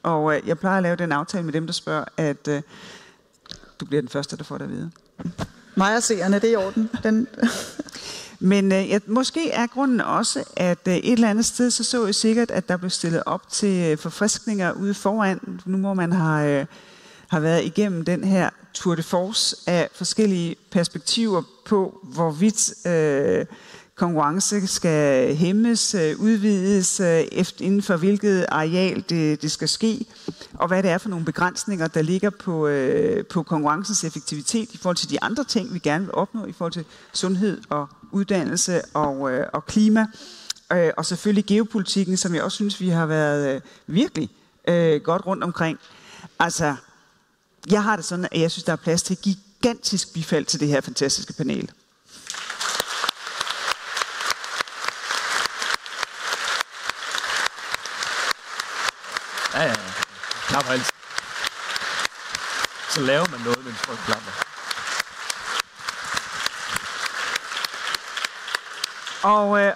Og jeg plejer at lave den aftale med dem, der spørger, at du bliver den første, der får det at vide. Mig og seerne, det er i orden. Men måske er grunden også, at et eller andet sted, så jeg sikkert, at der blev stillet op til forfriskninger ude foran. Nu må man har været igennem den her tour de force af forskellige perspektiver på, hvorvidt konkurrence skal hæmmes, udvides, inden for hvilket areal det skal ske, og hvad det er for nogle begrænsninger, der ligger på konkurrencens effektivitet i forhold til de andre ting, vi gerne vil opnå, i forhold til sundhed og uddannelse og klima, og selvfølgelig geopolitikken, som jeg også synes, vi har været virkelig godt rundt omkring. Altså, jeg har det sådan, at jeg synes, der er plads til gigantisk bifald til det her fantastiske panel. Ja. Klapper altid. Så laver man noget, mens folk klapper.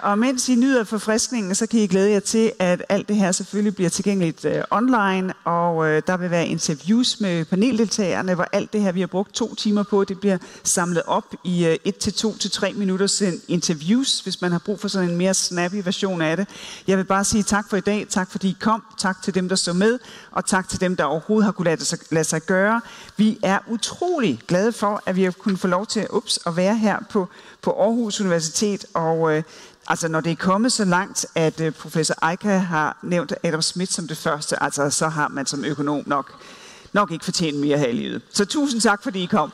Og mens I nyder forfriskningen, så kan I glæde jer til, at alt det her selvfølgelig bliver tilgængeligt online, og der vil være interviews med paneldeltagerne, hvor alt det her, vi har brugt 2 timer på, det bliver samlet op i 1 til 2 til 3 minutters interviews, hvis man har brug for sådan en mere snappy version af det. Jeg vil bare sige tak for i dag, tak fordi I kom, tak til dem, der så med, og tak til dem, der overhovedet har kunne lade sig gøre. Vi er utrolig glade for, at vi har kunnet få lov til at være her på Aarhus Universitet, og altså når det er kommet så langt, at professor Eika har nævnt Adam Smith som det første, altså så har man som økonom nok ikke fortjent mere her i livet. Så tusind tak, fordi I kom.